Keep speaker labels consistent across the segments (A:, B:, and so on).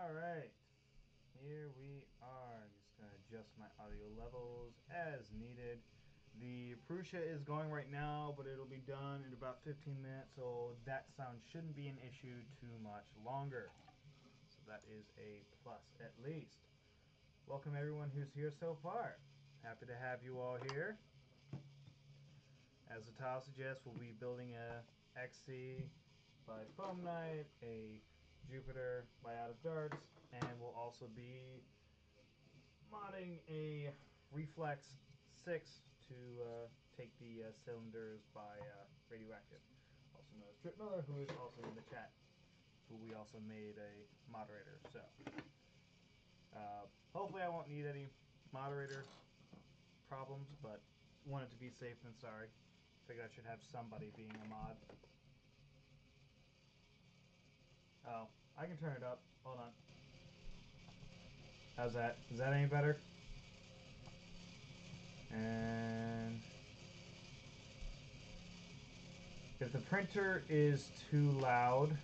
A: Alright, here we are. Just going to adjust my audio levels as needed. The Prusa is going right now, but it'll be done in about 15 minutes, so that sound shouldn't be an issue too much longer. So that is a plus at least. Welcome everyone who's here so far. Happy to have you all here. As the title suggests, we'll be building a XC by Foam Knight, a Jupiter by Out of Darts, and we'll also be modding a Reflex 6 to take the cylinders by Radioactive, also known as Trip Miller, who is also in the chat, who we also made a moderator. So hopefully I won't need any moderator problems, but wanted to be safe than sorry. Figured I should have somebody being a mod. Oh, I can turn it up. Hold on. How's that? Is that any better? And if the printer is too loud,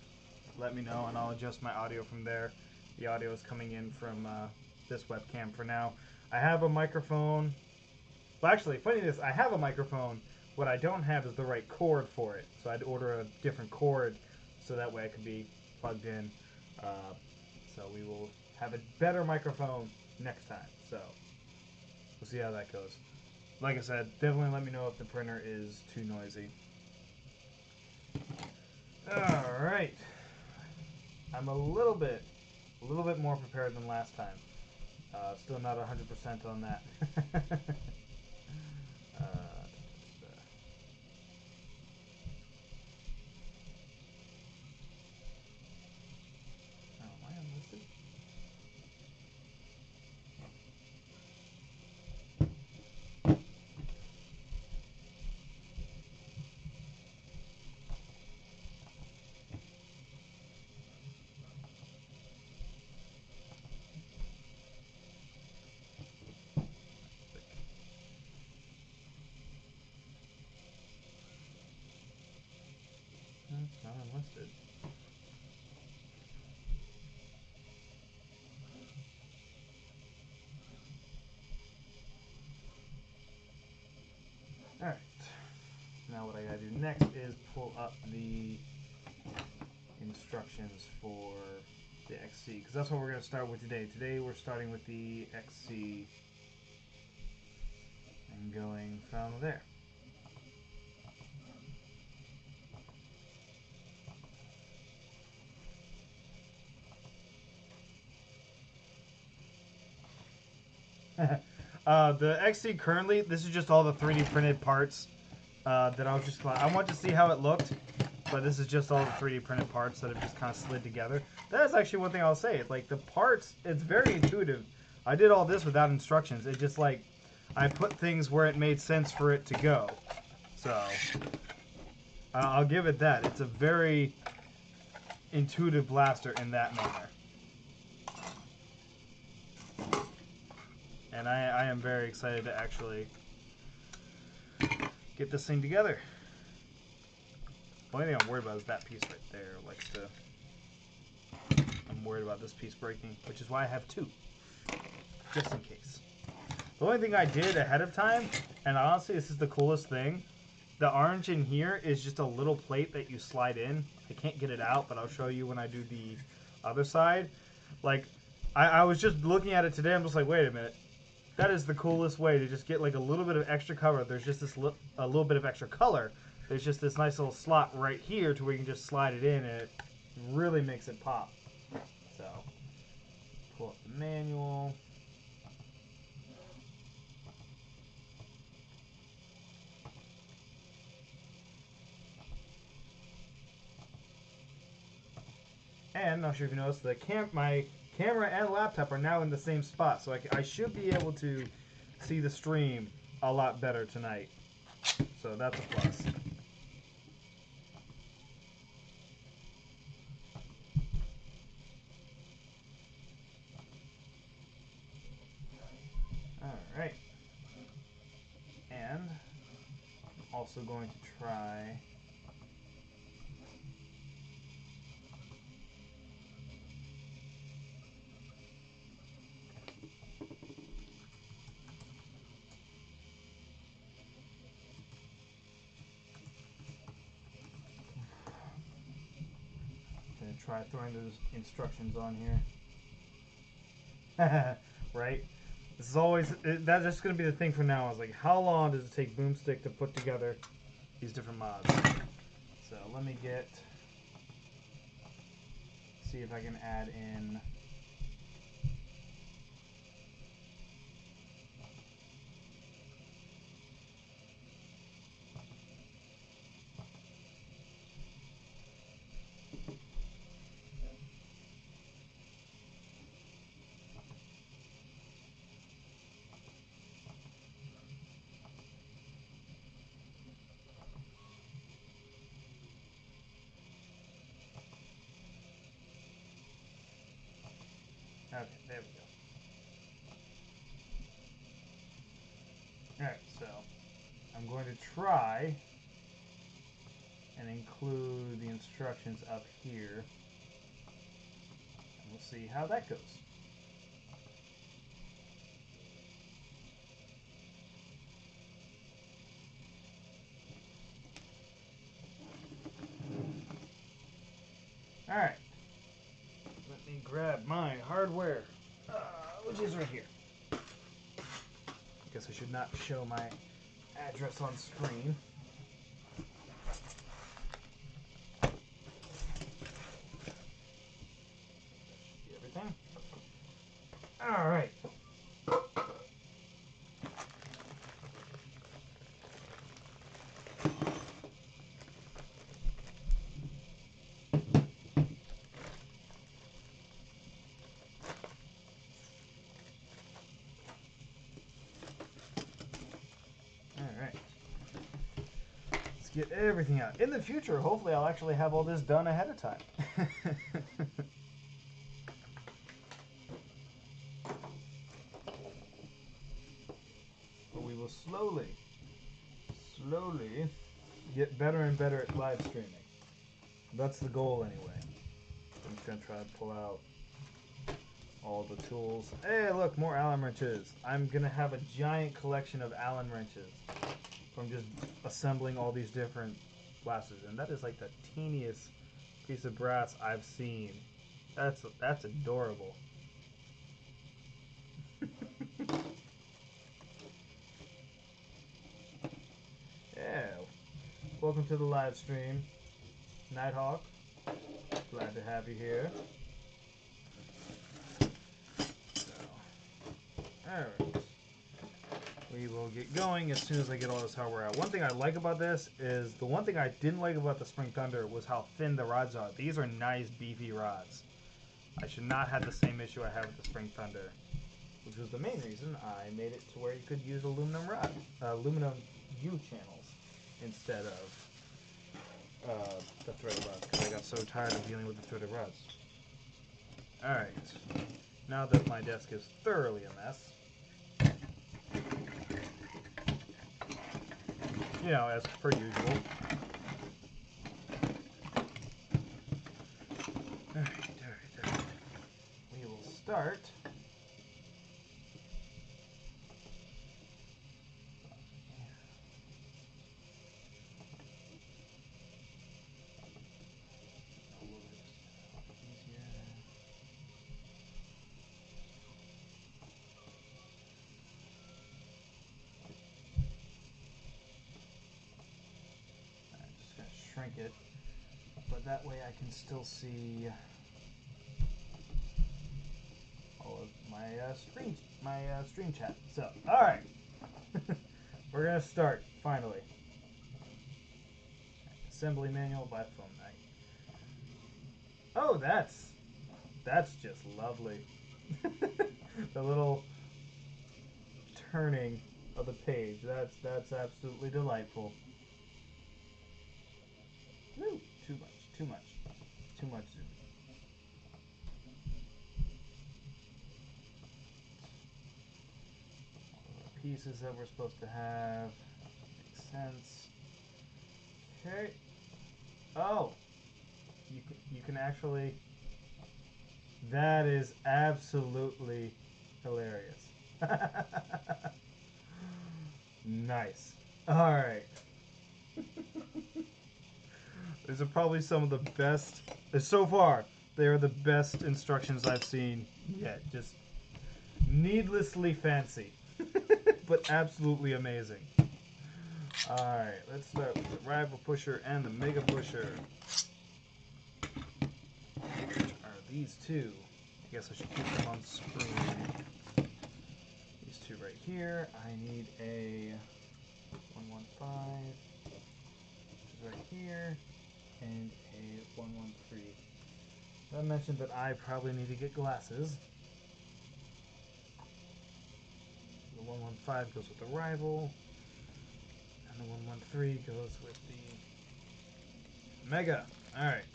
A: let me know and I'll adjust my audio from there. The audio is coming in from this webcam for now. I have a microphone. Well, actually, funny this, I have a microphone. What I don't have is the right cord for it. So I'd order a different cord so that way I could be plugged in. So we will have a better microphone next time. So we'll see how that goes. Like I said, definitely let me know if the printer is too noisy. Alright. I'm a little bit more prepared than last time. Still not 100% on that. Oh, am I unlisted? It's not unlisted. Alright. Now what I gotta do next is pull up the instructions for the XC, because that's what we're going to start with today. Today we're starting with the XC and going from there. The XC currently, this is just all the 3D printed parts that I want to see how it looked, but this is just all the 3D printed parts that have just kind of slid together. That is actually one thing I'll say. It's like the parts, it's very intuitive. I did all this without instructions. It's just like I put things where it made sense for it to go. So I'll give it that. It's a very intuitive blaster in that manner. And I am very excited to actually get this thing together. The only thing I'm worried about is that piece right there. I'm worried about this piece breaking, which is why I have two, just in case. The only thing I did ahead of time, and honestly this is the coolest thing, the orange in here is just a little plate that you slide in. I can't get it out, but I'll show you when I do the other side. Like, I was just looking at it today, I'm just like, wait a minute. That is the coolest way to just get like a little bit of extra cover. There's just this a little bit of extra color. There's just this nice little slot right here to where you can just slide it in, and it really makes it pop. So, pull up the manual. And not sure if you noticed, my camera and laptop are now in the same spot, so I should be able to see the stream a lot better tonight. So that's a plus. Alright. And I'm also going to try try throwing those instructions on here. Right? This is always, that's just going to be the thing from now on. Is like, how long does it take Boomstick to put together these different mods? So let me see if I can add in. Okay, there we go. Alright, so I'm going to try and include the instructions up here. And we'll see how that goes. Alright. Let me grab my hardware, which is right here. I guess I should not show my address on screen. Everything. All right. Get everything out. In the future, hopefully I'll actually have all this done ahead of time. But we will slowly get better and better at live streaming. That's the goal anyway. I'm just going to try to pull out all the tools. Hey, look, more Allen wrenches. I'm going to have a giant collection of Allen wrenches from just assembling all these different blasters, and that is like the teeniest piece of brass I've seen. That's adorable. Yeah. Welcome to the live stream, Nighthawk. Glad to have you here. So, all right. We will get going as soon as I get all this hardware out. One thing I like about this is, the one thing I didn't like about the Spring Thunder was how thin the rods are. These are nice, beefy rods. I should not have the same issue I have with the Spring Thunder, which was the main reason I made it to where you could use aluminum U channels instead of the threaded rods, because I got so tired of dealing with the threaded rods. Alright, now that my desk is thoroughly a mess, you know, as per usual. Alright. We will start. Shrink it, but that way I can still see all of my stream chat. So, all right, we're gonna start finally. Assembly manual by phone night. Oh, that's just lovely. The little turning of the page. That's absolutely delightful. No, too much zoom. All the pieces that we're supposed to have. Makes sense. Okay. Oh, you can actually. That is absolutely hilarious. Nice. All right. These are probably some of the best, so far, They're the best instructions I've seen yet. Just needlessly fancy, but absolutely amazing. Alright, let's start with the rival pusher and the mega pusher. Which are these two? I guess I should keep them on screen. These two right here. I need a 115, which is right here, and a 113. I mentioned that I probably need to get glasses. The 115 goes with the rival, and the 113 goes with the mega. Alright.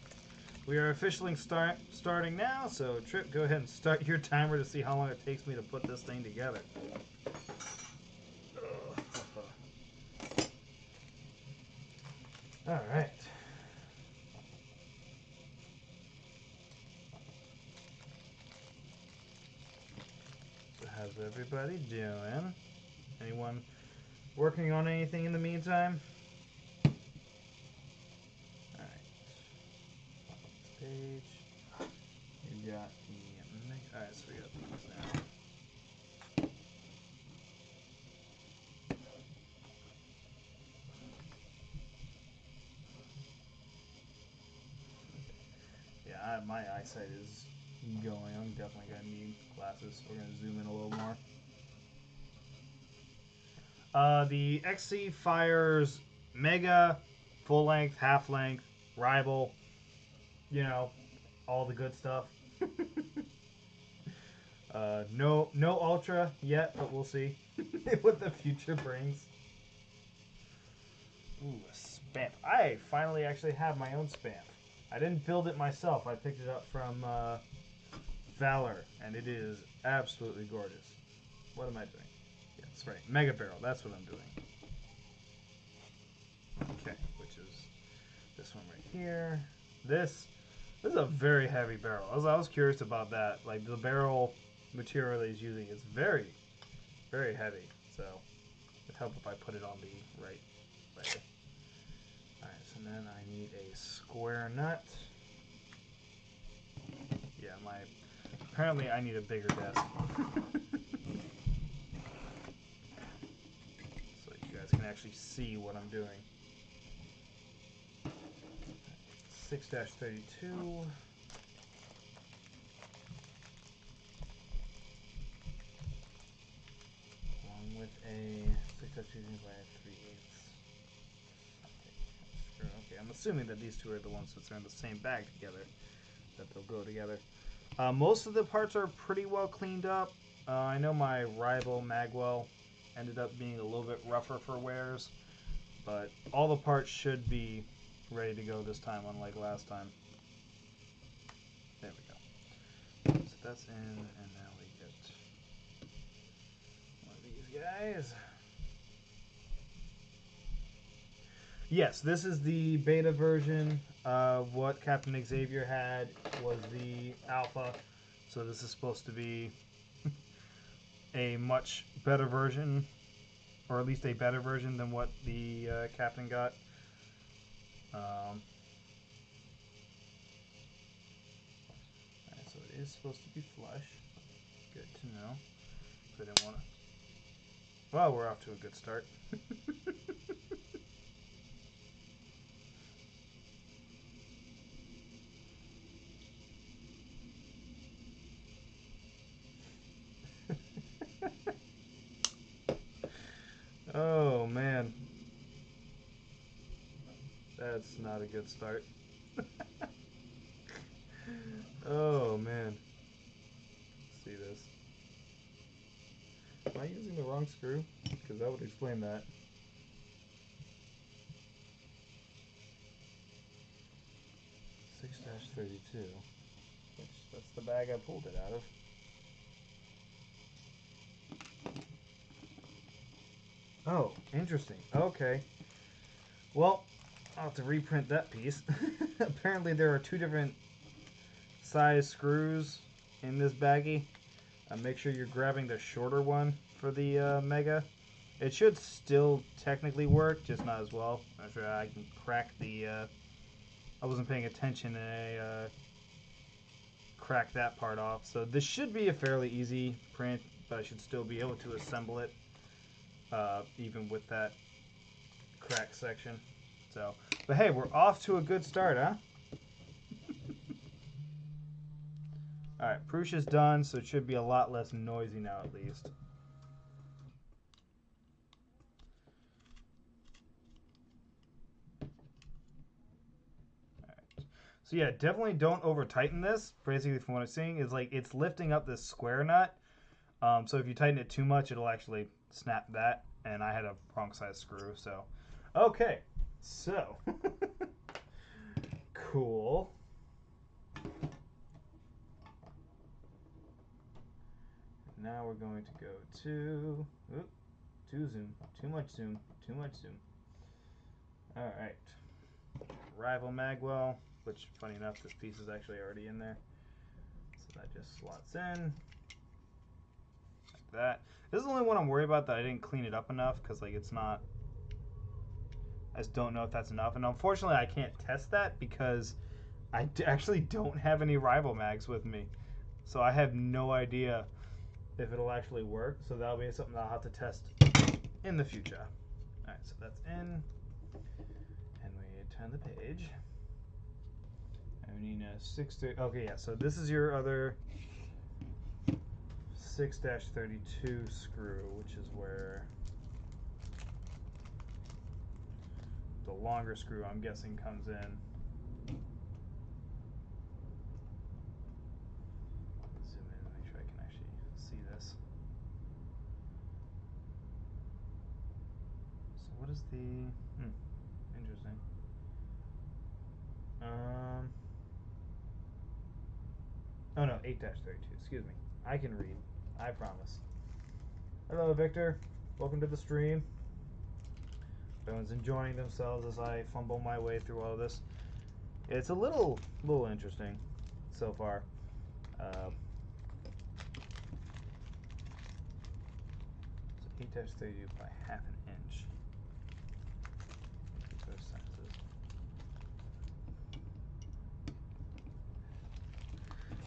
A: We are officially starting now, so Trip, go ahead and start your timer to see how long it takes me to put this thing together. Alright. So how's everybody doing? Anyone working on anything in the meantime? Page. You got the alright, so we got these now. Yeah, my eyesight is going. I'm definitely gonna need glasses. We're gonna zoom in a little more. The XC fires Mega, full length, half length, rival. You know, all the good stuff. No Ultra yet, but we'll see what the future brings. Ooh, a spamp. I finally actually have my own spamp. I didn't build it myself. I picked it up from Valor, and it is absolutely gorgeous. What am I doing? Yeah, that's right. Mega Barrel. That's what I'm doing. Okay, which is this one right here. This is a very heavy barrel. I was curious about that. Like, the barrel material he's using is very, very heavy. So it'd help if I put it on the right way. Alright, so then I need a square nut. Yeah, apparently I need a bigger desk. So you guys can actually see what I'm doing. 6-32. Along with a 6-32 by 3/8. Okay, I'm assuming that these two are the ones that are in the same bag together, that they'll go together. Most of the parts are pretty well cleaned up. I know my rival Magwell ended up being a little bit rougher for wears, but all the parts should be ready to go this time, unlike last time. There we go. So that's in, and now we get one of these guys. Yes, this is the beta version. What Captain Xavier had was the alpha, so this is supposed to be a much better version, or at least a better version than what the Captain got. Alright, so it is supposed to be flush. Good to know. So I didn't want to. Well, we're off to a good start. Oh man, that's not a good start. Oh man, let's see this. Am I using the wrong screw? Because that would explain that. (6-32). That's the bag I pulled it out of. Oh, interesting. Okay. Well, I'll have to reprint that piece. Apparently there are two different size screws in this baggie. Make sure you're grabbing the shorter one for the Mega. It should still technically work, just not as well. I'm sure I can crack the... I wasn't paying attention in a crack that part off. So this should be a fairly easy print, but I should still be able to assemble it even with that crack section. So, but hey, we're off to a good start, huh? Alright, Prussia's done, so it should be a lot less noisy now at least. Alright. So yeah, definitely don't over tighten this. Basically from what I'm seeing is like it's lifting up this square nut. So if you tighten it too much, it'll actually snap that. And I had a wrong size screw, so. Okay, so. Cool. Now we're going to go to, too zoom, too much zoom, too much zoom. All right, rival magwell, which funny enough, this piece is actually already in there. So that just slots in, like that. This is the only one I'm worried about that I didn't clean it up enough because like it's not, I just don't know if that's enough. And unfortunately I can't test that because I actually don't have any rival mags with me. So I have no idea if it'll actually work, so that'll be something I'll have to test in the future. All right, so that's in, and we turn the page. And we need a 6 to, okay, yeah, so this is your other 6-32 screw, which is where the longer screw, I'm guessing, comes in. What is the interesting? Oh no, 8-32. Excuse me. I can read. I promise. Hello, Victor. Welcome to the stream. Everyone's enjoying themselves as I fumble my way through all of this. It's a little interesting so far. So 8-32 by half an inch. Those sizes.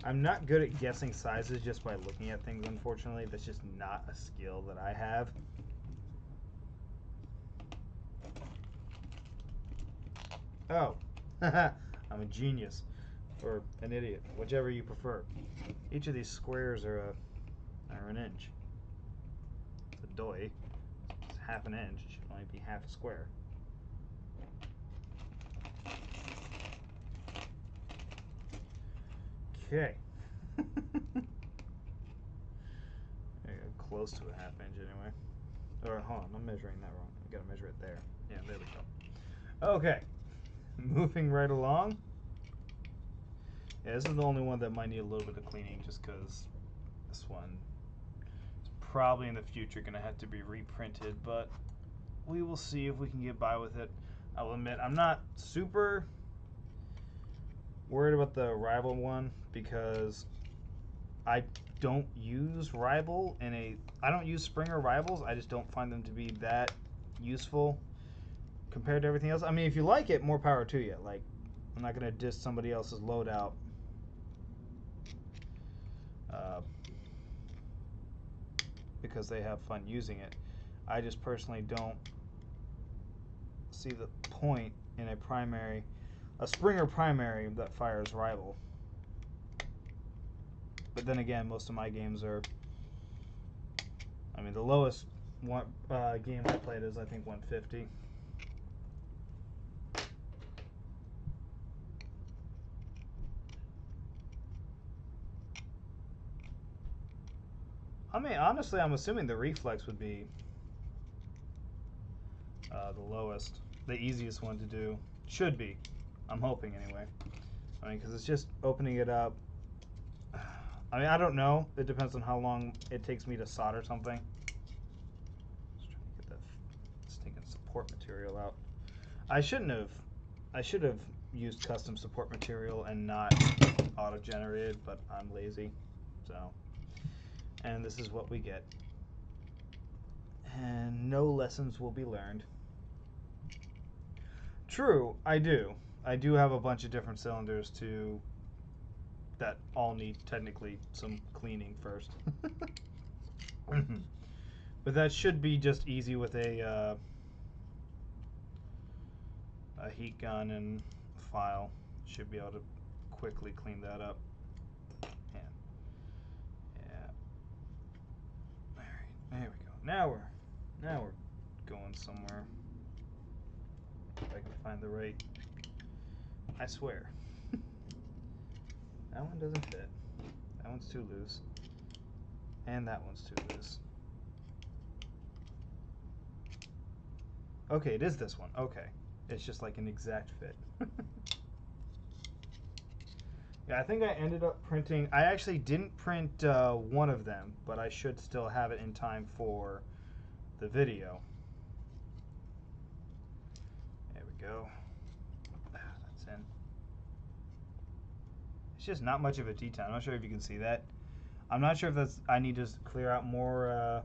A: I'm not good at guessing sizes just by looking at things, unfortunately. That's just not a skill that I have. Oh, I'm a genius. Or an idiot, whichever you prefer. Each of these squares are an inch. It's a doy. It's half an inch. It should only be half a square. Okay. Close to a half inch anyway. Or hold on, I'm measuring that wrong. I gotta measure it there. Yeah, there we go. Okay. Moving right along. Yeah, this is the only one that might need a little bit of cleaning just because this one is probably in the future going to have to be reprinted, but we will see if we can get by with it. I'll admit, I'm not super worried about the rival one because I don't use rival I don't use Springer rivals. I just don't find them to be that useful compared to everything else. I mean, if you like it, more power to you. Like, I'm not going to diss somebody else's loadout. Because they have fun using it. I just personally don't see the point in a Springer primary that fires rival. But then again, most of my games are, I mean, the lowest game I played is I think 150. I mean, honestly, I'm assuming the Reflex would be the lowest, the easiest one to do. Should be. I'm hoping anyway. I mean, because it's just opening it up. I mean, I don't know. It depends on how long it takes me to solder something. Just trying to get that stinking support material out. I should have used custom support material and not auto-generated, but I'm lazy. So. And this is what we get. And no lessons will be learned. True, I do. I do have a bunch of different cylinders that all need technically some cleaning first. But that should be just easy with a heat gun and file. Should be able to quickly clean that up. Yeah. All right, there we go. Now we're going somewhere. If I can find the right. I swear. That one doesn't fit. That one's too loose. And that one's too loose. Okay, it is this one. Okay. It's just like an exact fit. Yeah, I think I ended up printing... I actually didn't print one of them, but I should still have it in time for the video. There we go. That's in. It's just not much of a detail. I'm not sure if you can see that. I'm not sure if that's... I need to clear out more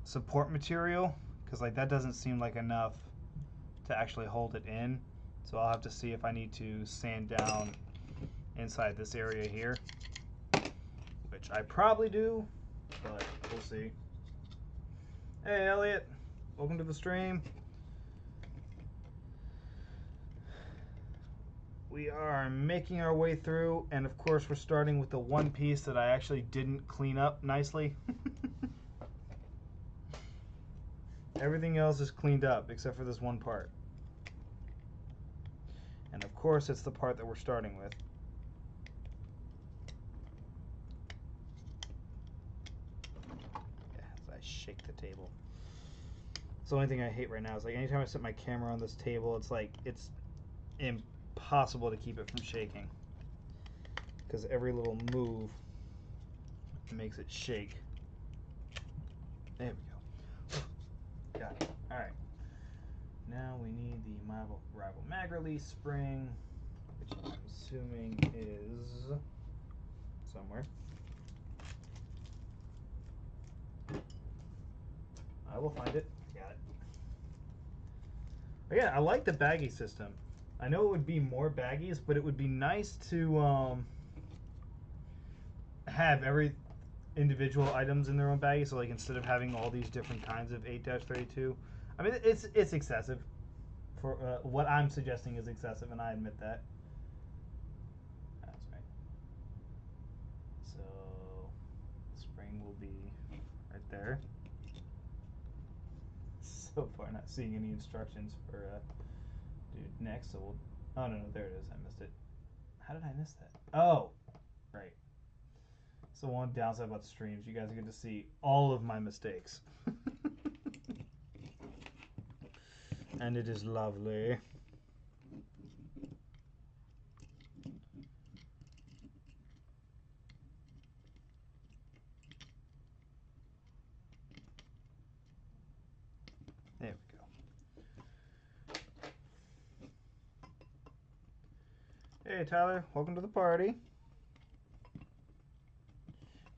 A: support material, because like that doesn't seem like enough to actually hold it in. So I'll have to see if I need to sand down inside this area here, which I probably do, but we'll see. Hey Elliot, welcome to the stream. We are making our way through, and of course we're starting with the one piece that I actually didn't clean up nicely. Everything else is cleaned up except for this one part. And of course it's the part that we're starting with. As I shake the table. It's the only thing I hate right now is like anytime I set my camera on this table, it's like it's impossible to keep it from shaking. Because every little move makes it shake. There we go. Got it. Alright. Now we need the rival mag release spring, which I'm assuming is somewhere. I will find it. Got it. But yeah, I like the baggie system. I know it would be more baggies, but it would be nice to have every individual items in their own baggie. So like instead of having all these different kinds of 8-32, I mean it's excessive. For what I'm suggesting is excessive, and I admit that. That's right. So spring will be right there. So far, not seeing any instructions for dude next. So we'll. Oh no, there it is. I missed it. How did I miss that? Oh, right. So one downside about streams, you guys get to see all of my mistakes. And it is lovely. There we go. Hey Tyler, welcome to the party.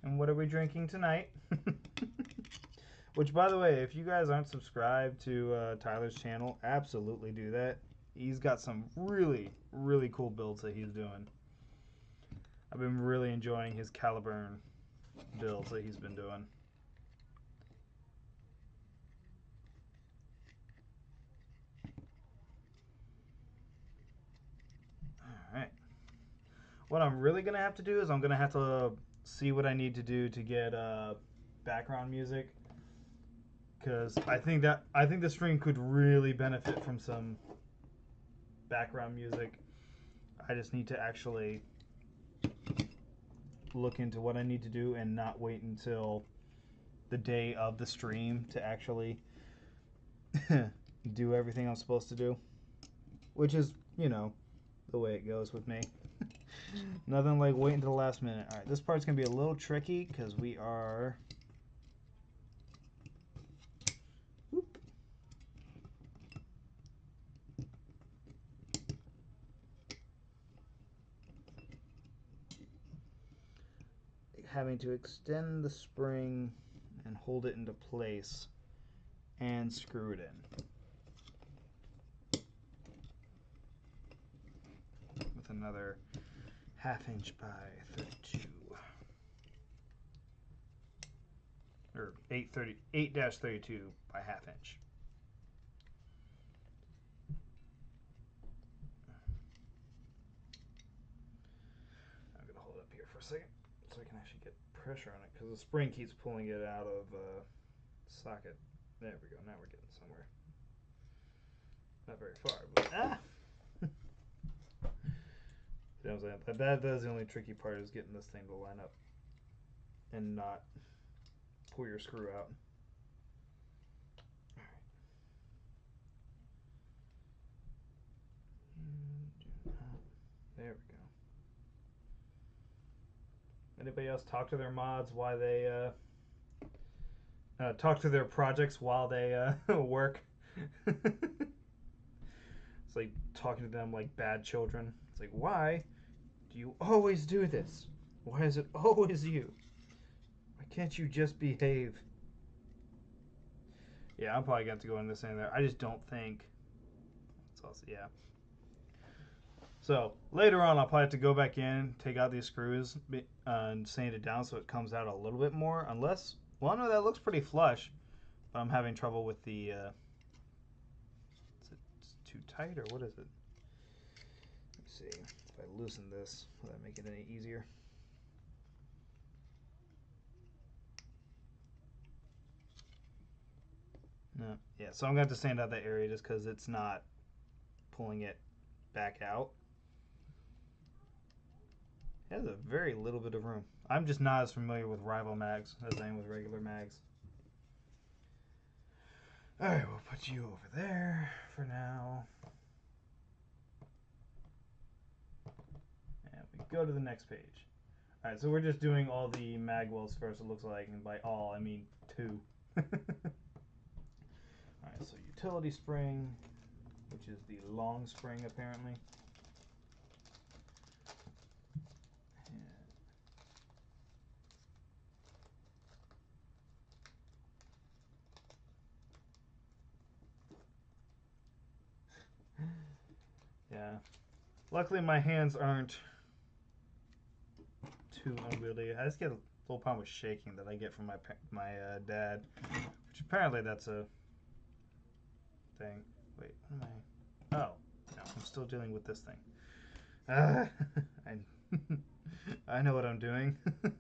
A: And what are we drinking tonight? Which, by the way, if you guys aren't subscribed to Tyler's channel, absolutely do that. He's got some really, really cool builds that he's doing. I've been really enjoying his Caliburn builds that he's been doing. Alright. What I'm really going to have to do is I'm going to have to see what I need to do to get background music. Because I think the stream could really benefit from some background music. I just need to actually look into what I need to do and not wait until the day of the stream to actually do everything I'm supposed to do. Which is, you know, the way it goes with me. Nothing like waiting until the last minute. Alright, this part's going to be a little tricky because we are... having to extend the spring and hold it into place and screw it in with another 1/2 inch by 32. Or 8-32 by 1/2 inch. I'm going to hold it up here for a second so I can actually get pressure on it because the spring keeps pulling it out of socket. There we go. Now we're getting somewhere. Not very far, but You know what I'm saying? That's the only tricky part, is getting this thing to line up and not pull your screw out. There we go. Anybody else talk to their mods why they talk to their projects while they work? It's like talking to them like bad children. It's like, why do you always do this? Why is it always you? Why can't you just behave? Yeah, I'm probably going to have to go into this in there. I just don't think. It's also, yeah. So later on, I'll probably have to go back in, take out these screws, and sand it down so it comes out a little bit more. Unless, well, no, that looks pretty flush, but I'm having trouble with the. Is it too tight or what is it? Let's see. If I loosen this, will that make it any easier? No. Yeah, so I'm going to have to sand out that area just because it's not pulling it back out. It has a very little bit of room. I'm just not as familiar with rival mags as I am with regular mags. Alright, we'll put you over there for now. And we go to the next page. Alright, so we're just doing all the mag welds first, it looks like. And by all, I mean 2. Alright, so utility spring, which is the long spring apparently. Yeah. Luckily my hands aren't too unwieldy. I just get a little problem with shaking that I get from my dad, which apparently that's a thing. Wait, what am I? Oh, no, I'm still dealing with this thing. I know what I'm doing. Which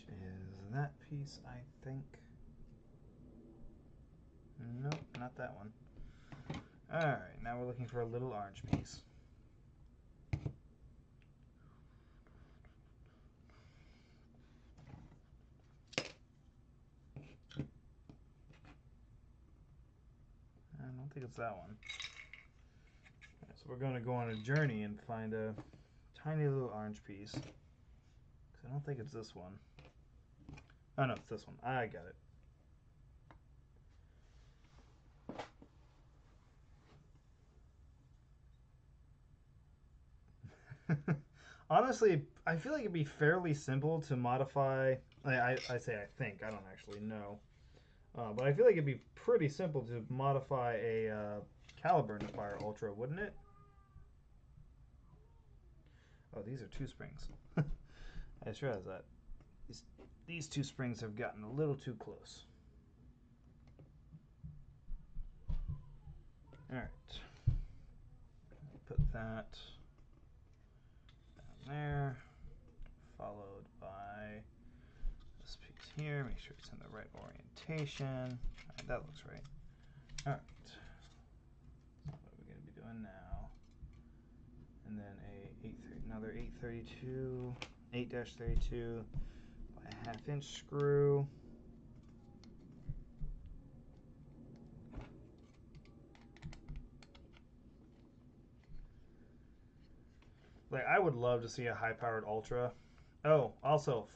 A: is that piece, I think. Nope, not that one. Alright, now we're looking for a little orange piece. I don't think it's that one. Right, so we're going to go on a journey and find a tiny little orange piece. Because I don't think it's this one. Oh no, it's this one. I got it. Honestly, I feel like it'd be fairly simple to modify. I say I think. I don't actually know. But I feel like it'd be pretty simple to modify a caliber to fire ultra, wouldn't it? Oh, these are 2 springs. I just realized that. These 2 springs have gotten a little too close. Alright. Put that down there, followed by this piece here. Make sure it's in the right orientation. Alright, that looks right. Alright. So what are we going to be doing now? And then another 832, 8-32 by a 1/2 inch screw. Like, I would love to see a high-powered Ultra. Oh, also,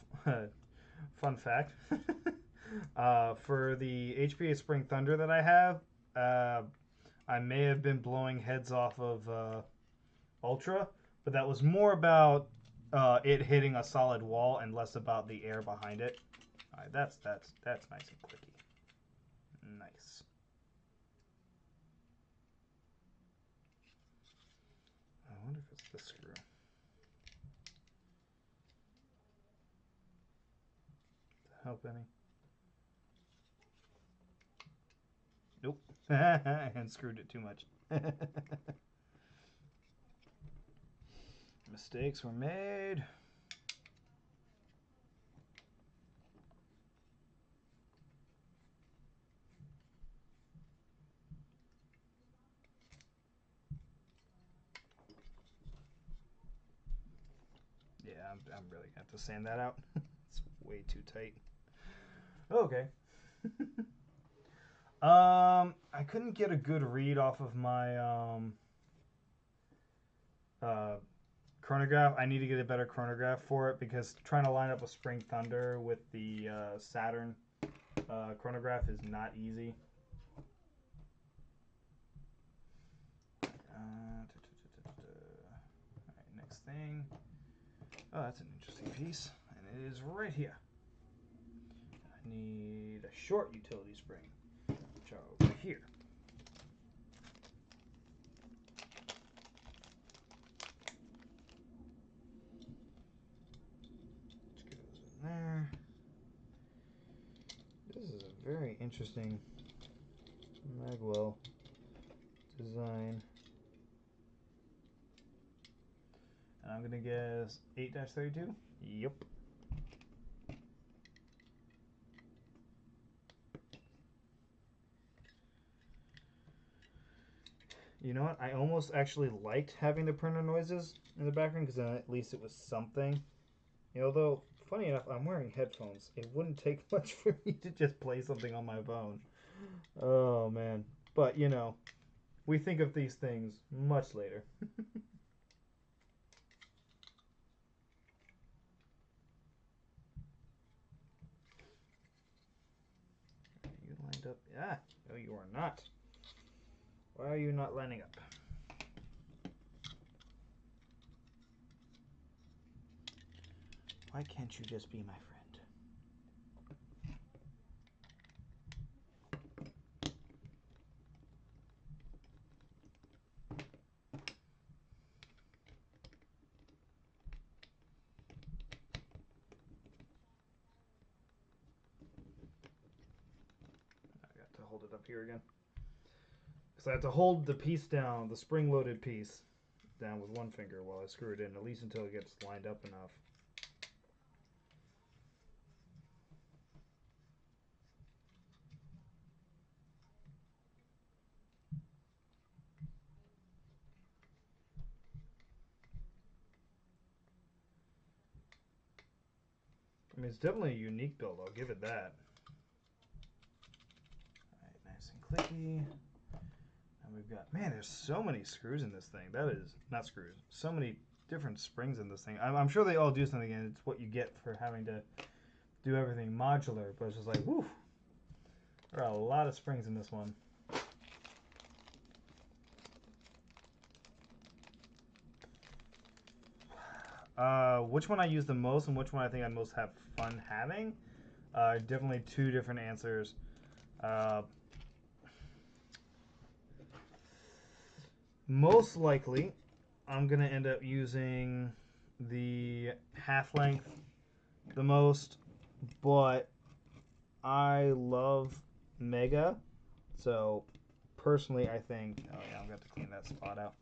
A: fun fact. For the HPA Spring Thunder that I have, I may have been blowing heads off of Ultra, but that was more about it hitting a solid wall and less about the air behind it. All right, that's nice and clicky. Nice. I wonder if It's this screw. Does that help any? Nope. I unscrewed it too much. Mistakes were made. Yeah, I'm really gonna have to sand that out. It's way too tight. Okay. I couldn't get a good read off of my chronograph. I need to get a better chronograph for it because trying to line up a Spring Thunder with the Saturn chronograph is not easy. Alright, next thing. Oh, that's an interesting piece, and it is right here. I need a short utility spring, which are over here. Which goes in there. This is a very interesting magwell design. And I'm gonna guess 8-32? Yep. You know what? I almost actually liked having the printer noises in the background because then at least it was something. Although, funny enough, I'm wearing headphones. It wouldn't take much for me to just play something on my phone. Oh, man. But, you know, we think of these things much later. Are you lined up? Ah, no, you are not. Why are you not lining up? Why can't you just be my friend? I got to hold it up here again. So I have to hold the piece down, the spring-loaded piece, down with one finger while I screw it in, at least until it gets lined up enough. I mean, it's definitely a unique build, I'll give it that. Alright, nice and clicky. And we've got, man, there's so many screws in this thing. That is, not screws, so many different springs in this thing. I'm sure they all do something, and it's what you get for having to do everything modular, but it's just like, whew. There are a lot of springs in this one. Which one I use the most and which one I think I most have fun having? Definitely two different answers. Most likely, I'm going to end up using the half length the most, but I love Mega. So, personally, I think... Oh, yeah, I'm going to have to clean that spot out.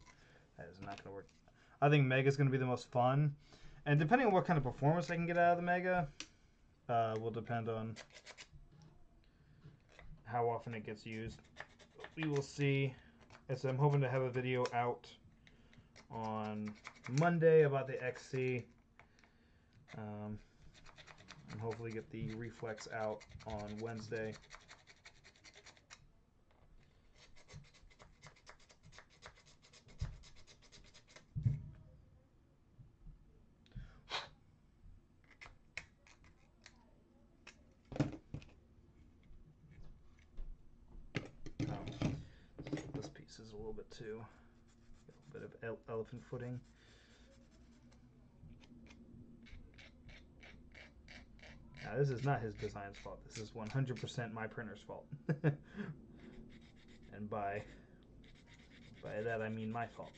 A: That is not going to work. I think Mega is going to be the most fun. And depending on what kind of performance I can get out of the Mega, will depend on how often it gets used. We will see. So I'm hoping to have a video out on Monday about the XC. And hopefully get the Reflex out on Wednesday. This piece is a little bit too, a bit of elephant footing. Now, this is not his design's fault. This is 100% my printer's fault. And by that I mean my fault.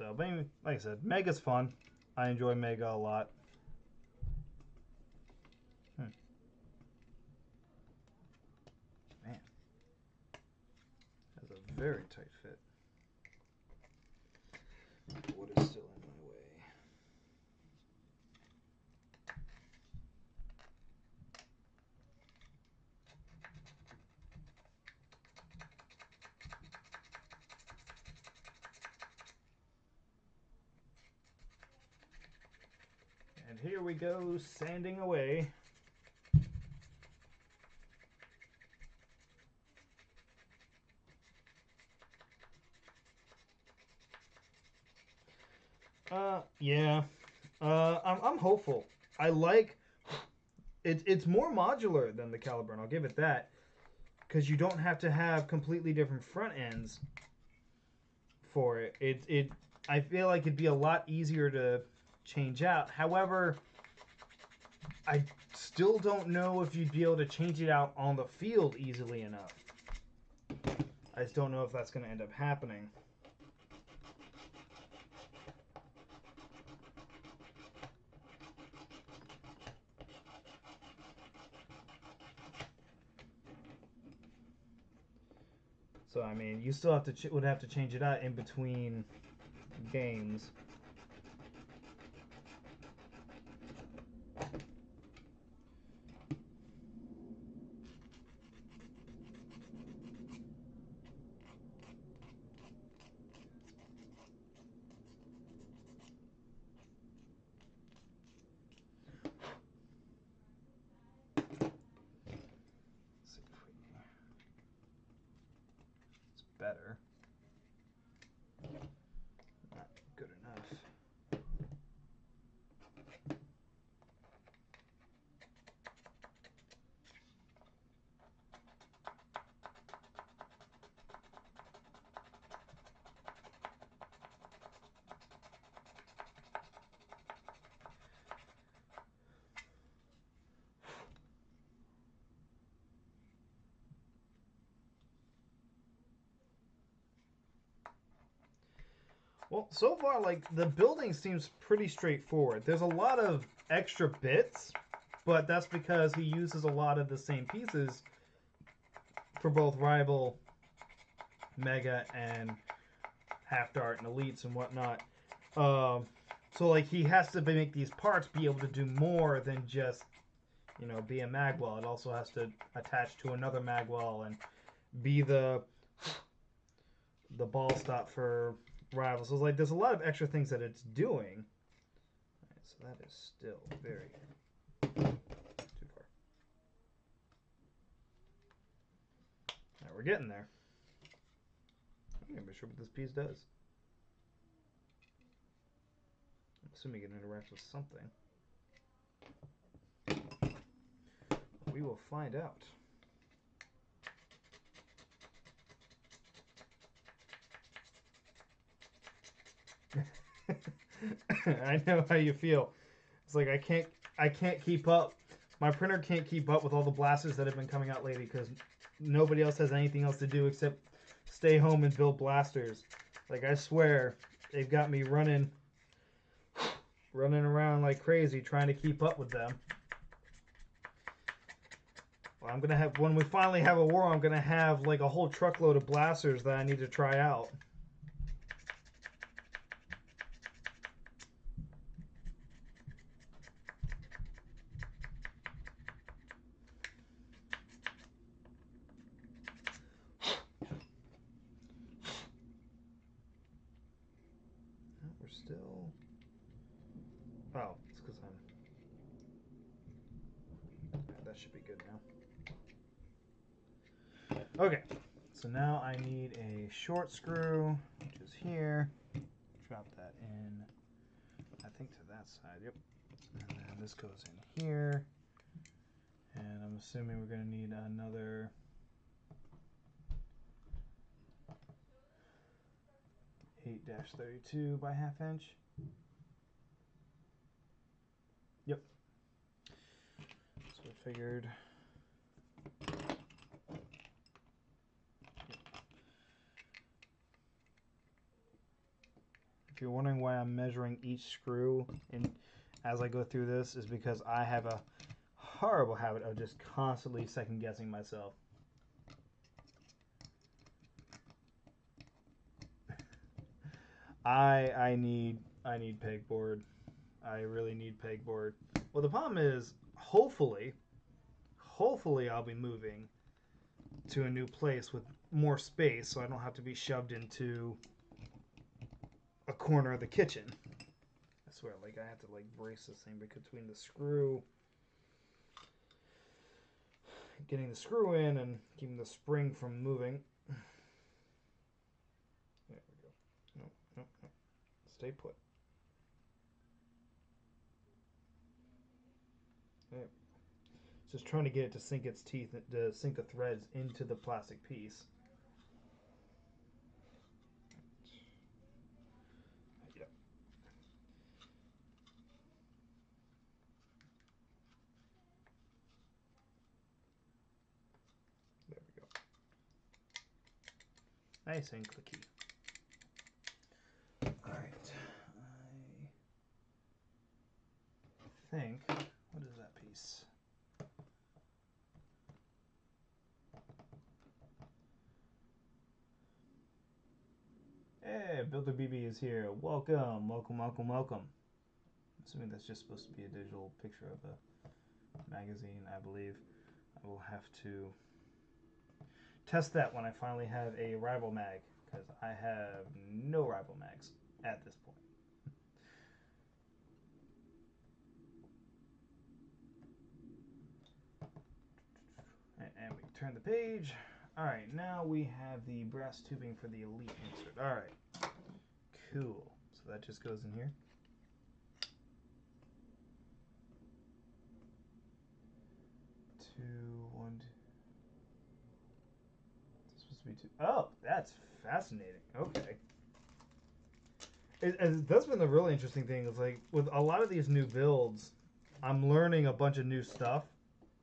A: So, but anyway, like I said, Mega's fun. I enjoy Mega a lot. Man, that's a very tight fit. Wood is still in my way. And here we go, sanding away. Yeah. I'm hopeful. I like it. It's more modular than the Caliburn. I'll give it that, because you don't have to have completely different front ends for it. I feel like it'd be a lot easier to change out. However, I still don't know if you'd be able to change it out on the field easily enough. I just don't know if that's going to end up happening. So I mean, you still would have to change it out in between games. Better. Not good enough. Well, so far, like, the building seems pretty straightforward. There's a lot of extra bits, but that's because he uses a lot of the same pieces for both Rival, Mega, and Half Dart and Elites and whatnot. So, like, he has to make these parts be able to do more than just, you know, be a magwell. It also has to attach to another magwell and be the ball stop for Rival. So it's like there's a lot of extra things that it's doing. Right, so that is still very too far. Alright, we're getting there. I'm not sure what this piece does. I'm assuming it interacts with something. We will find out. I know how you feel. It's like I can't keep up. My printer can't keep up with all the blasters that have been coming out lately because nobody else has anything else to do except stay home and build blasters. Like, I swear, they've got me running around like crazy trying to keep up with them. Well, I'm gonna have, when we finally have a war, I'm gonna have like a whole truckload of blasters that I need to try out. We're still... Oh, it's because that should be good now. Okay, so now I need a short screw, which is here. Drop that in, I think, to that side. Yep. And then this goes in here. And I'm assuming we're going to need another 8-32 by 1/2 inch. Yep. So I figured... If you're wondering why I'm measuring each screw as I go through this, is because I have a horrible habit of just constantly second guessing myself. I need pegboard. I really need pegboard. Well, the problem is, hopefully I'll be moving to a new place with more space, so I don't have to be shoved into a corner of the kitchen. I swear, like, I have to like brace this thing between the screw, getting the screw in and keeping the spring from moving. There we go. No. Stay put. There. Just trying to get it to sink its teeth, to sink the threads into the plastic piece. Yep. There we go. Nice and clicky. Alright. I think, what is that piece? Hey, Builder BB is here. Welcome. I'm assuming that's just supposed to be a digital picture of a magazine, I believe. I will have to test that when I finally have a rival mag, because I have no rival mags at this point. And we turn the page. Alright, now we have the brass tubing for the Elite insert. Alright, cool. So that just goes in here. One, two. It's supposed to be two. Oh, that's fascinating. Okay. That's been the really interesting thing. Is like with a lot of these new builds, I'm learning a bunch of new stuff,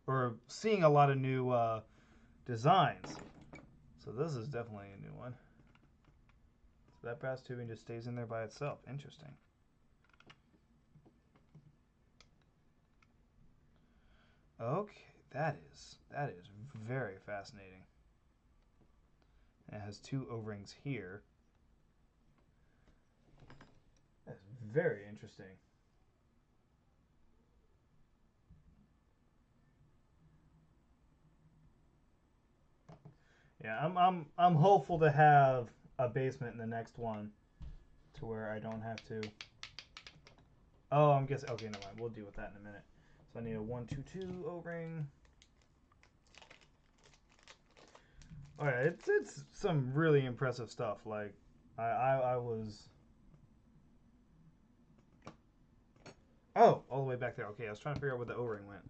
A: or seeing a lot of new designs. So this is definitely a new one. So that brass tubing just stays in there by itself. Interesting. Okay, that is very fascinating. It has two O-rings here. That's very interesting. Yeah, I'm hopeful to have a basement in the next one, to where I don't have to. Oh, I'm guessing. Okay, never mind. We'll deal with that in a minute. So I need a 122 O-ring. All right, it's some really impressive stuff. Like I was. Oh, all the way back there. Okay, I was trying to figure out where the O-ring went.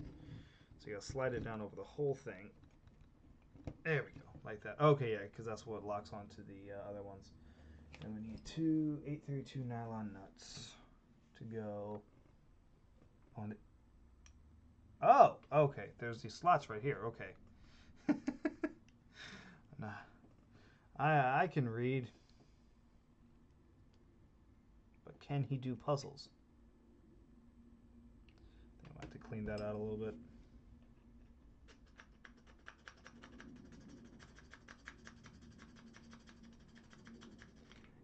A: So you gotta slide it down over the whole thing. There we go, like that. Okay, yeah, because that's what locks onto the other ones. And we need two 832 nylon nuts to go on it. Oh, okay. There's these slots right here. Okay. Nah, I can read, but can he do puzzles? I might have to clean that out a little bit.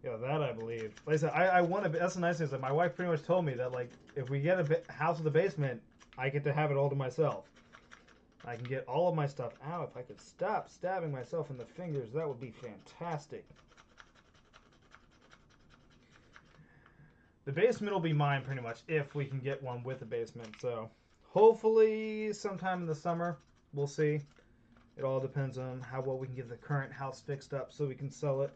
A: Yeah, that I believe. Like I said, I want to. That's the nice thing is that my wife pretty much told me that like if we get a house with a basement, I get to have it all to myself. I can get all of my stuff out. If I could stop stabbing myself in the fingers, that would be fantastic. The basement will be mine pretty much if we can get one with a basement. So hopefully sometime in the summer, we'll see. It all depends on how well we can get the current house fixed up so we can sell it.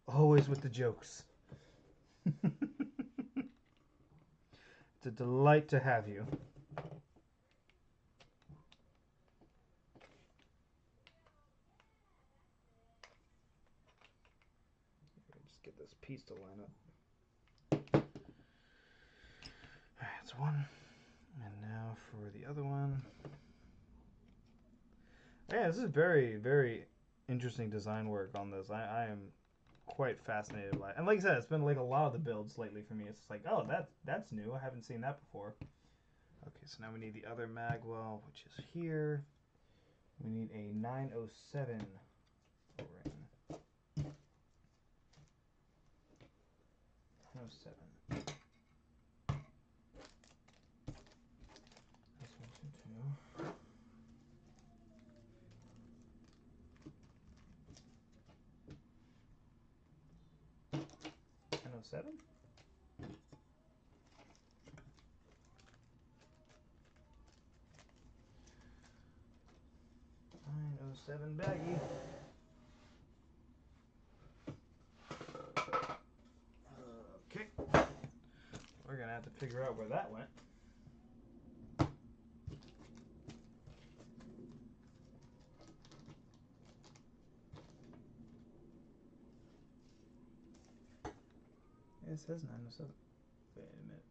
A: Always with the jokes. It's a delight to have you. Just get this piece to line up. Alright, it's one. now for the other one. Yeah, this is very, very interesting design work on this. I am quite fascinated by it. And like I said, it's been like a lot of the builds lately for me. It's just like, oh, that's new. I haven't seen that before. Okay, so now we need the other magwell, which is here. We need a 907 O-ring. 907. That's 1, 2, 2. 907? 907 baggy. Okay. We're gonna have to figure out where that went. It says 907. Wait a minute.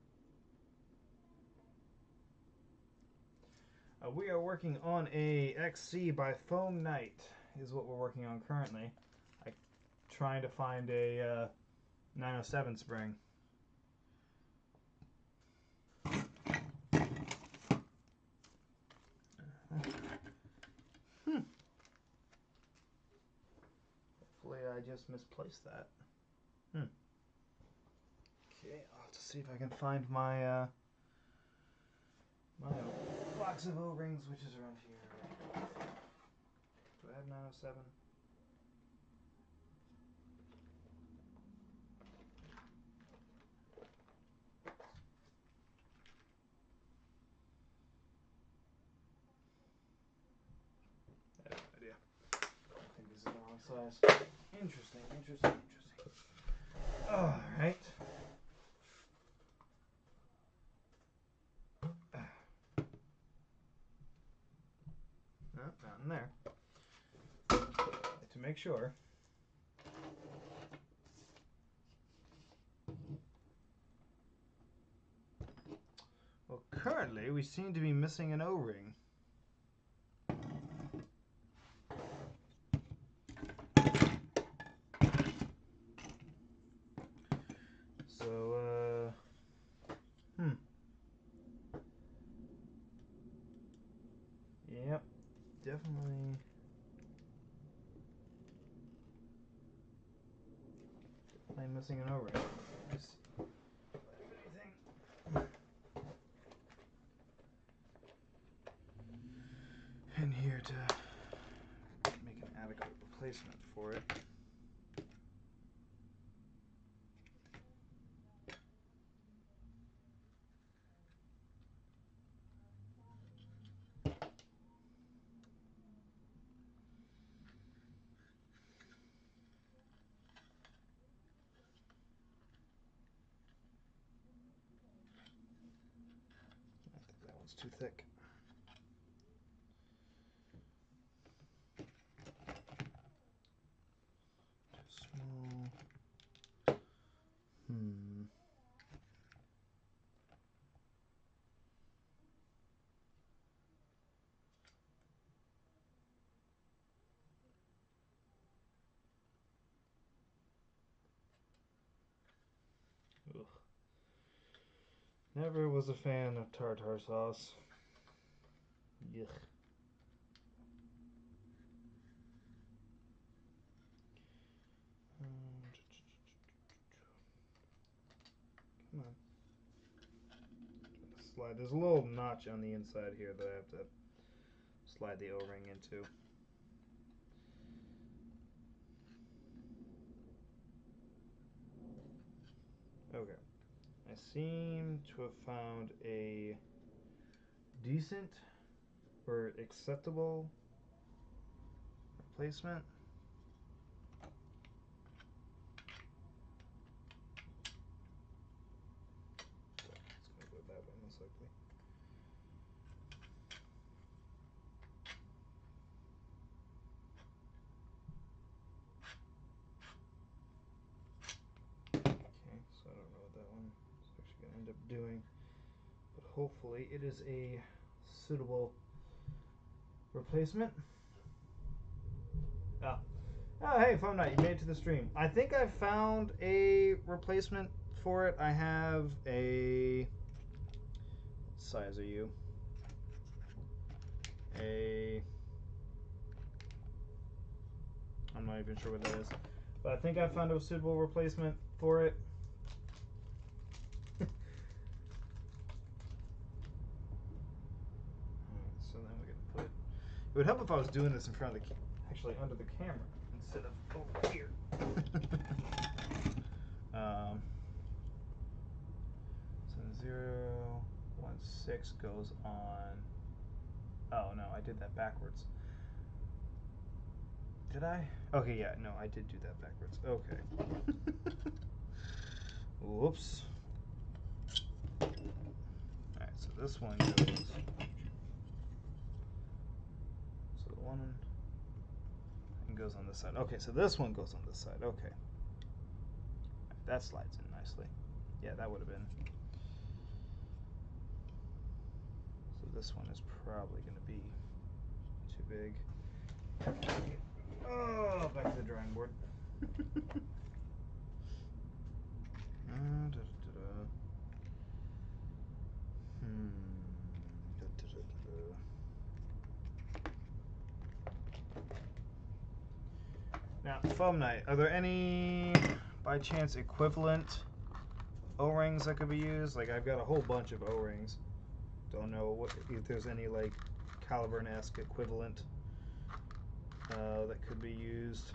A: We are working on a XC by Foam Night, is what we're working on currently. I'm trying to find a 907 spring. Hopefully I just misplaced that. Okay, I'll have to see if I can find my my box of O-rings, which is around here. Do I have 907? I have no idea. I think this is the wrong size. Interesting, interesting, interesting. Alright. No, not in there. To make sure. Well, currently we seem to be missing an O-ring. So, Yep, definitely. I'm missing an O-ring. Let's see. Do I have anything in here to make an adequate replacement for it? I think that one's too thick. Too small. Ugh. Never was a fan of tartar sauce. Yuck. Come on. Slide. There's a little notch on the inside here that I have to slide the O-ring into. Okay. I seem to have found a decent or acceptable replacement. It's going to go that way most likely. Okay, so I don't know what that one is actually going to end up doing, but hopefully it is a suitable replacement. Oh, hey, Phone Night, you made it to the stream. I think I found a replacement for it. I have a... What size are you? I'm not even sure what that is. But I think I found a suitable replacement for it. So then we're going to put it... It would help if I was doing this in front of the... Actually, under the camera instead of over here. So 016 goes on... Oh, no, I did that backwards. Did I? Okay, yeah, no, I did do that backwards. Okay. Whoops. Alright, so this one goes... So the one goes on this side. Okay, so this one goes on this side. Okay. That slides in nicely. Yeah, that would have been... So this one is probably going to be too big. Oh, back to the drawing board. Now, Foam Night, are there any, by chance, equivalent O-rings that could be used? Like, I've got a whole bunch of O-rings. Don't know if there's any, like, Caliburn-esque equivalent that could be used.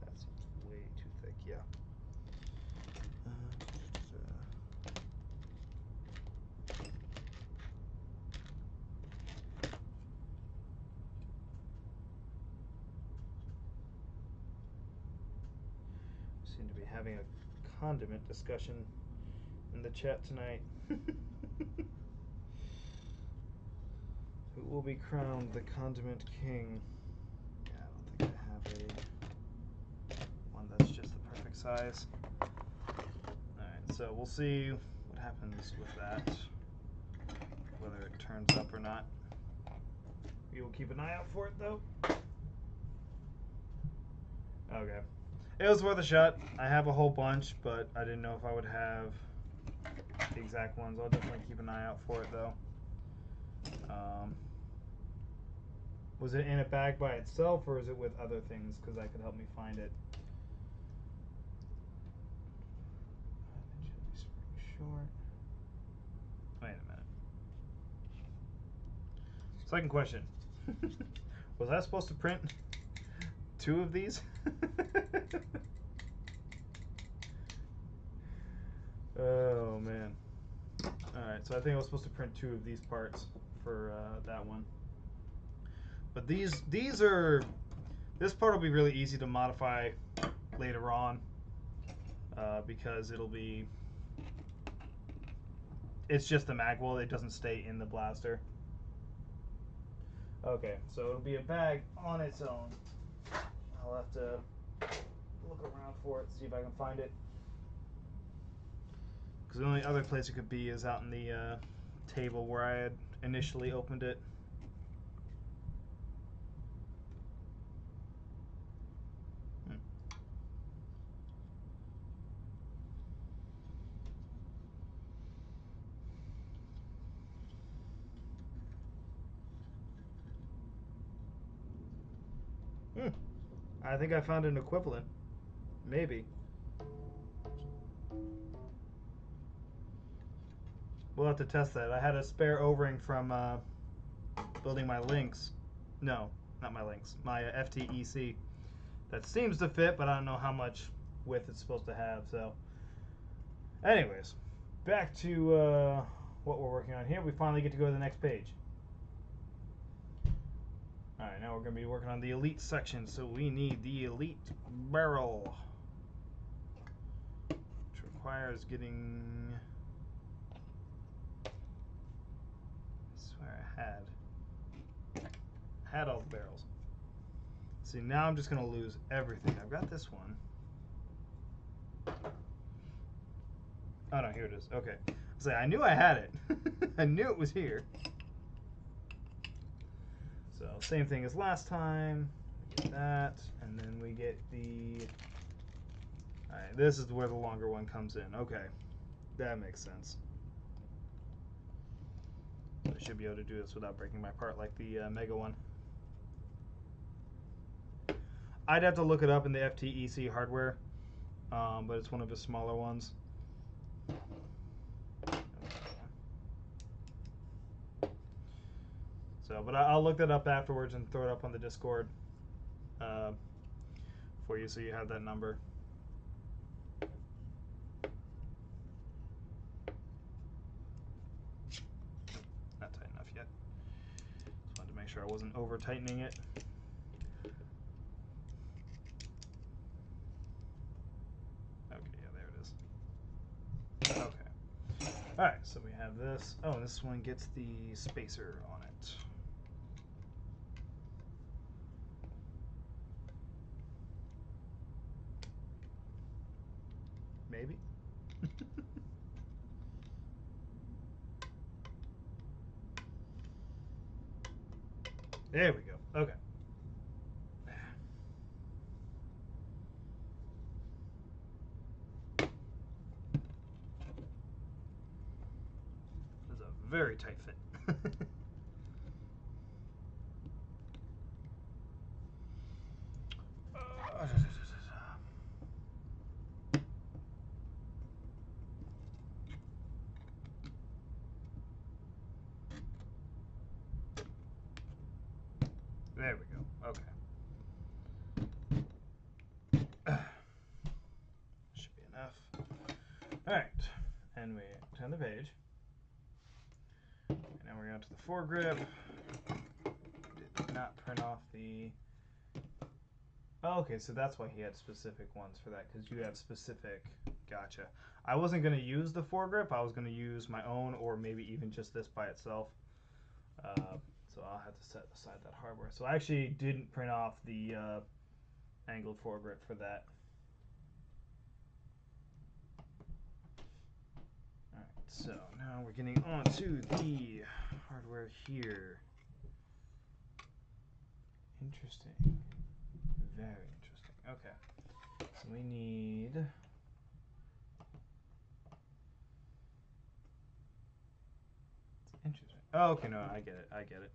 A: That seems way too thick, yeah. Seem to be having a condiment discussion in the chat tonight. Who will be crowned the condiment king? Yeah, I don't think I have one that's just the perfect size. Alright, so we'll see what happens with that, whether it turns up or not. We will keep an eye out for it though. Okay. It was worth a shot. I have a whole bunch, but I didn't know if I would have the exact ones. I'll definitely keep an eye out for it though. Was it in a bag by itself, or is it with other things? Because that could help me find it. Short. Wait a minute. Second question. Was I supposed to print 2 of these? Oh man. Alright, so I think I was supposed to print 2 of these parts for that one. But this part will be really easy to modify later on because it's just the magwell, it doesn't stay in the blaster. Okay, so it'll be a bag on its own. I'll have to look around for it, see if I can find it. Because the only other place it could be is out in the table where I had initially opened it. I think I found an equivalent. Maybe. We'll have to test that. I had a spare O-ring from building my Lynx. No, not my Lynx. My FTEC. That seems to fit, but I don't know how much width it's supposed to have. So, anyways, back to what we're working on here. We finally get to go to the next page. Alright, now we're going to be working on the elite section, so we need the elite barrel, which requires getting... I swear I had all the barrels. See, now I'm just going to lose everything. I've got this one. Oh no, here it is. Okay. So I knew I had it. I knew it was here. So same thing as last time. We get that, and then we get the. All right, this is where the longer one comes in. Okay, that makes sense. I should be able to do this without breaking my part like the Mega one. I'd have to look it up in the FTEC hardware, but it's one of the smaller ones. So, but I'll look that up afterwards and throw it up on the Discord for you, so you have that number. Not tight enough yet. Just wanted to make sure I wasn't over tightening it. Okay, yeah, there it is. Okay. All right, so we have this. Oh, this one gets the spacer on it. Maybe. There we go. Okay. This is a very tight fit. There we go. Okay. Should be enough. All right. And we turn the page. And now we're going to the foregrip. Did not print off the... Oh, okay, so that's why he had specific ones for that, because you have specific... Gotcha. I wasn't going to use the foregrip. I was going to use my own, or maybe even just this by itself. So I'll have to set aside that hardware. So I actually didn't print off the angled foregrip for that. Alright, so now we're getting on to the hardware here. Interesting. Very interesting. Okay. So we need... It's interesting. Oh, okay, no, I get it. I get it.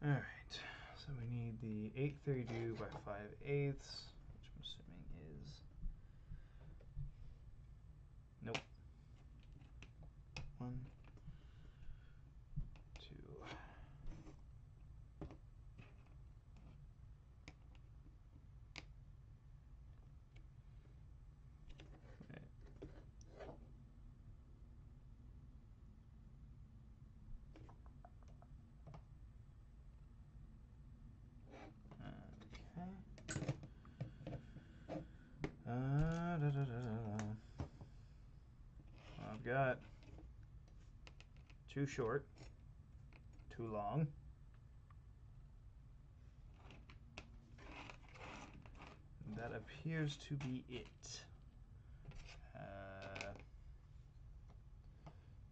A: Alright. So we need the 832 by 5/8, which I'm assuming is... Nope. 1, 2. I've got too short, too long. That appears to be it.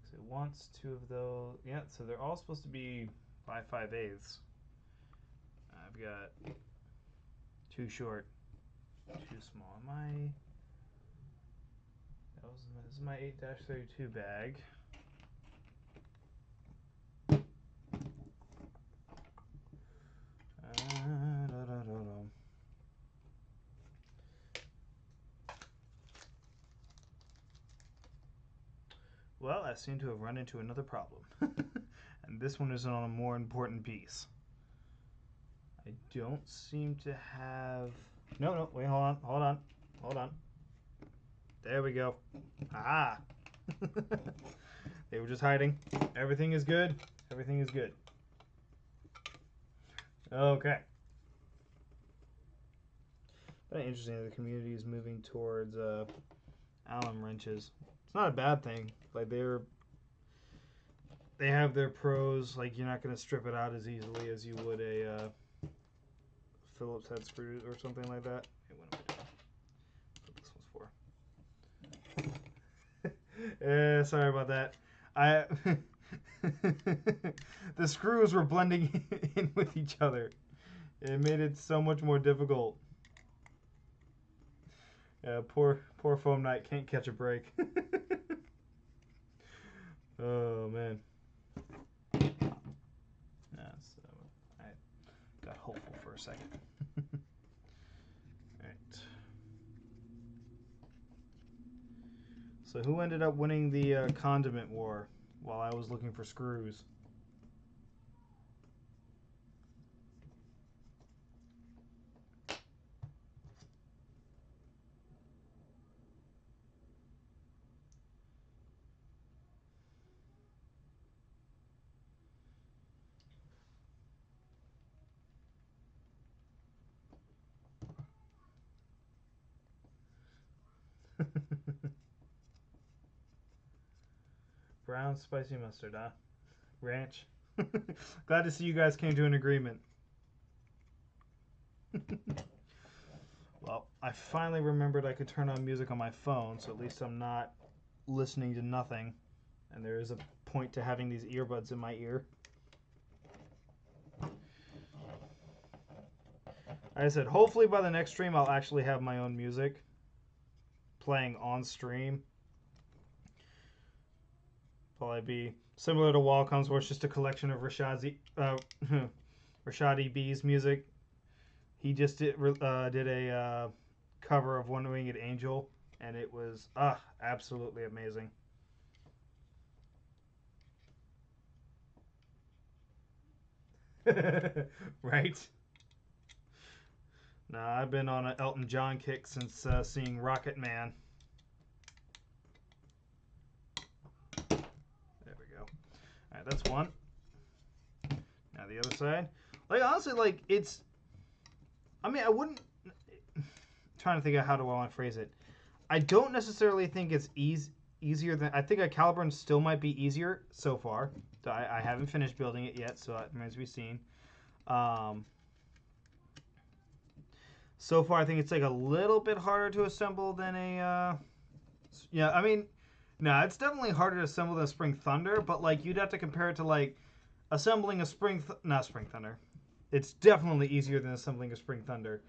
A: So it wants 2 of those. Yeah, so they're all supposed to be by 5/8. I've got too short, too small. This is my 8-32 bag. Well, I seem to have run into another problem. And this one is on a more important piece. I don't seem to have... No, wait, hold on. There we go. Ah! They were just hiding. Everything is good. Everything is good. Okay. Very interesting that the community is moving towards Allen wrenches. It's not a bad thing. Like they have their pros. Like you're not going to strip it out as easily as you would a Phillips head screw or something like that. Hey, what am I doing? That's what this one's for. Sorry about that. I the screws were blending in with each other. It made it so much more difficult. Yeah, poor foam knight can't catch a break. Oh man. Yeah, so I got hopeful for a second. Alright. So who ended up winning the condiment war while I was looking for screws? Brown spicy mustard, huh? Ranch. Glad to see you guys came to an agreement. Well, I finally remembered I could turn on music on my phone, so at least I'm not listening to nothing. And there is a point to having these earbuds in my ear. Like I said, hopefully by the next stream I'll actually have my own music playing on stream. Probably be similar to Wallcomes, where it's just a collection of Rashadi B's music. He just did a cover of One Winged Angel, and it was absolutely amazing. Right? Nah, I've been on an Elton John kick since seeing Rocket Man. There we go. Alright, that's one. Now the other side. Like, honestly, like, it's... I mean, I wouldn't... I'm trying to think of how do I want to phrase it. I don't necessarily think it's easier than... I think a Caliburn still might be easier so far. I haven't finished building it yet, so that remains to be seen. So far, I think it's like a little bit harder to assemble than a... yeah, I mean... No, it's definitely harder to assemble than a Spring Thunder, but like you'd have to compare it to like assembling a not Spring Thunder. It's definitely easier than assembling a Spring Thunder.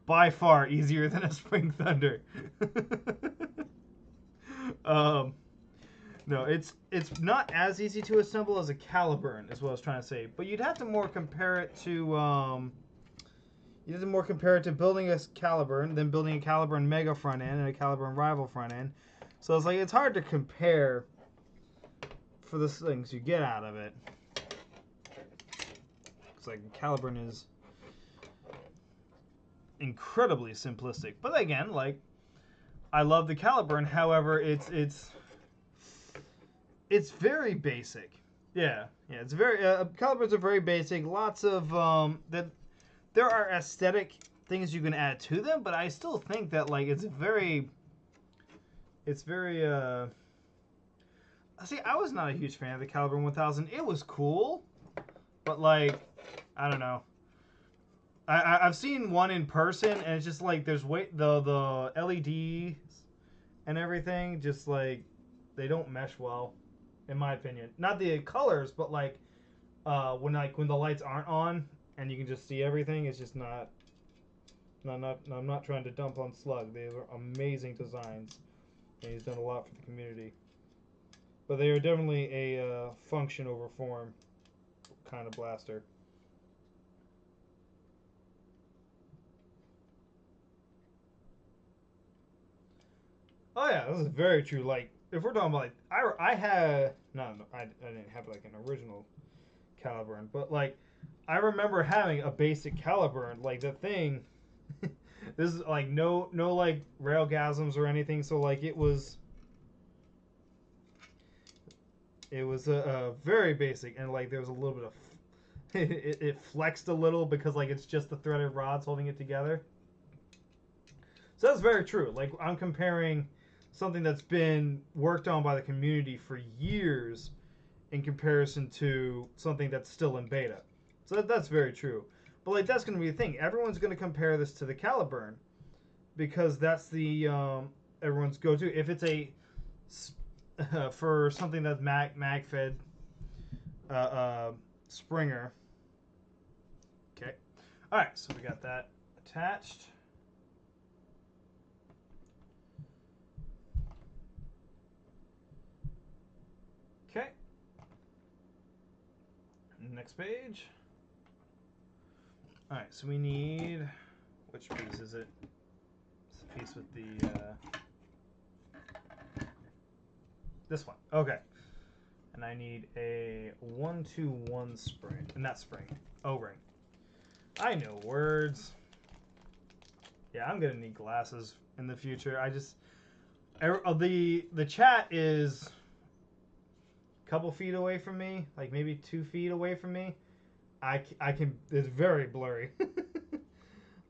A: By far easier than a Spring Thunder. No, it's not as easy to assemble as a Caliburn, is what I was trying to say. But you'd have to more compare it to building a Caliburn than building a Caliburn Mega front end and a Caliburn Rival front end. So it's like it's hard to compare for the things you get out of it. It's like Caliburn is incredibly simplistic, but again, like I love the Caliburn. However, it's very basic. Yeah, it's very Caliburns are very basic. Lots of that. There are aesthetic things you can add to them, but I still think that like it's very. See, I was not a huge fan of the Caliburn 1000. It was cool, but like, I don't know. I've seen one in person, and it's just like there's the LEDs and everything, just like they don't mesh well, in my opinion. Not the colors, but like when the lights aren't on and you can just see everything, it's just not. I'm not trying to dump on Slug. They are amazing designs. And he's done a lot for the community. But they are definitely a function over form kind of blaster. Oh yeah, this is very true. Like, if we're talking about, like, I didn't have, like, an original Caliburn. But, like, I remember having a basic Caliburn. Like, the thing... This is like no like railgasms or anything, so like it was very basic, and like there was a little bit of it flexed a little because like it's just the threaded rods holding it together. So that's very true. Like I'm comparing something that's been worked on by the community for years in comparison to something that's still in beta. So that's very true. But like that's going to be the thing. Everyone's going to compare this to the Caliburn because that's the everyone's go-to. If it's a for something that's mag fed Springer. Okay. All right, so we got that attached. Okay. Next page. All right, so we need, which piece is it? It's the piece with the this one. Okay. And I need a 1-2-1 spring, not spring, O-ring. I know words. Yeah, I'm gonna need glasses in the future. I just the chat is a couple feet away from me, like maybe 2 feet away from me. I can. It's very blurry.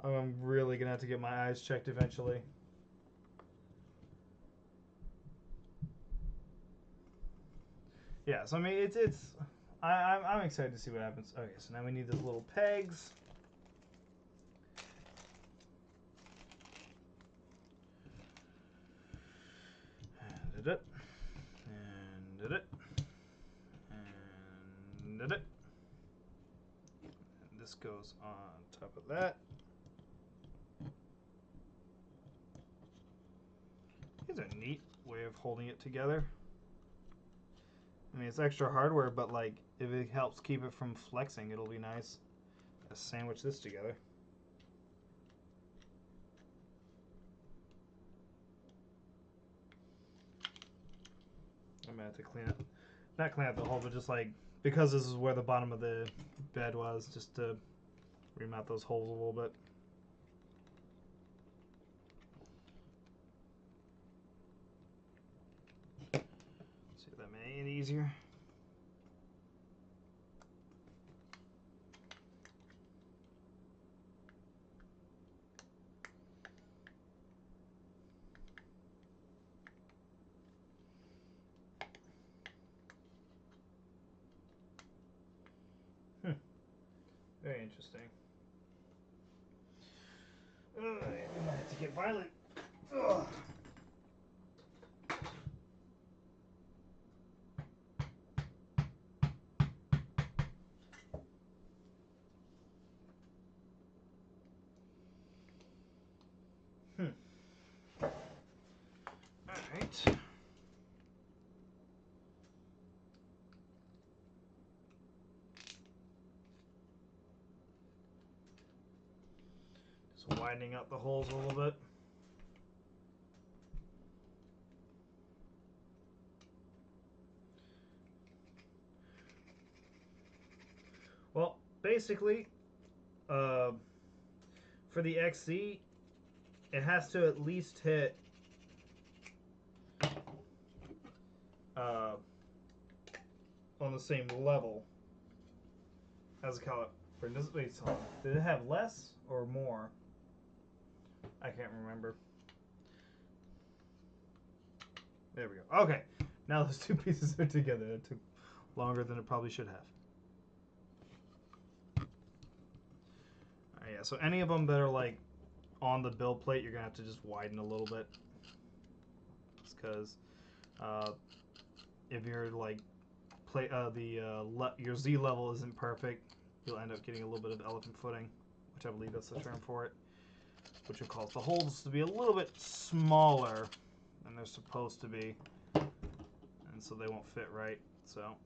A: I'm really gonna have to get my eyes checked eventually. Yeah, so I mean I'm excited to see what happens. Okay, so now we need those little pegs. And did it. And did it. And did it. And this goes on top of that. It's a neat way of holding it together. I mean, it's extra hardware, but like, if it helps keep it from flexing, it'll be nice. Let's sandwich this together. I'm gonna have to clean up, not clean up the hole, but just like, because this is where the bottom of the bed was, just to remount those holes a little bit. See if that made it easier. Very interesting. We might have to get violent. Ugh. Alright. Just widening up the holes a little bit. Well, basically, for the XC, it has to at least hit on the same level as a caliper. Wait, did it have less or more? I can't remember. There we go. Okay, now those two pieces are together. It took longer than it probably should have. Alright, yeah, so any of them that are like on the build plate, you're gonna have to just widen a little bit, just because if you're like your Z level isn't perfect, you'll end up getting a little bit of elephant footing, which I believe that's the term for it, which will cause the holes to be a little bit smaller than they're supposed to be, and so they won't fit right. So,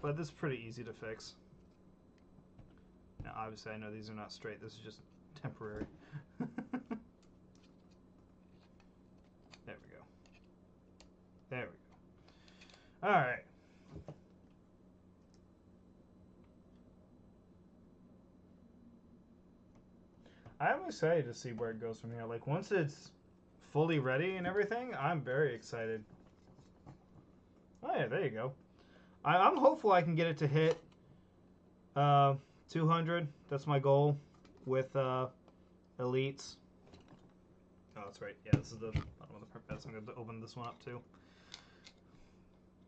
A: but this is pretty easy to fix. Now, obviously, I know these are not straight. This is just temporary. There we go. There we go. All right. I'm excited to see where it goes from here. Like, once it's fully ready and everything, I'm very excited. Oh, yeah, there you go. I'm hopeful I can get it to hit 200. That's my goal with Elites. Oh, that's right. Yeah, this is the bottom of the print bed, so I'm going to open this one up too.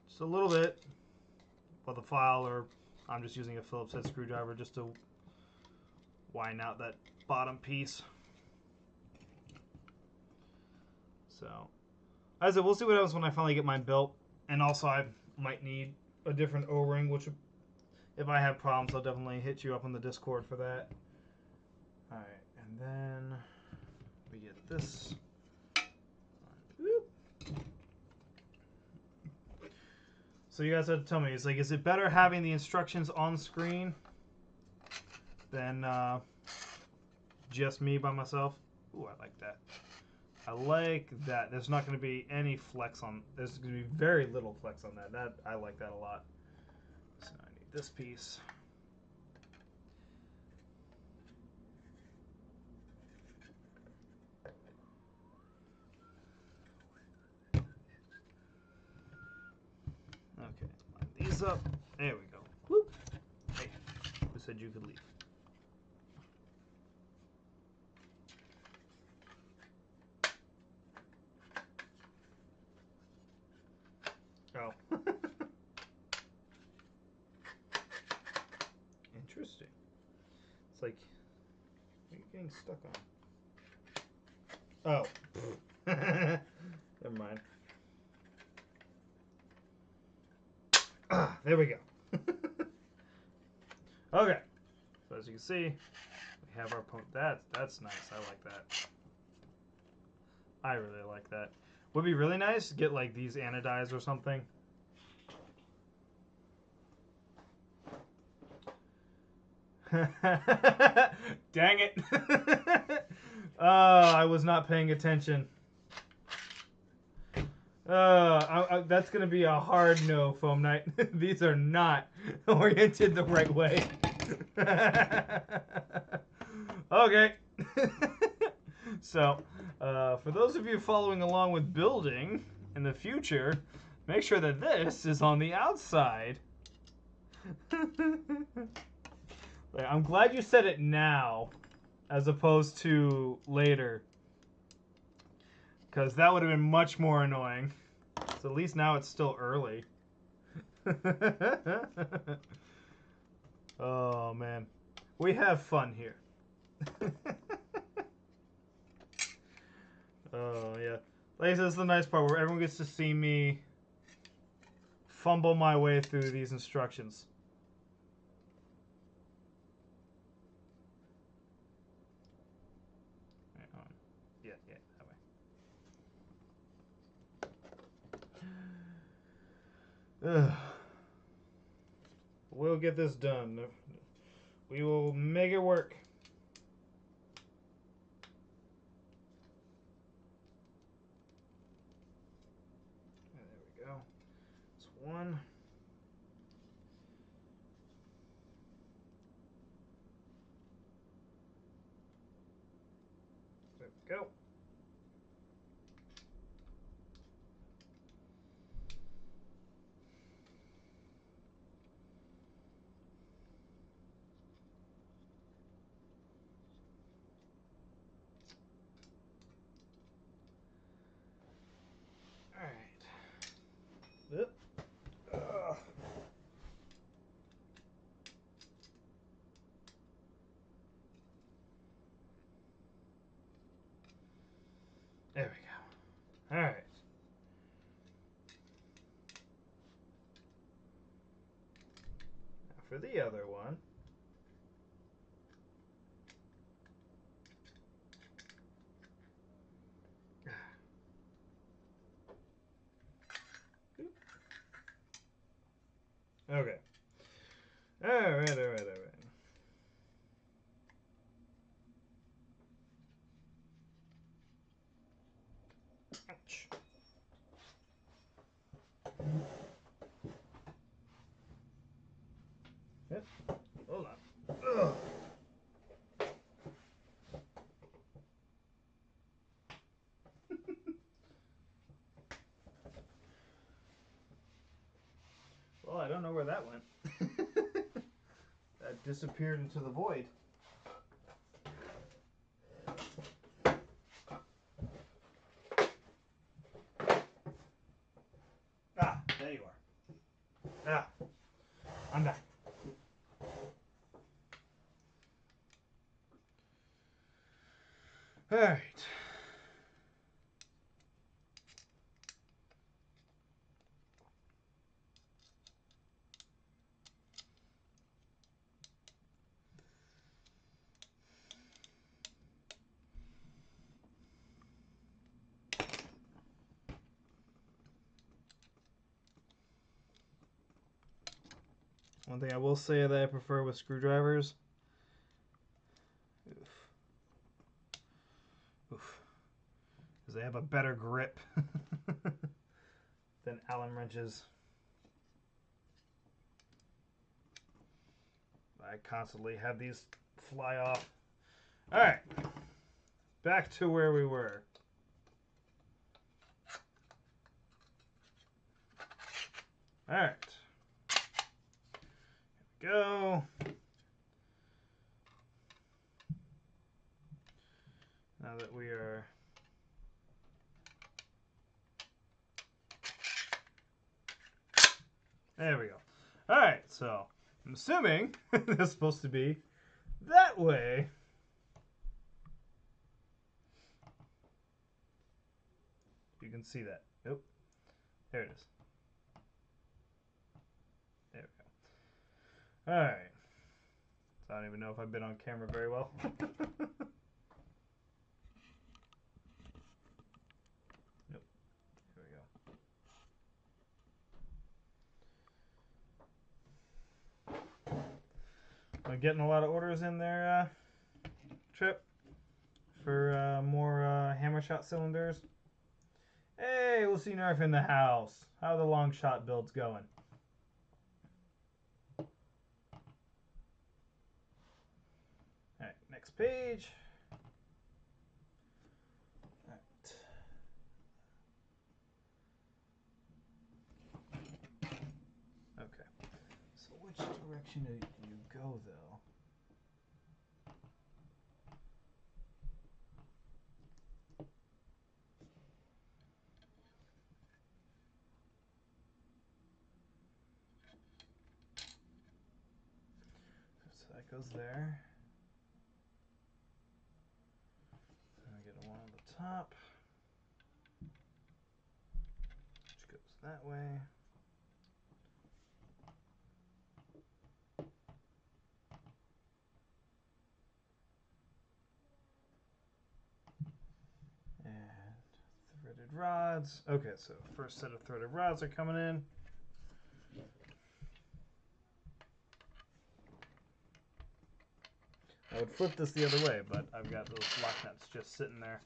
A: Just a little bit with a file, or I'm just using a Phillips head screwdriver just to widen out that bottom piece. So, As I said, we'll see what happens when I finally get mine built. And also, I might need a different O-ring, which, if I have problems, I'll definitely hit you up on the Discord for that. Alright, and then we get this. So you guys have to tell me, it's like, is it better having the instructions on screen than just me by myself? Ooh, I like that. I like that. There's not going to be any flex on. There's going to be very little flex on that. I like that a lot. So I need this piece. Okay, line these up. There we go. Whoop. Hey, who said you could leave? Oh. Interesting. It's like, what are you getting stuck on? Oh. Never mind. Ah, there we go. Okay. So as you can see, we have our point. That's nice. I like that. I really like that. Would be really nice to get like these anodized or something. Dang it. I was not paying attention. That's going to be a hard no, Foam Knight. These are not oriented the right way. Okay. So, for those of you following along with building in the future, make sure that this is on the outside. I'm glad you said it now as opposed to later, because that would have been much more annoying. So at least now it's still early. Oh man, we have fun here. Oh yeah, like I said, this is the nice part where everyone gets to see me fumble my way through these instructions. Yeah, that way. Ugh. We'll get this done. We will make it work. There we go. It's one. There we go. All right. Oop. There we go. All right. Now for the other one. Okay. All right. Ouch. Yep. Hold on. Ugh. Well, I don't know where that went. That disappeared into the void. Ah, there you are. Ah, I'm back. All right. One thing I will say that I prefer with screwdrivers, is they have a better grip than Allen wrenches. I constantly have these fly off. All right, back to where we were. All right, here we go. Now that we are there we go. All right, so I'm assuming it's supposed to be that way. You can see that. Nope. There it is. There we go. All right. So I don't even know if I've been on camera very well. Nope. There we go. I'm getting a lot of orders in there, Trip, for more hammer shot cylinders. Hey, we'll see Nerf in the house. How are the long shot builds going? Alright, next page. Alright. Okay. So which direction do you go though? So that goes there. And I get one on the top, which goes that way. And threaded rods. Okay, so first set of threaded rods are coming in. I would flip this the other way, but I've got those lock nuts just sitting there.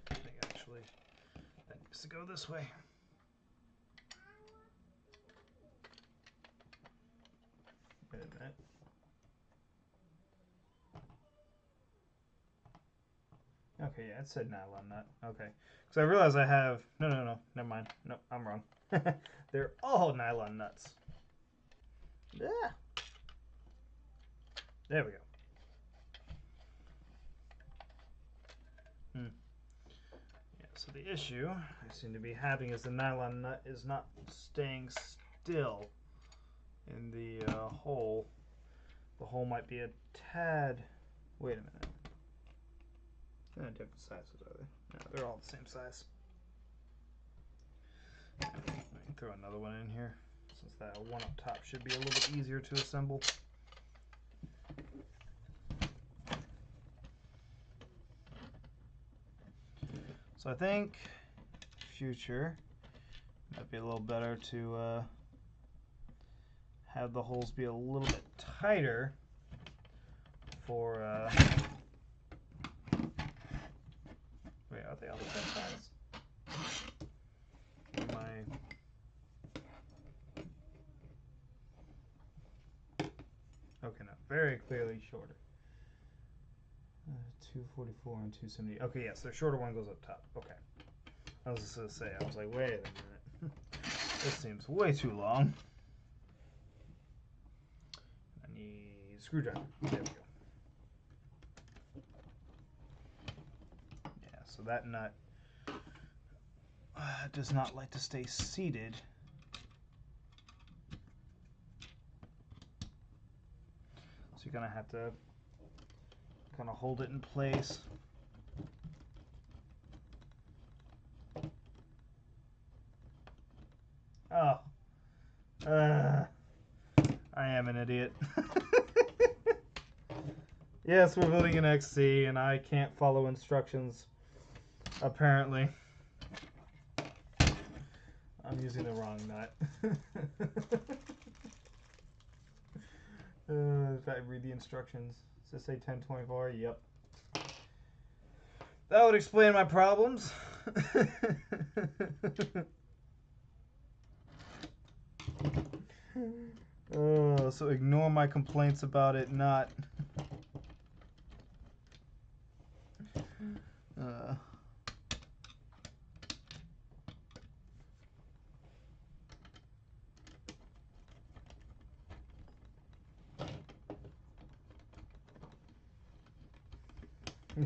A: I think actually that needs to go this way. Wait a minute. Okay, yeah, it said nylon nut. Okay. Because I realize I have... No. Never mind. No, I'm wrong. They're all nylon nuts. Yeah. There we go. Yeah, so the issue I seem to be having is the nylon nut is not staying still in the hole. The hole might be a tad... Wait a minute. Different sizes, are they? No, they're all the same size. I can throw another one in here, since that one up top should be a little bit easier to assemble. So I think future might be a little better to have the holes be a little bit tighter for wait, are they all the same size? Okay, no, very clearly shorter. 244 and 270. Okay, yes, the shorter one goes up top. Okay. I was just going to say, I was like, wait a minute. This seems way too long. I need a screwdriver. There we go. Yeah, so that nut does not like to stay seated. So you're going to have to kind of hold it in place. Oh. I am an idiot. Yes, we're building an XC, and I can't follow instructions, apparently. I'm using the wrong nut. If I read the instructions, does it say 1024? Yep. That would explain my problems. Oh, so ignore my complaints about it not.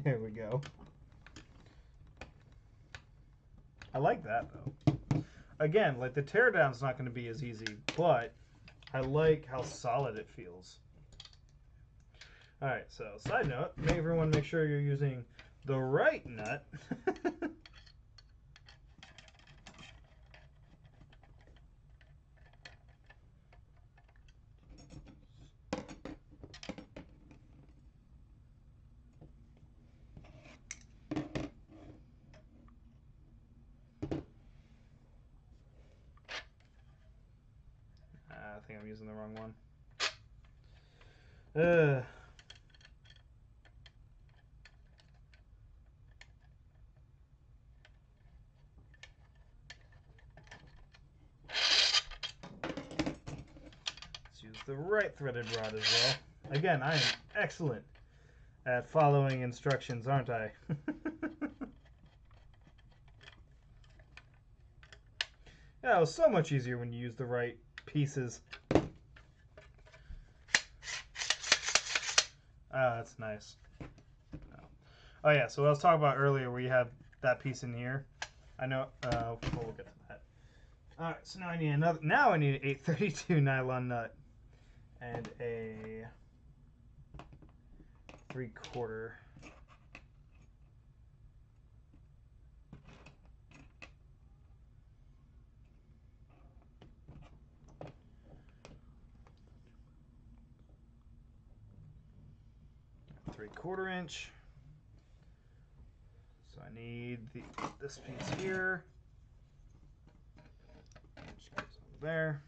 A: There we go. I like that though. Again, like the teardown's not going to be as easy, but I like how solid it feels. Alright, so side note, everyone make sure you're using the right nut. I think I'm using the wrong one. Let's use the right threaded rod as well. Again, I am excellent at following instructions, aren't I? Yeah, it was so much easier when you use the right pieces. Ah, that's nice. Oh yeah, so what I was talking about earlier, where you have that piece in here. I know. We'll get to that. All right, so now I need another. Now I need an 832 nylon nut and a 3/4. Three-quarter inch. So I need this piece here. Just goes over there.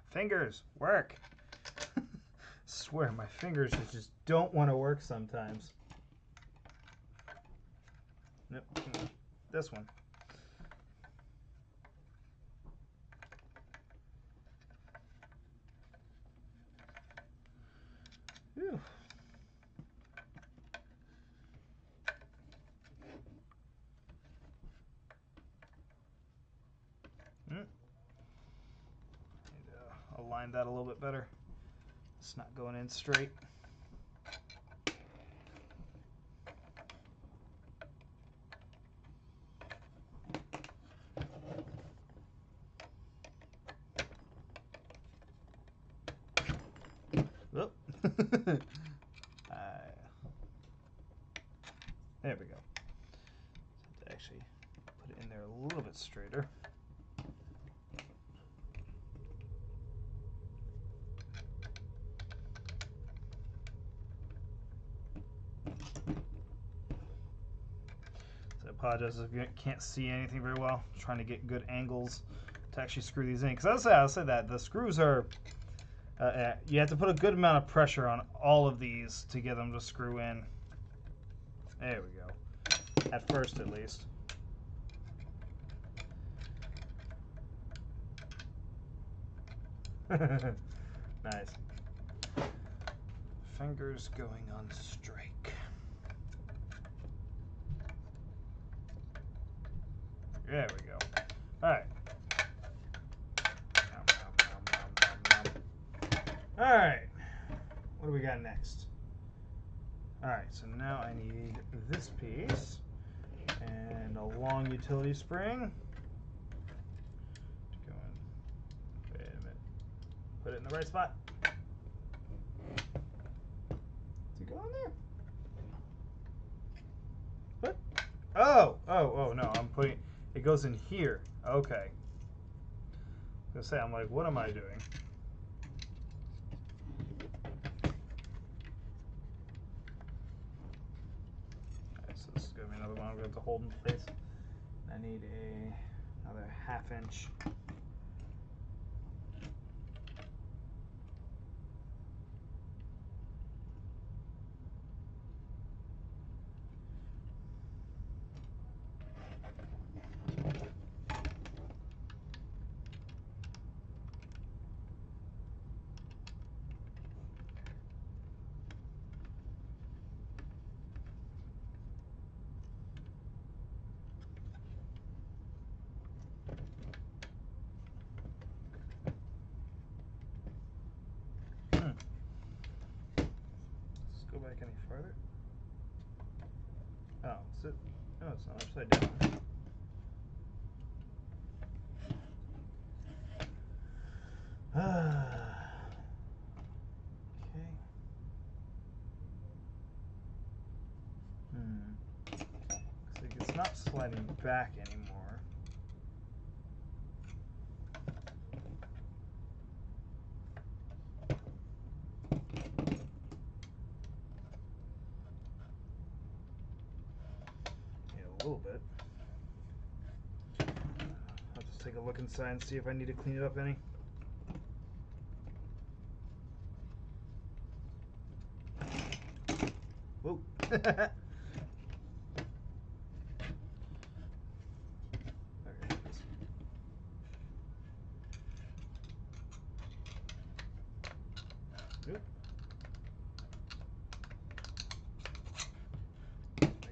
A: Fingers work. Swear my fingers just don't want to work sometimes. Nope. This one. Whew. Need to align that a little bit better. It's not going in straight. Oop. There we go. So to actually put it in there a little bit straighter. So I apologize if you can't see anything very well. I'm trying to get good angles to actually screw these in. Because I'll say that the screws are, you have to put a good amount of pressure on all of these to get them to screw in. There we go. At first, at least. Nice. Fingers going on strike. There we go. All right. All right. What do we got next? All right. So now I need this piece and a long utility spring. Go in. Wait a minute. Put it in the right spot. Does it go in there? What? Oh, no. I'm putting, it goes in here. Okay. I was gonna say, I'm like, what am I doing? I'm going to hold in place. I need another 1/2 inch. Go back any further? Oh, is it? No, it's not upside down. Okay. Looks like it's not sliding back anymore. A little bit. I'll just take a look inside and see if I need to clean it up any. Whoa. Make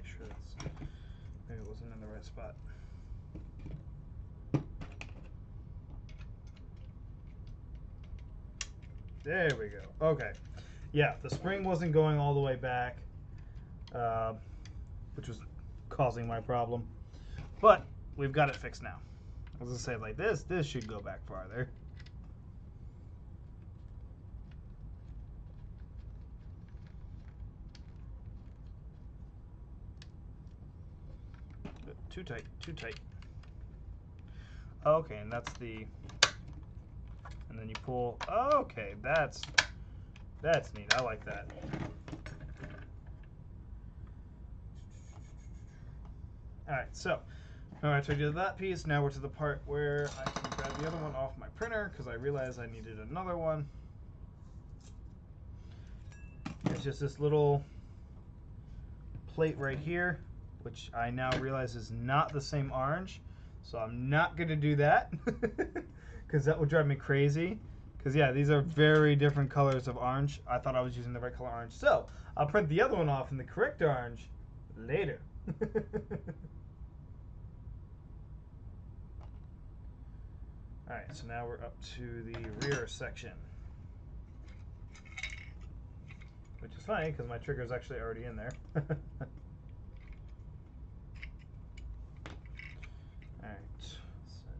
A: sure that's, maybe it wasn't in the right spot. There we go. Okay. Yeah, the spring wasn't going all the way back, which was causing my problem. But we've got it fixed now. I was going to say, like, this should go back farther. Too tight, too tight. Okay, and that's the, and then you pull. Okay, that's neat. I like that. All right, so after I did that piece, now we're to the part where I can grab the other one off my printer because I realized I needed another one. It's just this little plate right here, which I now realize is not the same orange. So I'm not going to do that because that would drive me crazy. Because, yeah, these are very different colors of orange. I thought I was using the right color orange. So I'll print the other one off in the correct orange later. All right, so now we're up to the rear section. Which is funny because my trigger is actually already in there. Alright, so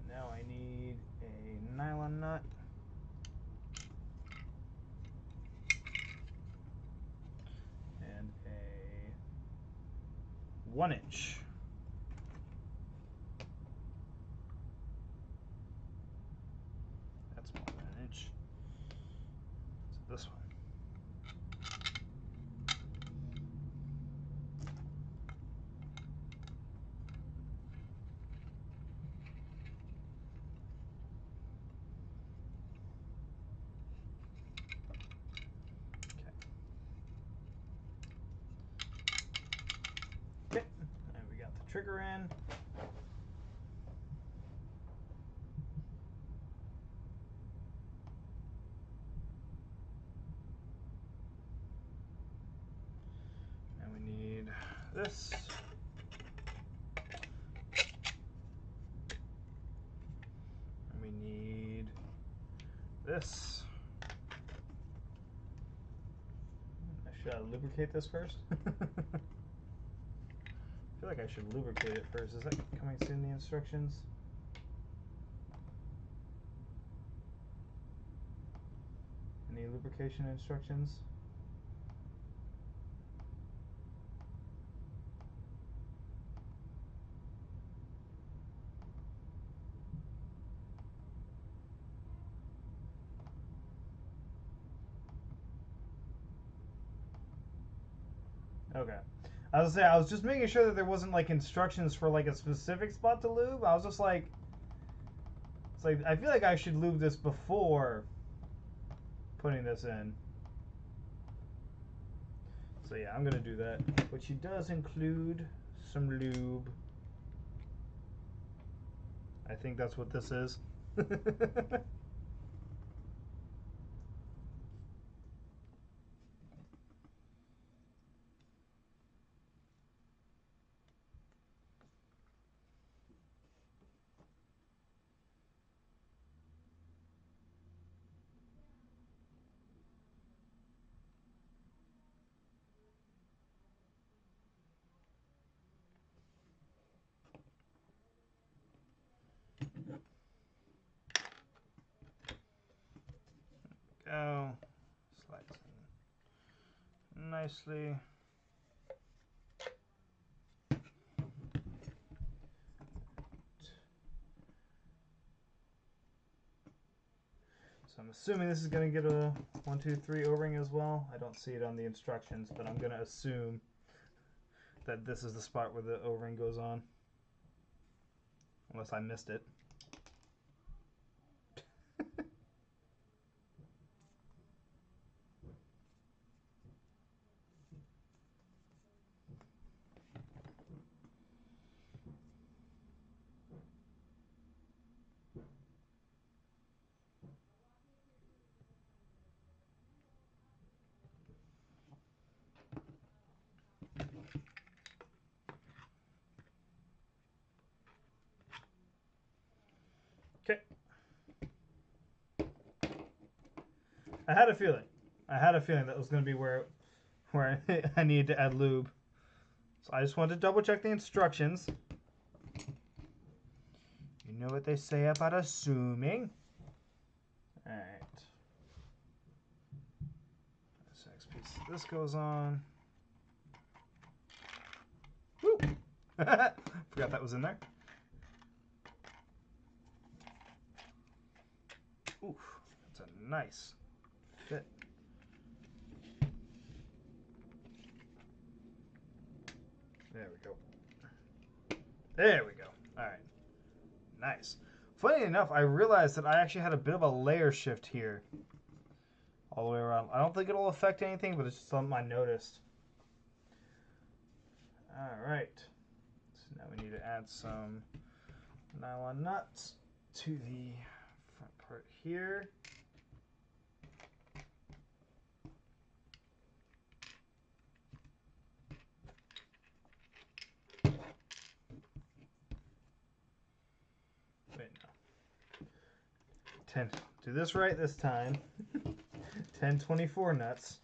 A: now I need a nylon nut. And a 1 inch. That's more than an inch. So this one. Okay, and we got the trigger in. And we need this. And we need this. Should I lubricate this first? I feel like I should lubricate it first. Is that coming soon in the instructions? Any lubrication instructions? Okay. I was gonna say, I was just making sure that there wasn't like instructions for like a specific spot to lube. I was just like, it's like, I feel like I should lube this before putting this in. So yeah, I'm gonna do that. Which does include some lube. I think that's what this is. Go. Slides in nicely. So I'm assuming this is going to get a 1, 2, 3 O-ring as well. I don't see it on the instructions, but I'm going to assume that this is the spot where the O-ring goes on. Unless I missed it. Okay. I had a feeling. That was going to be where I needed to add lube. So I just wanted to double check the instructions. You know what they say about assuming. Alright. This next piece of this goes on. Woo! Forgot that was in there. Oof, that's a nice fit. There we go. There we go. All right. Nice. Funny enough, I realized that I actually had a bit of a layer shift here. All the way around. I don't think it'll affect anything, but it's just something I noticed. All right. So now we need to add some nylon nuts to the front part here. Wait, no. 10. Do this right this time. 1024 nuts.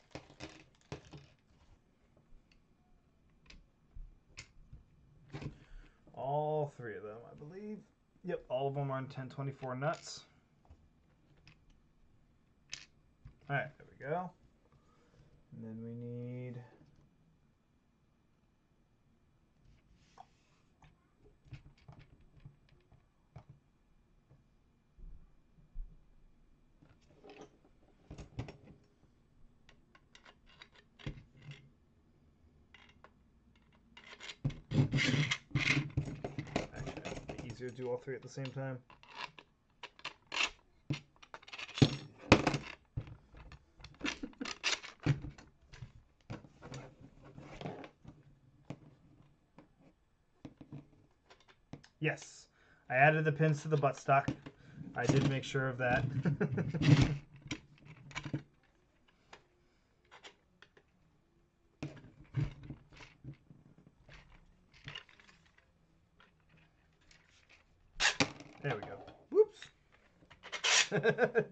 A: All 3 of them, I believe. Yep, all of them are on 1024 nuts. All right, there we go. And then we need easier to do all 3 at the same time. Yes, I added the pins to the buttstock. I did make sure of that. There we go. Whoops.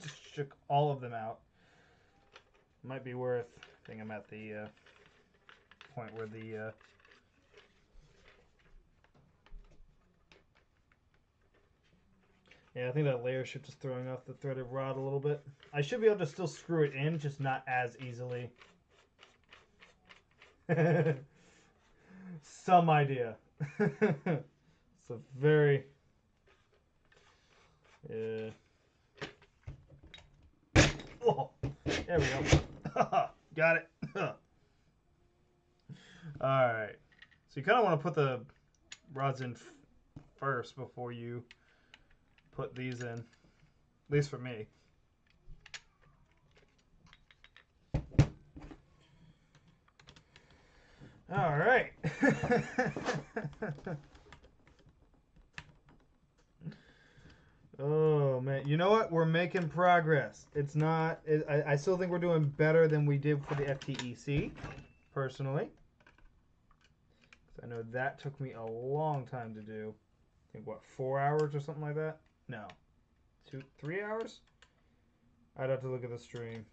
A: Just shook all of them out. Might be worth, I think I'm at the point where the yeah, I think that layer shift is throwing off the threaded rod a little bit. I should be able to still screw it in, just not as easily. Some idea. It's a very... Yeah. Oh, there we go. Got it. All right. So you kind of want to put the rods in first before you put these in. At least for me. All right. Oh man, you know what? We're making progress. It's not. I still think we're doing better than we did for the FTEC, personally. I know that took me a long time to do. I think what, 4 hours or something like that? No, 3 hours. I'd have to look at the stream.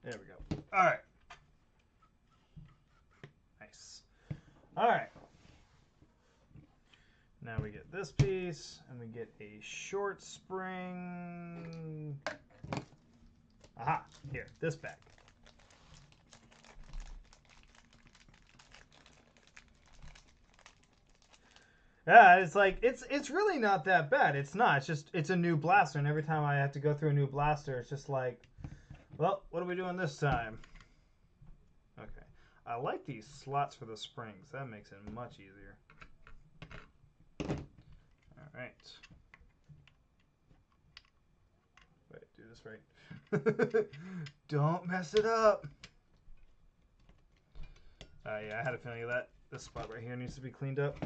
A: There we go. All right. Nice. All right. Now we get this piece, and we get a short spring. Aha! Here, this back. Yeah, it's like it's really not that bad. It's not. It's just it's a new blaster, and every time I have to go through a new blaster, it's just like, well, what are we doing this time? Okay. I like these slots for the springs. That makes it much easier. All right. Wait, do this right. Don't mess it up. Yeah, I had a feeling that this spot right here needs to be cleaned up.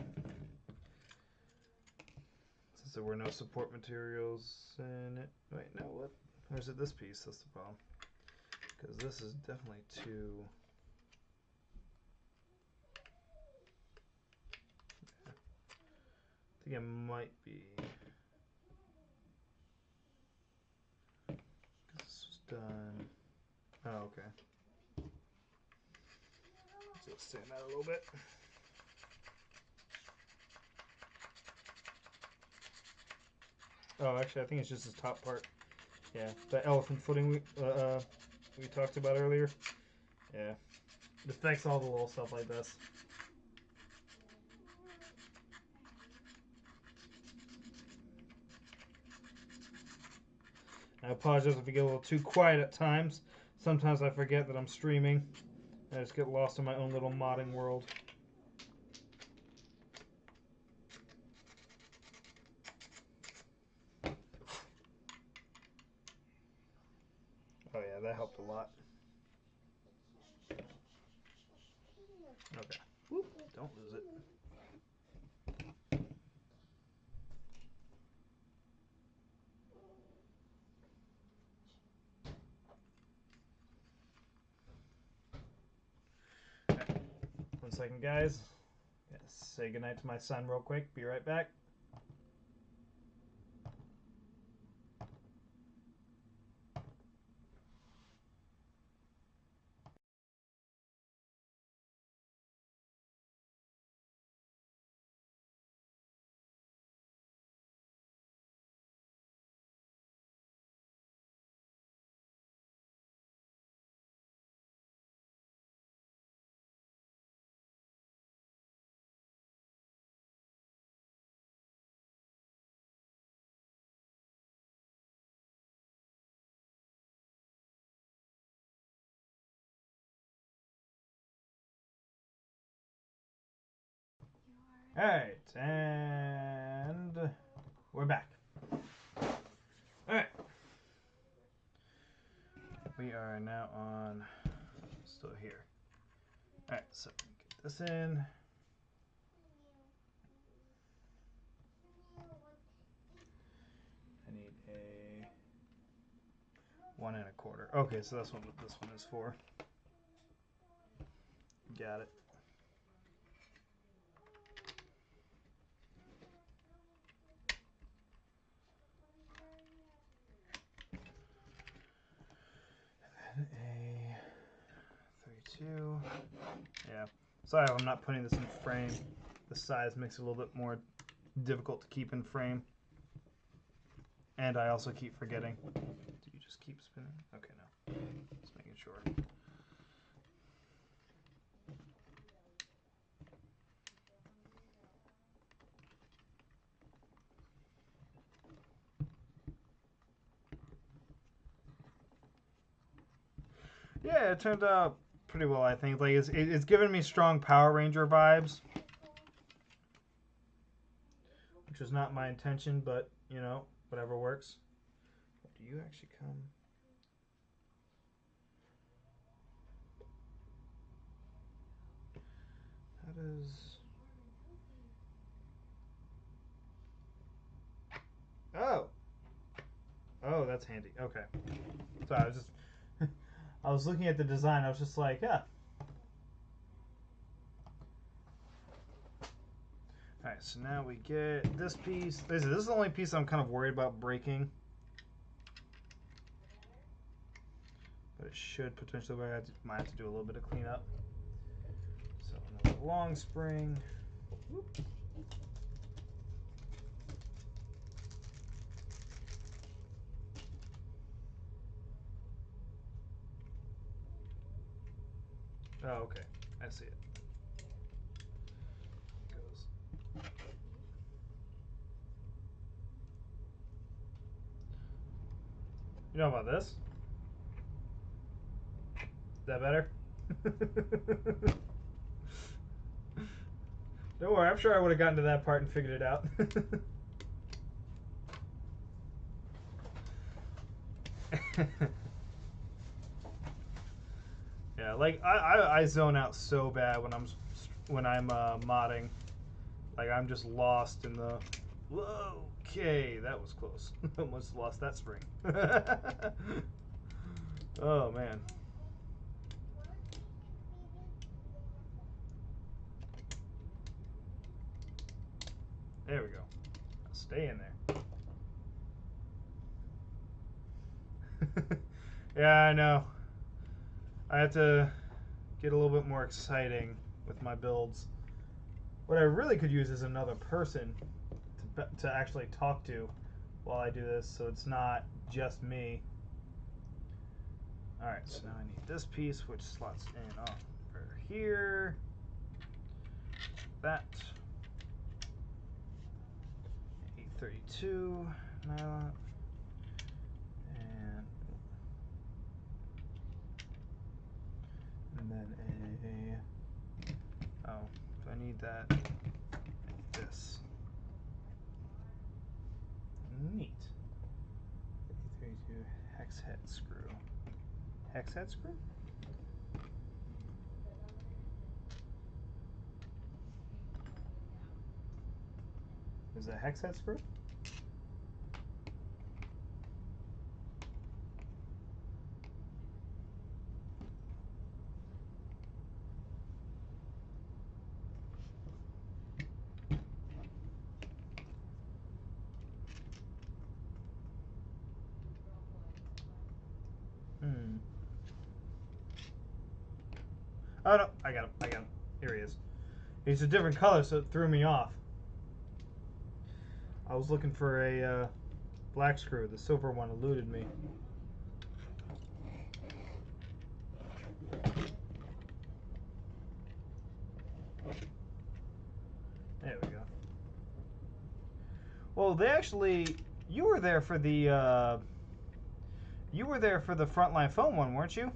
A: Since there were no support materials in it. Wait, no, what? Or is it this piece? That's the problem. Because this is definitely too... I think it might be... This was done... Oh, okay. Let's extend that a little bit. Oh, actually, I think it's just this top part. Yeah, the elephant footing we talked about earlier. Yeah, it affects all the little stuff like this. I apologize if I get a little too quiet at times. Sometimes I forget that I'm streaming. I just get lost in my own little modding world. Oh yeah, that helped a lot. Okay. Whoop, don't lose it. Okay. 1 second, guys. Say goodnight to my son real quick. Be right back. All right, and we're back. All right. We are now on, still here. All right, so get this in. I need a 1 1/4. Okay, so that's what this one is for. Got it. And a 32. Yeah. Sorry, I'm not putting this in frame. The size makes it a little bit more difficult to keep in frame. And I also keep forgetting. Do you just keep spinning? Okay, no. Just making sure. Yeah, it turned out pretty well, I think. Like it's giving me strong Power Ranger vibes, which was not my intention, but you know, whatever works. Do you actually come? How does? Oh, oh, that's handy. Okay, so I was just, I was looking at the design. I was just like, yeah. All right, so now we get this piece. This is the only piece I'm kind of worried about breaking. But it should potentially, might have to do a little bit of cleanup. So another long spring. Whoop. Oh, okay. I see it. Goes. You know about this? Is that better? Don't worry, I'm sure I would have gotten to that part and figured it out. Yeah, like I zone out so bad when I'm modding. Like I'm just lost in the. Whoa, okay, that was close. Almost lost that spring. Oh man. There we go. Now stay in there. Yeah, I know. I have to get a little bit more exciting with my builds. What I really could use is another person to actually talk to while I do this, so it's not just me. Alright, so now I need this piece, which slots in over here. That. 832 nylon. And then oh, do I need that? This. Neat. 832 hex head screw. Hex head screw? Is it a hex head screw? Oh no, I got him. I got him. Here he is. He's a different color, so it threw me off. I was looking for a black screw. The silver one eluded me. There we go. Well, they actually, you were there for the frontline phone one, weren't you?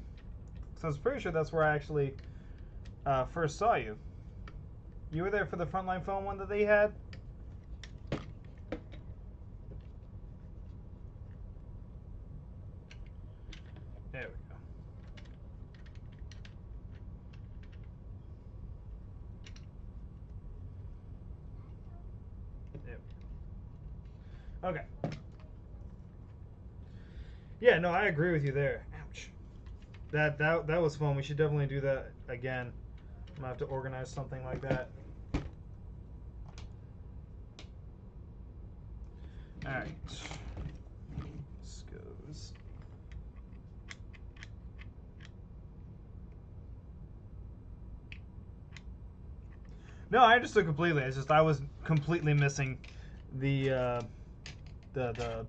A: So I was pretty sure that's where I actually first saw you. You were there for the frontline phone one that they had? There we go. There we go. Okay. Yeah, no, I agree with you there. Ouch. That was fun. We should definitely do that again. I'm gonna have to organize something like that. All right. This goes. No, I understood completely. It's just I was completely missing the the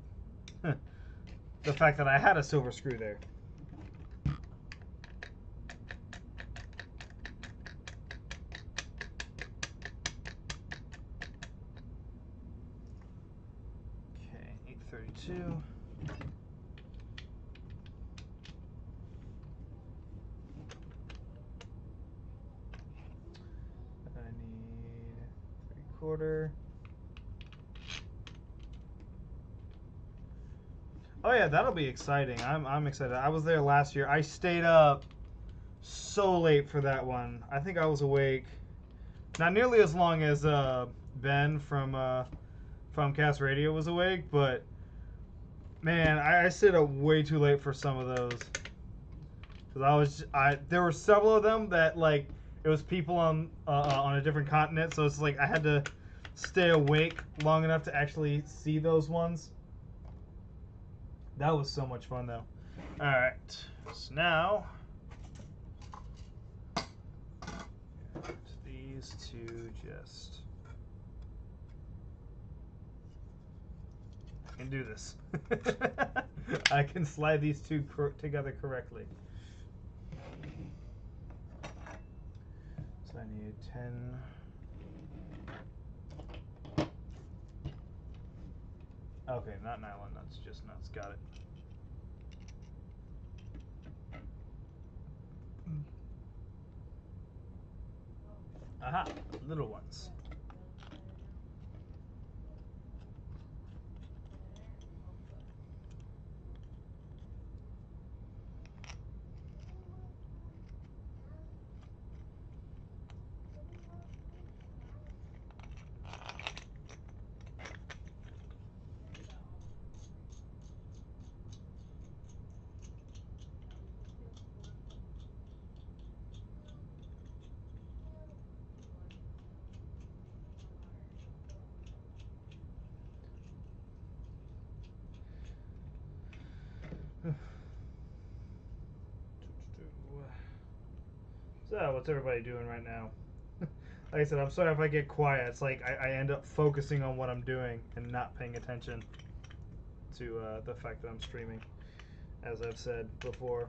A: the fact that I had a silver screw there. Okay, 832. shorter. Oh yeah, that'll be exciting. I'm excited. I was there last year. I stayed up so late for that one. I think I was awake not nearly as long as Ben from Cast Radio was awake, but man, I stayed up way too late for some of those. Cause there were several of them that like it was people on a different continent, so it's like I had to stay awake long enough to actually see those ones. That was so much fun though. All right, so now these two just. I can do this. I can slide these two together correctly. So I need 10. Okay, not nylon nuts, just nuts. Got it. Aha, little ones. So, what's everybody doing right now? Like I said, I'm sorry if I get quiet. It's like I end up focusing on what I'm doing and not paying attention to the fact that I'm streaming, as I've said before.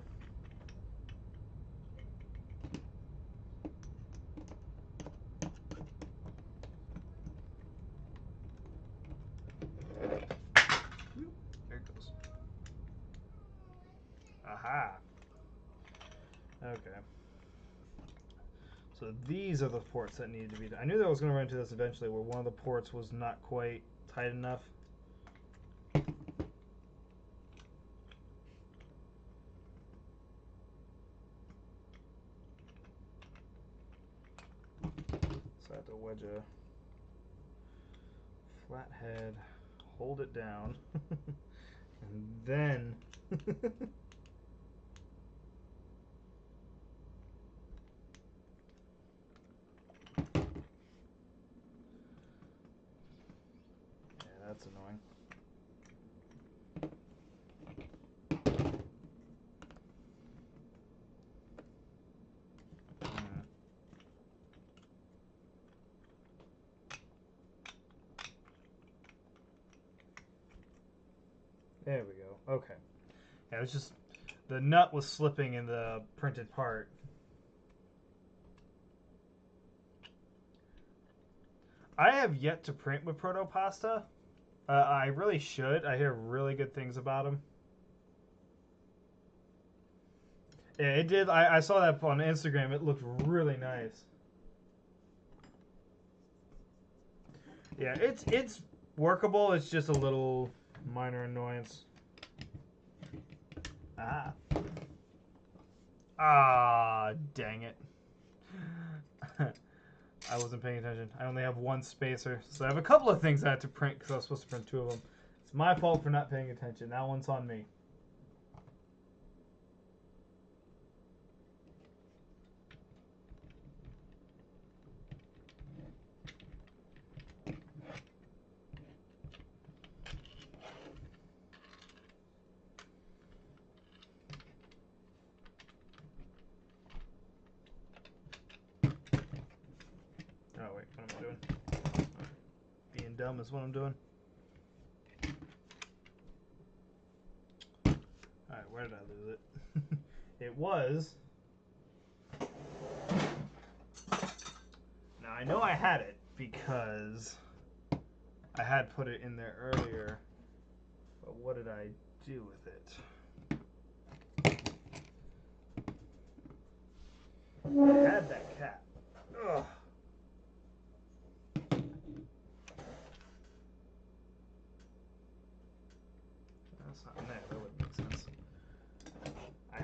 A: There it goes. Aha. Okay. So these are the ports that needed to be done. I knew that I was going to run into this eventually, where one of the ports was not quite tight enough. So I have to wedge a flat head, hold it down, and then yeah, that's annoying. There we go. Okay. Yeah, it was just the nut was slipping in the printed part. I have yet to print with Protopasta. I really should. I hear really good things about them. Yeah, it did. I saw that on Instagram. It looked really nice. Yeah, it's workable. It's just a little minor annoyance. Ah, dang it. I wasn't paying attention. I only have one spacer. So I have a couple of things I had to print because I was supposed to print two of them. It's my fault for not paying attention. That one's on me. Oh, wait. What am I doing? Being dumb is what I'm doing. Alright, where did I lose it? It was... Now, I know I had it because I had put it in there earlier. But what did I do with it? I had that cap. Ugh.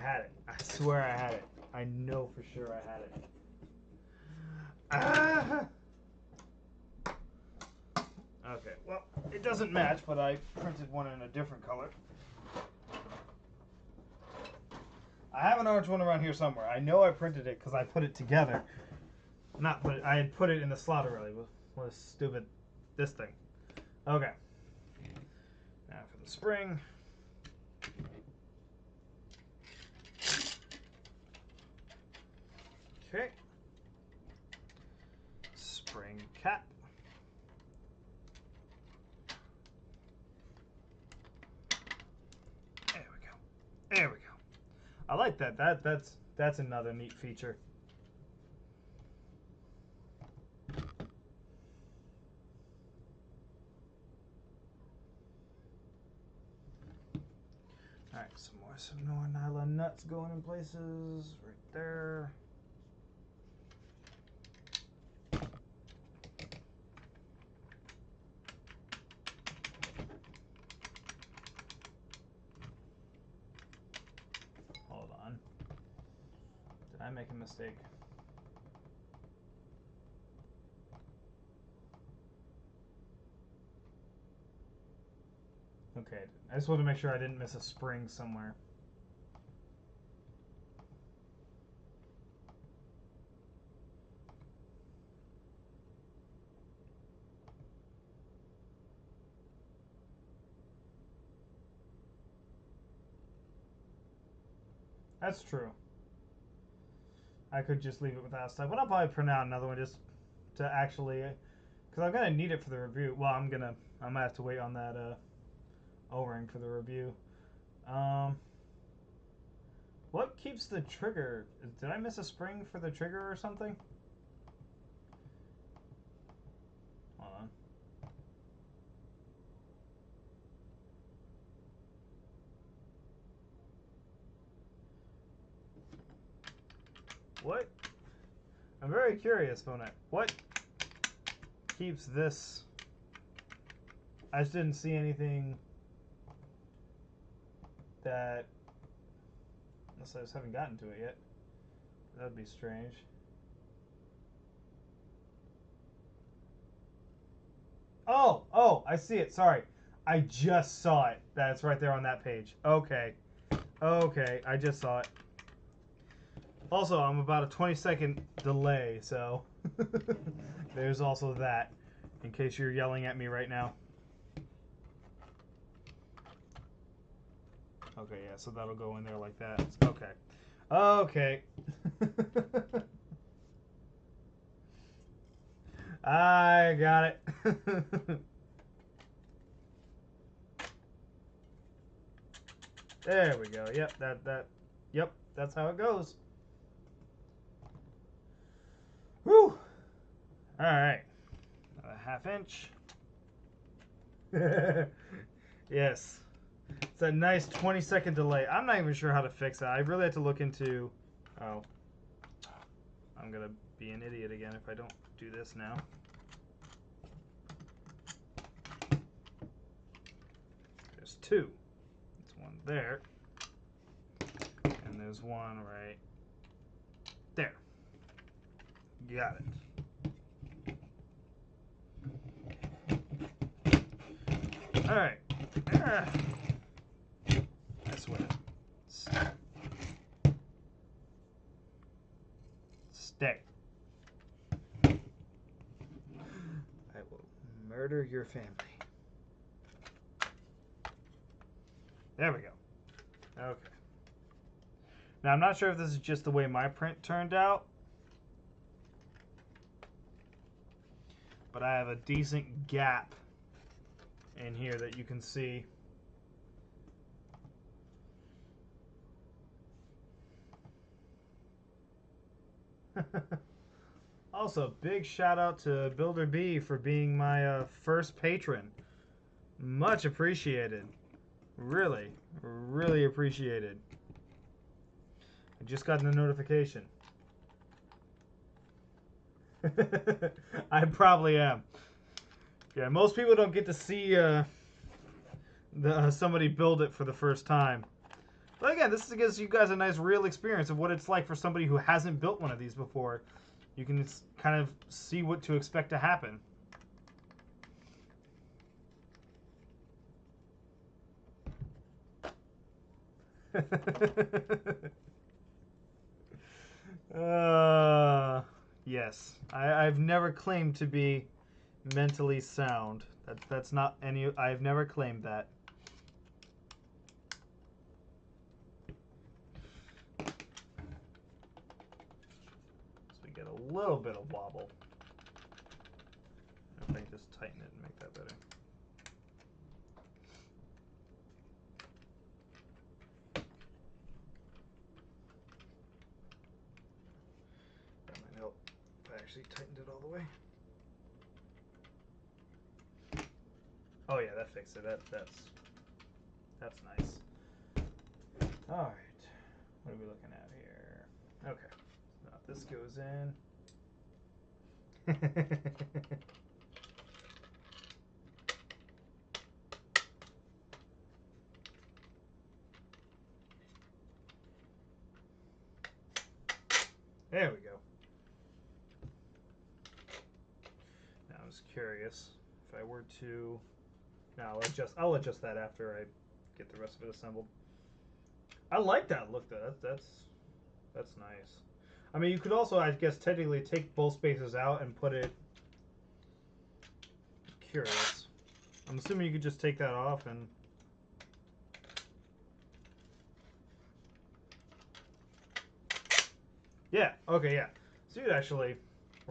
A: had it. I swear I had it. I know for sure I had it. Ah! Okay, well, it doesn't match, but I printed one in a different color. I have an orange one around here somewhere. I know I printed it because I put it together. Not put it, I had put it in the slot already. What a stupid, this thing. Okay. Now for the spring. Okay. Spring cap. There we go. There we go. I like that. That's another neat feature. All right, some more nylon nuts going in places right there. Hold on. Did I make a mistake? Okay, I just wanted to make sure I didn't miss a spring somewhere. That's true. I could just leave it without stuff, but I'll probably print out another one just to actually, because I'm gonna need it for the review. Well, I might have to wait on that O-ring for the review. What keeps the trigger? Did I miss a spring for the trigger or something? Hold on. What? I'm very curious, Bonet. What keeps this? I just didn't see anything that, unless I just haven't gotten to it yet. That'd be strange. Oh, I see it. Sorry. I just saw it. That's right there on that page. Okay. Okay, I just saw it. Also, I'm about a 20-second delay, so there's also that, in case you're yelling at me right now. Okay, yeah, so that'll go in there like that. Okay. Okay. I got it. There we go. Yep, yep, that's how it goes. Whew. All right. A ½ inch. Yes. It's a nice 20-second delay. I'm not even sure how to fix that. I really have to look into... Oh. I'm going to be an idiot again if I don't do this now. There's two. There's one there. And there's one right there. Got it. All right. That's what it is. Stay. I will murder your family. There we go. Okay. Now, I'm not sure if this is just the way my print turned out, but I have a decent gap in here that you can see. Also, big shout out to Builder B for being my first patron. Much appreciated. Really, really appreciated. I just got the notification. I probably am. Yeah, most people don't get to see somebody build it for the first time. But again, this gives you guys a nice real experience of what it's like for somebody who hasn't built one of these before. You can kind of see what to expect to happen. Yes, I've never claimed to be mentally sound. That's not any. I've never claimed that. So we get a little bit of wobble. If I can just tighten it and make that better. That might help if I actually tightened it all the way. Oh yeah, that fixed it. That's nice. All right, what are we looking at here? Okay, so now this goes in. There we go. Now I'm just curious if I were to. Now I'll adjust that after I get the rest of it assembled. I like that look though. That's nice. I mean, you could also, I guess, technically take both spaces out and put it. Curious. I'm assuming you could just take that off and. Yeah. Okay. Yeah. So you'd actually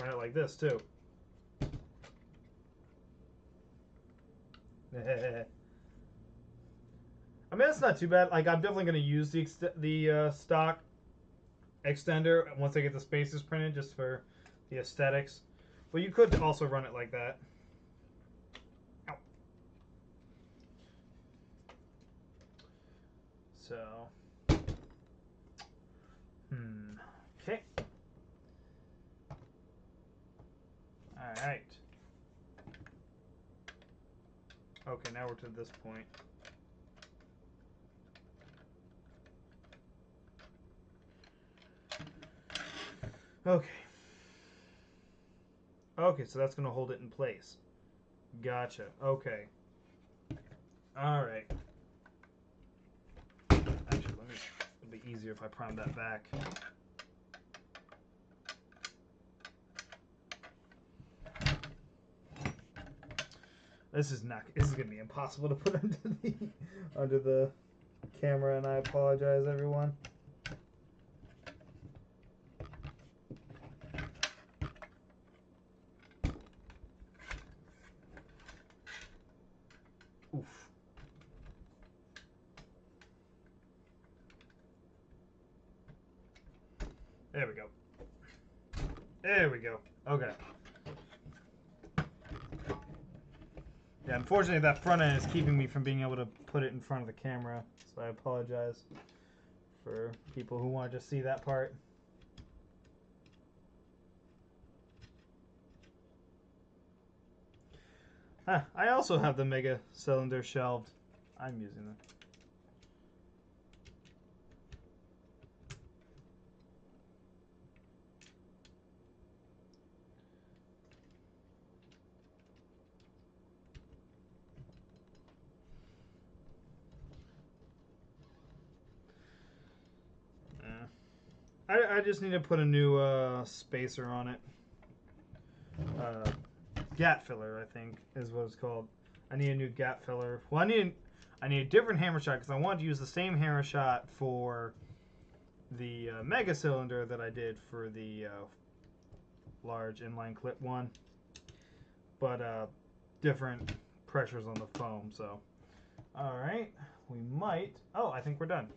A: run it like this too. I mean, that's not too bad. Like, I'm definitely going to use the stock extender once I get the spaces printed, just for the aesthetics. But you could also run it like that. Ow. So, okay. All right. Okay, now we're to this point. Okay. Okay, so that's going to hold it in place. Gotcha. Okay. All right. Actually, it'll be easier if I prime that back. This is gonna be impossible to put under the camera, and I apologize, everyone. Oof. There we go. There we go. Okay. Yeah, unfortunately that front end is keeping me from being able to put it in front of the camera, so I apologize for people who want to just see that part. I also have the Mega Cylinder shelved. I'm using them. I just need to put a new spacer on it. Gap filler, I think, is what it's called. I need a new gap filler. Well, I need a different hammer shot because I wanted to use the same hammer shot for the Mega Cylinder that I did for the large inline clip one, but different pressures on the foam. So, all right, we might. Oh, I think we're done.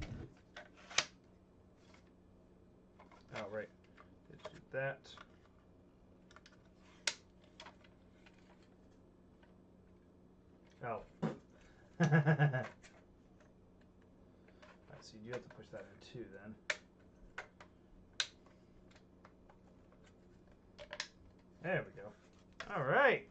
A: Oh, right. Let's do that. Oh. Alright, so you do have to push that in too then. There we go. Alright.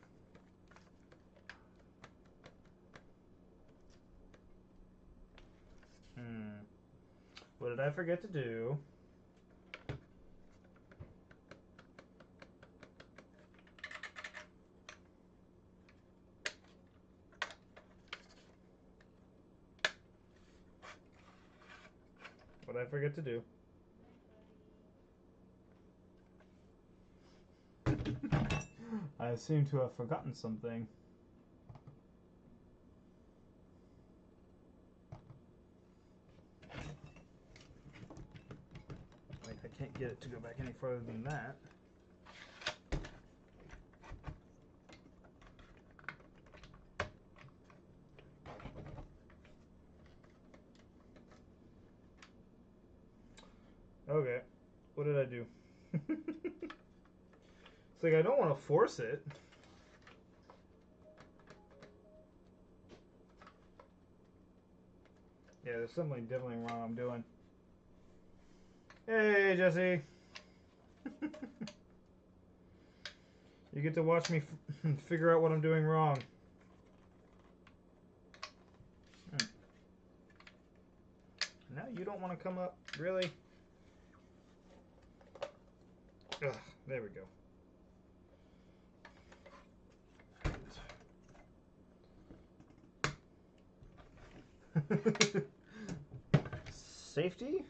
A: What did I forget to do? What did I forget to do? I seem to have forgotten something. Like, I can't get it to go back any further than that. Okay, what did I do? It's like I don't want to force it. Yeah, there's something definitely wrong I'm doing. Hey, Jesse. You get to watch me figure out what I'm doing wrong. Now you don't want to come up, really? Ugh, there we go. Safety?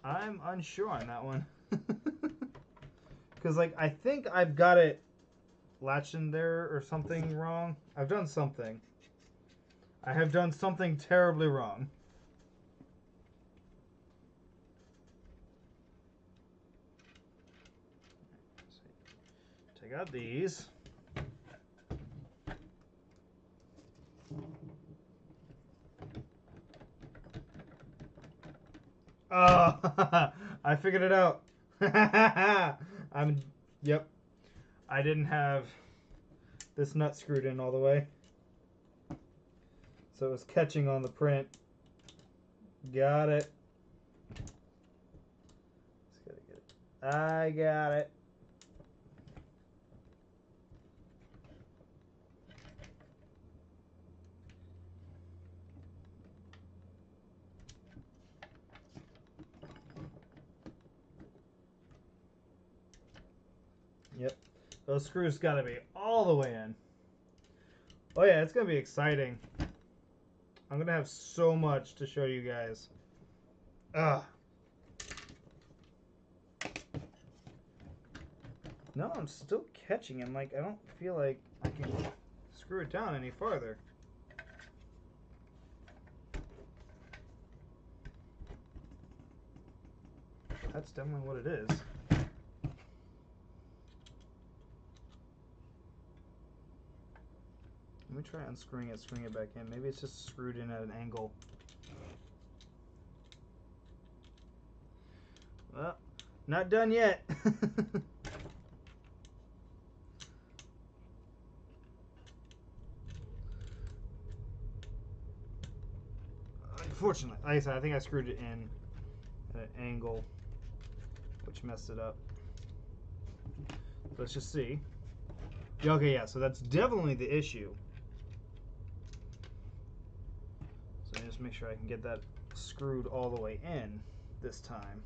A: I'm unsure on that one. Because, like, I think I've got it latched in there or something wrong. I've done something. I have done something terribly wrong. Take out these. Oh, I figured it out. Yep. I didn't have this nut screwed in all the way. So it was catching on the print. Got it. Just gotta get it. I got it. Yep. Those screws gotta be all the way in. Oh yeah, it's gonna be exciting. I'm gonna have so much to show you guys. Ugh. No, I'm still catching him. Like, I don't feel like I can screw it down any farther. That's definitely what it is. Let me try unscrewing it, screwing it back in. Maybe it's just screwed in at an angle. Well, not done yet. Unfortunately, like I said, I think I screwed it in at an angle, which messed it up. Let's just see. Okay, yeah, so that's definitely the issue. So let me just make sure I can get that screwed all the way in this time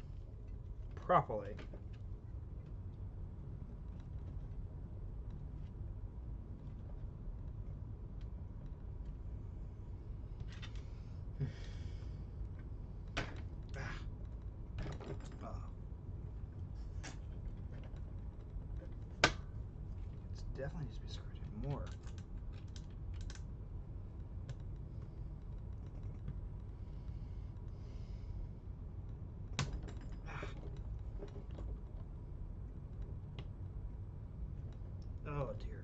A: properly. Definitely needs to be screwed in more. Oh dear.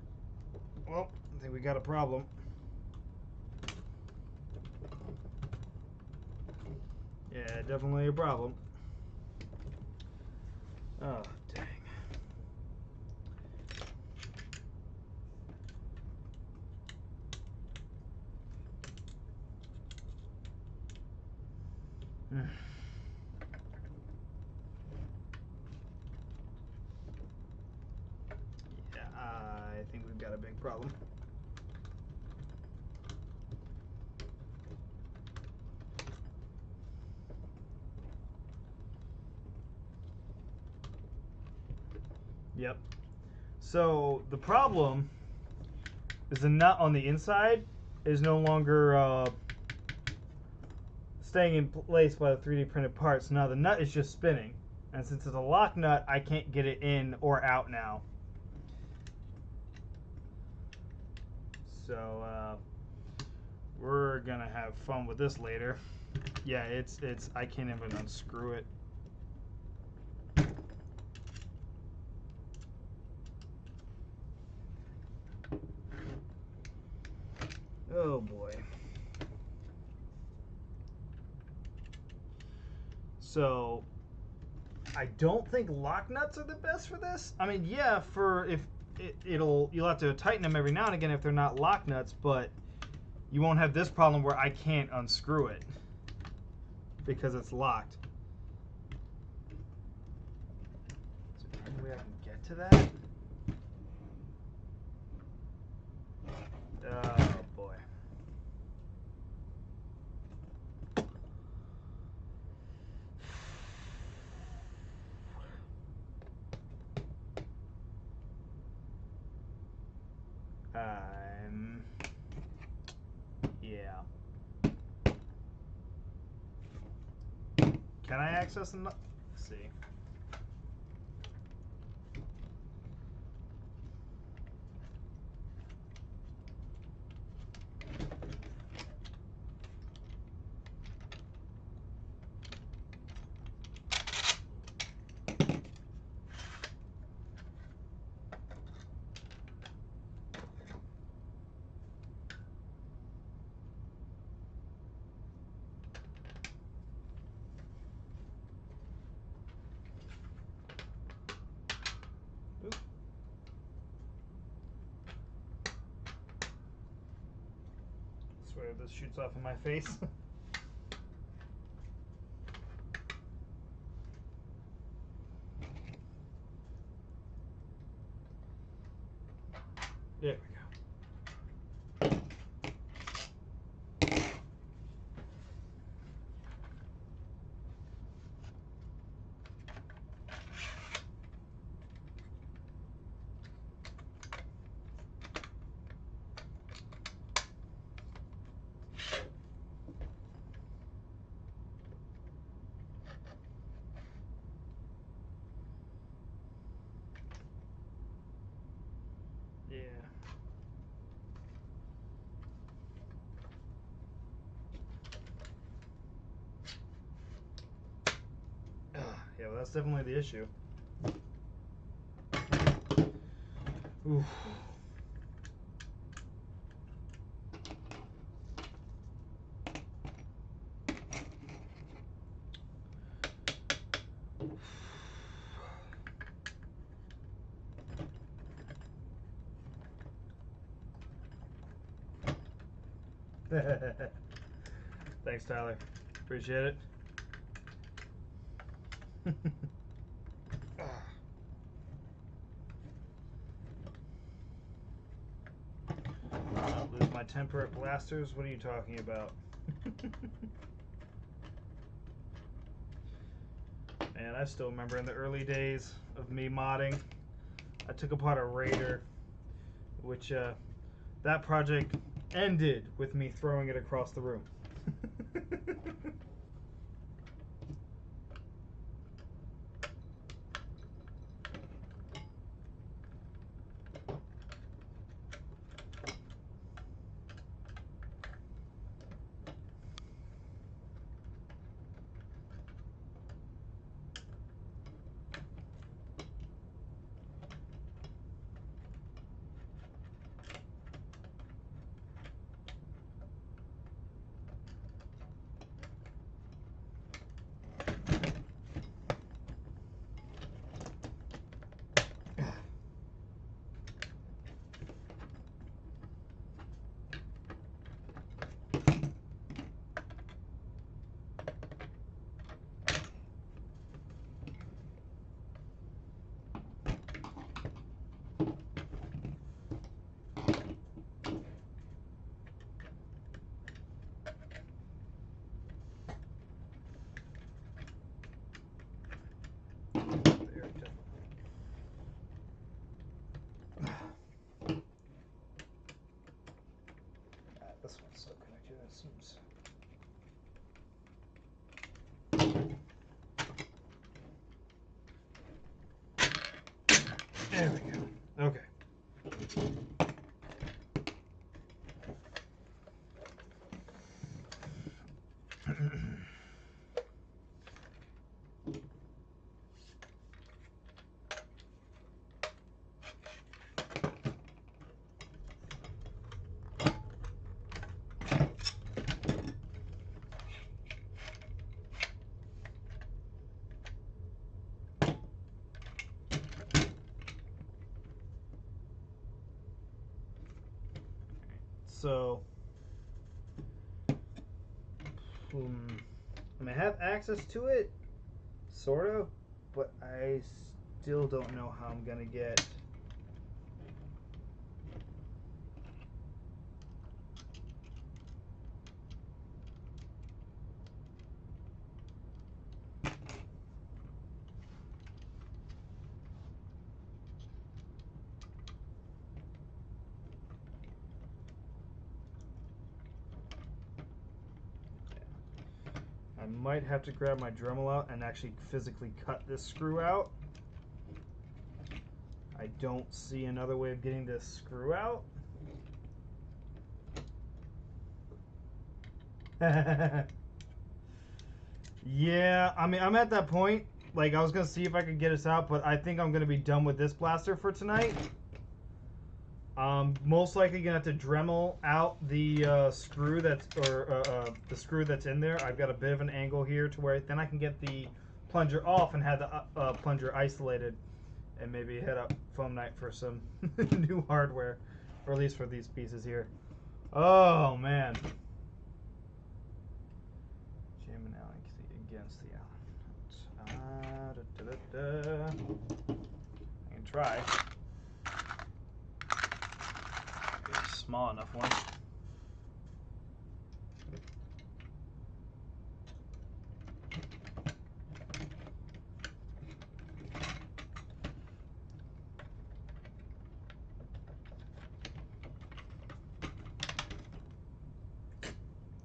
A: Well, I think we got a problem. Yeah, definitely a problem. Oh, dang. Yeah, I I think we've got a big problem. Yep. So the problem is the nut on the inside is no longer staying in place by the 3D printed parts. Now the nut is just spinning. And since it's a lock nut, I can't get it in or out now. So we're gonna have fun with this later. Yeah, it's I can't even unscrew it. Oh boy. So I don't think lock nuts are the best for this. I mean, yeah, for if you'll have to tighten them every now and again if they're not lock nuts, but you won't have this problem where I can't unscrew it because it's locked. Is there any way I can get to that? Oh boy. Yeah. Can I access them? Let's see. I swear this shoots off in my face. There we go. Yeah. Yeah, well, that's definitely the issue. Oof. Thanks, Tyler. Appreciate it. Lose my temper at blasters? What are you talking about? Man, I still remember in the early days of me modding, I took apart a Raider, which that project ended with me throwing it across the room. So, I have access to it, sort of, but I still don't know how I'm gonna get. I might have to grab my Dremel out and actually physically cut this screw out. I don't see another way of getting this screw out. Yeah, I mean, I'm at that point. Like, I was going to see if I could get us out, but I think I'm going to be done with this blaster for tonight. Most likely going to have to Dremel out the screw that's, the screw that's in there. I've got a bit of an angle here to where then I can get the plunger off and have the plunger isolated, and maybe head up Foam Night for some new hardware, or at least for these pieces here. Oh man. Jamming Allen against the Allen. I can try. Get a small enough one.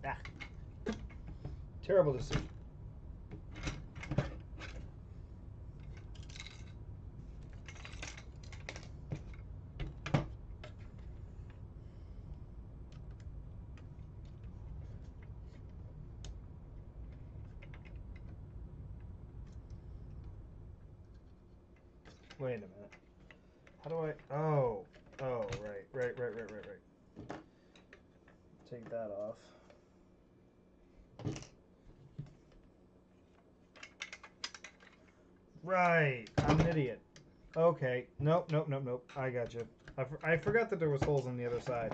A: Ah. Terrible decision. Wait a minute. How do I? Oh, right. Take that off. Right, I'm an idiot. Okay, nope. I got you. I forgot that there was holes on the other side.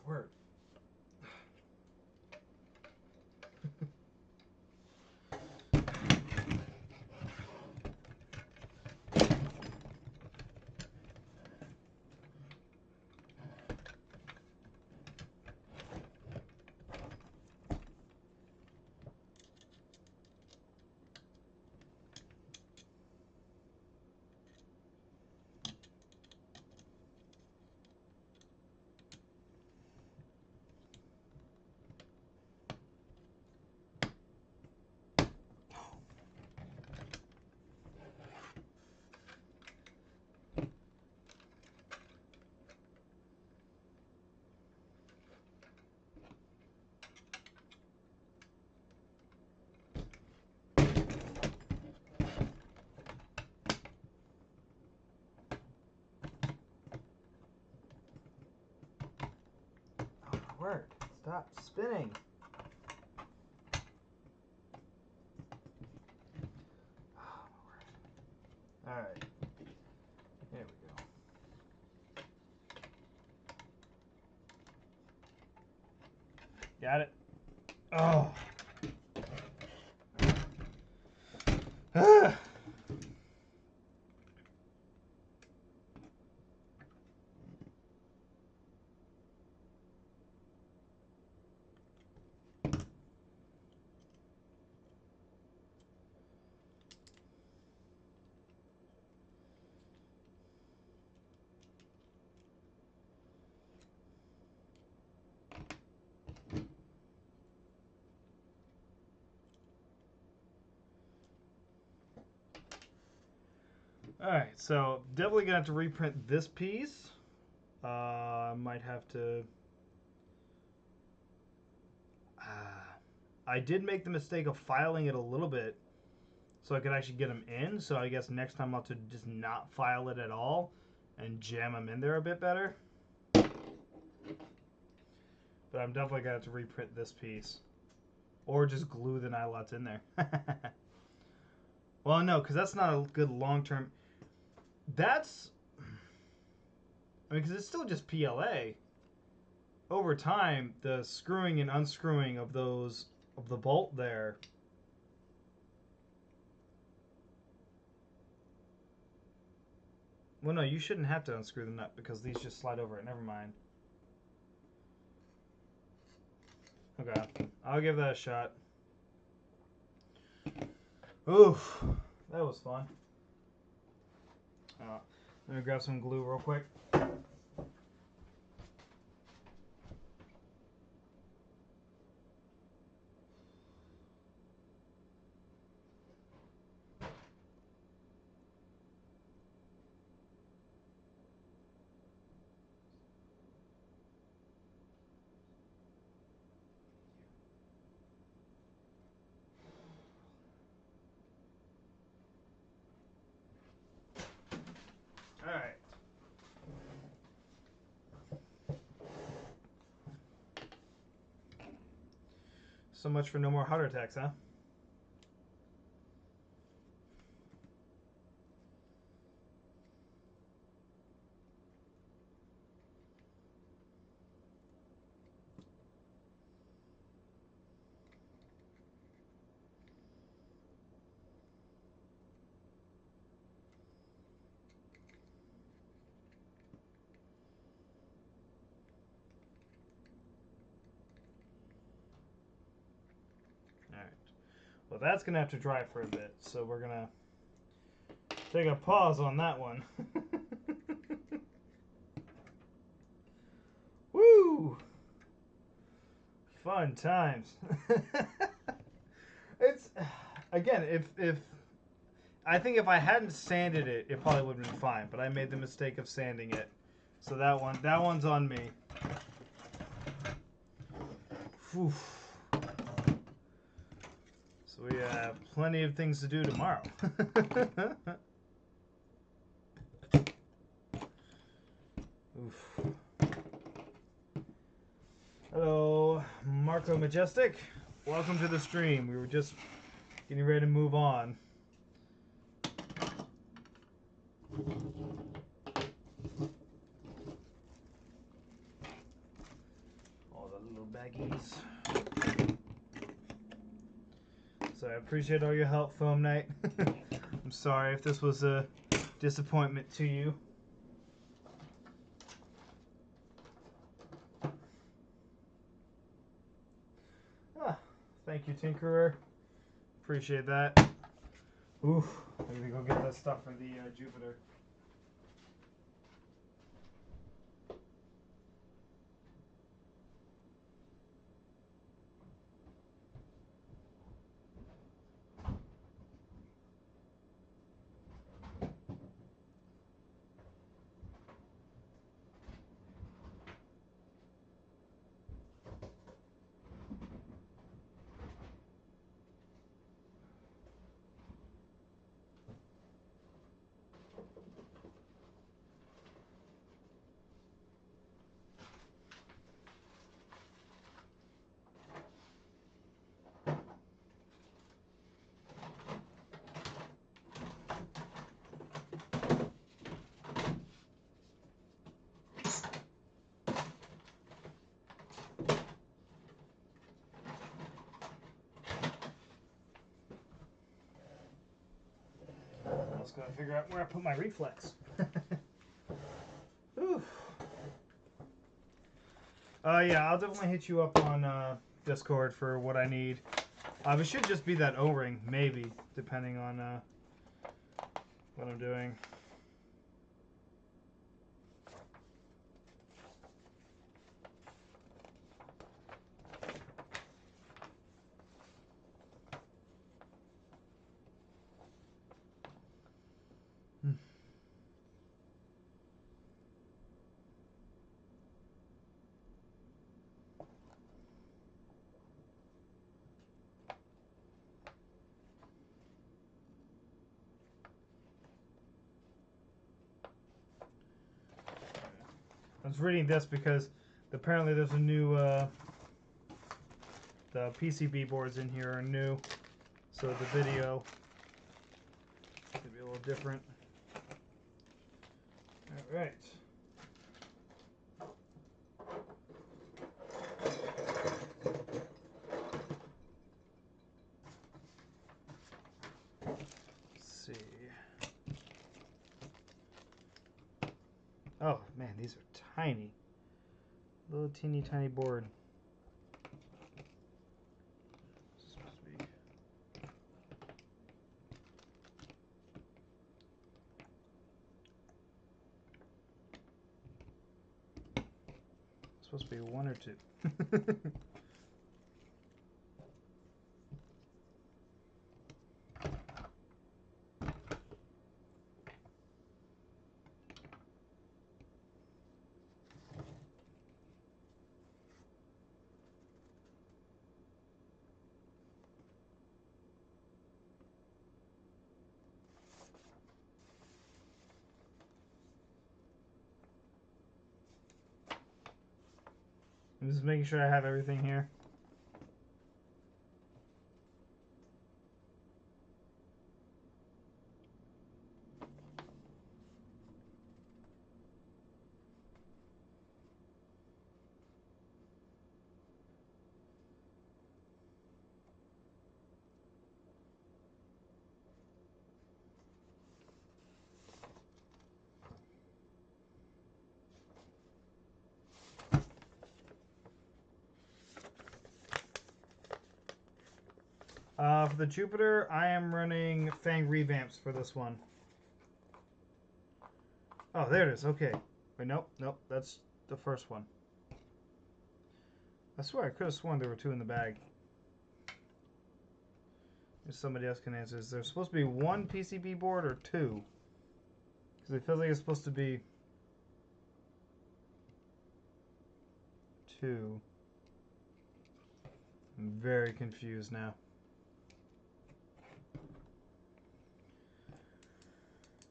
A: Word. Word. Stop spinning. Oh, my word. All right. There we go. Got it. Oh. Ah. Alright, so definitely gonna have to reprint this piece. Might have to. I did make the mistake of filing it a little bit so I could actually get them in. So I guess next time I'll have to just not file it at all and jam them in there a bit better. But I'm definitely gonna have to reprint this piece. Or just glue the nylots in there. Well, no, because that's not a good long-term. That's, I mean, because it's still just PLA. Over time, the screwing and unscrewing of those, of the bolt there. Well, no, you shouldn't have to unscrew the nut because these just slide over it. Never mind. Okay, I'll give that a shot. Oof, that was fun. Let me grab some glue real quick. All right. So much for no more heart attacks, huh? All right. Well, that's going to have to dry for a bit, so we're going to take a pause on that one. Woo! Fun times. It's, again, if I think if I hadn't sanded it, it probably would have been fine, but I made the mistake of sanding it. So that one's on me. Whew. So we have plenty of things to do tomorrow. Oof. Hello, Marco Majestic. Welcome to the stream. We were just getting ready to move on. All the little baggies. So I appreciate all your help, Foam Knight. I'm sorry if this was a disappointment to you. Thank you, Tinkerer. Appreciate that. Oof. I'm gonna go get that stuff for the Jupiter. just gotta figure out where I put my reflex. Whew. Yeah, I'll definitely hit you up on Discord for what I need. It should just be that O-ring, maybe, depending on what I'm doing. I was reading this because apparently there's a new, the PCB boards in here are new, so the video could be a little different. All right. Let's see. Oh man, these are tiny. Little teeny tiny board. This is supposed to be. It's supposed to be 1 or 2. I'm just making sure I have everything here. For the Jupiter, I am running Fang revamps for this one. Oh, there it is. Okay. Wait, nope, that's the first one. I swear I could have sworn there were 2 in the bag. If somebody else can answer. Is there supposed to be 1 PCB board or 2? Because it feels like it's supposed to be 2. I'm very confused now.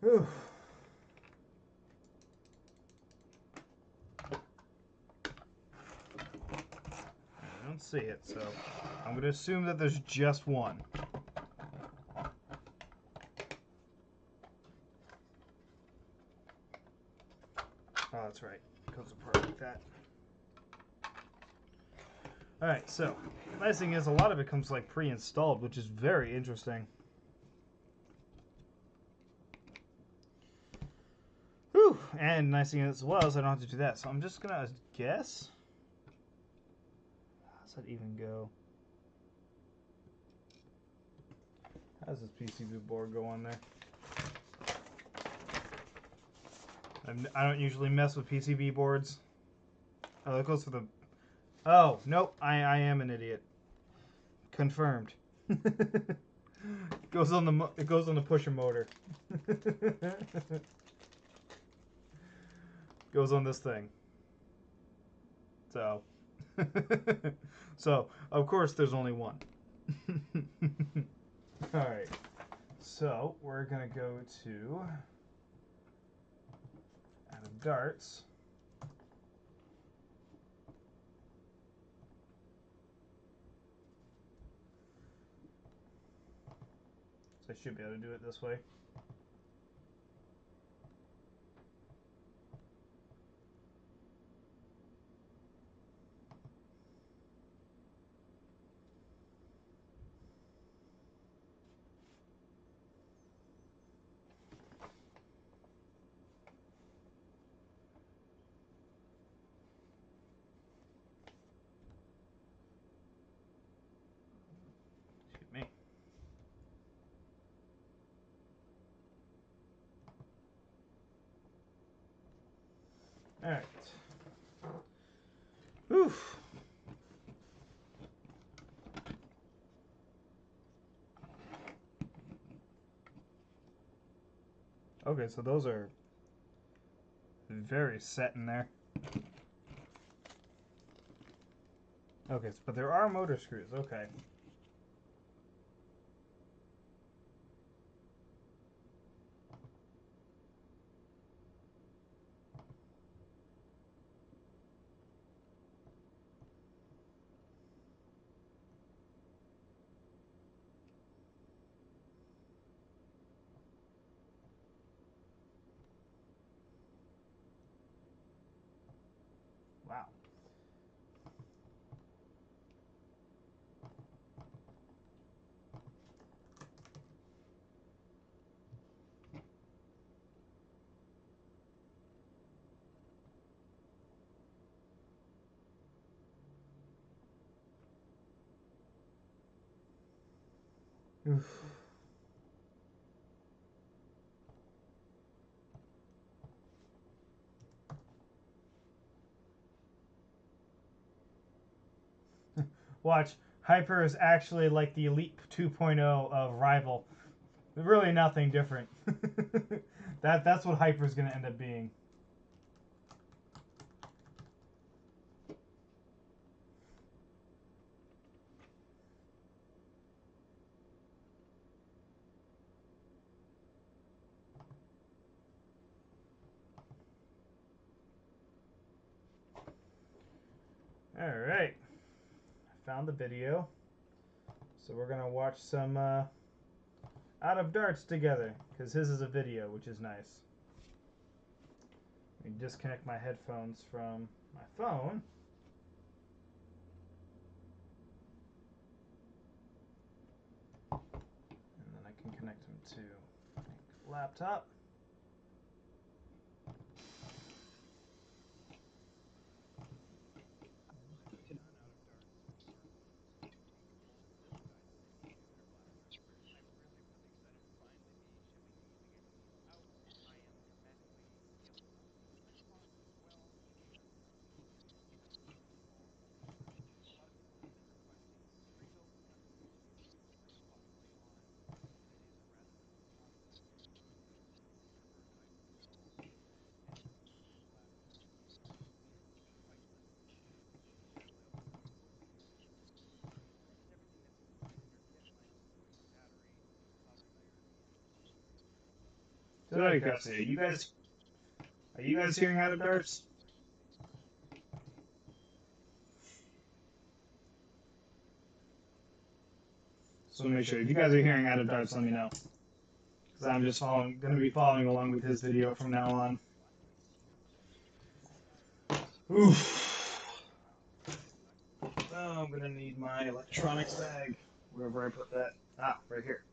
A: Whew. I don't see it, so I'm going to assume that there's just 1. Oh, that's right. It goes apart like that. Alright, so the nice thing is a lot of it comes like pre-installed, which is very interesting. Whew! And nice thing as well is I don't have to do that. So I'm just gonna guess. How does that even go? How does this PCB board go on there? I don't usually mess with PCB boards. Oh, that goes for the... Oh, nope. I am an idiot. Confirmed. It goes on the pusher motor. Goes on this thing. So. So, of course, there's only 1. Alright. So, we're going to go to Adam Darts. So I should be able to do it this way. Alright. Oof. Okay, so those are very set in there. Okay, but there are motor screws. Okay. Wow. Oof. Watch, Hyper is actually like the Elite 2.0 of Rival. Really nothing different. That's what Hyper is going to end up being. All right. I found the video. So we're going to watch some Out of Darts together, because his is a video, which is nice. Let me disconnect my headphones from my phone. And then I can connect them to my laptop. So I gotta say, are you guys hearing Out of Darts? So make sure if you guys are hearing Out of Darts, let me know, because I'm just going to be following along with his video from now on. Oof. Oh, I'm gonna need my electronics bag, wherever I put that. Ah, right here.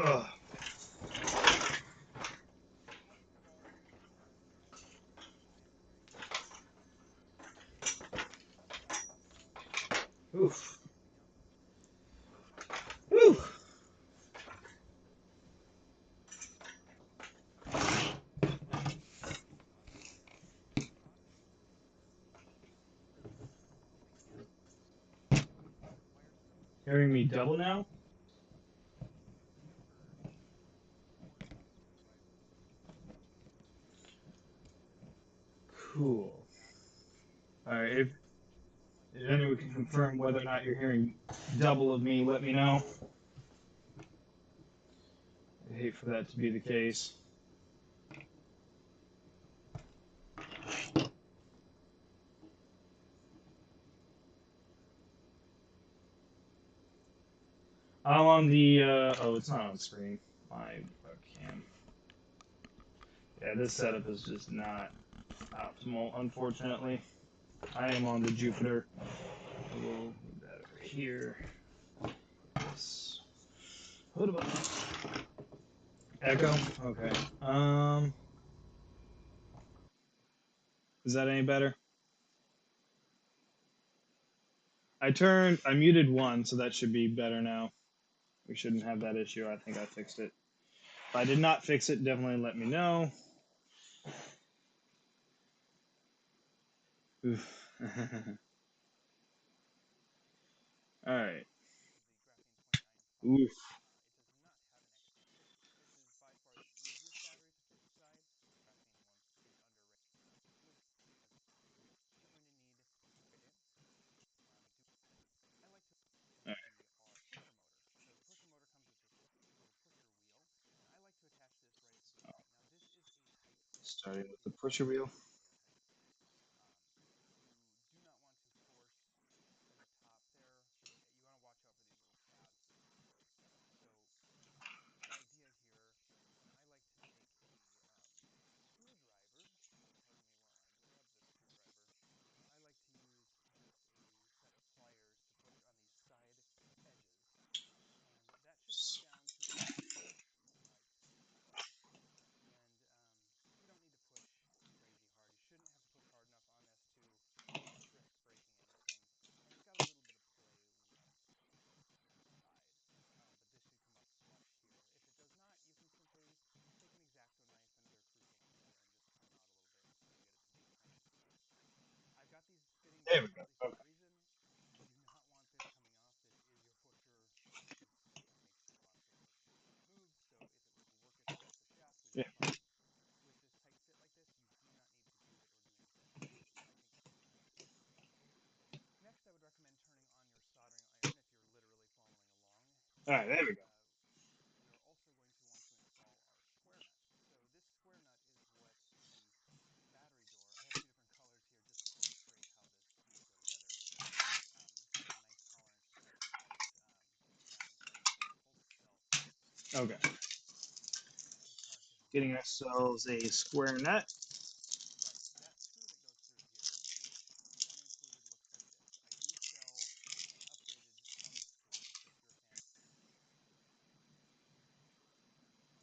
A: Ugh. Oof. Woo. Hearing me double now? Cool. Alright, if anyone can confirm whether or not you're hearing double of me, let me know. I hate for that to be the case. I'm on the, oh, it's not on screen. My webcam. Yeah, this setup is just not optimal, unfortunately. I am on the Jupiter. We'll move that over here. Yes. What about echo? Okay. Is that any better? I muted one, so that should be better now. We shouldn't have that issue. I think I fixed it. If I did not fix it, definitely let me know. Oof. All right. Oof. All right. Starting with the pusher wheel. There we go. Okay. Yeah. All right. There we go. Okay. Getting ourselves a square nut.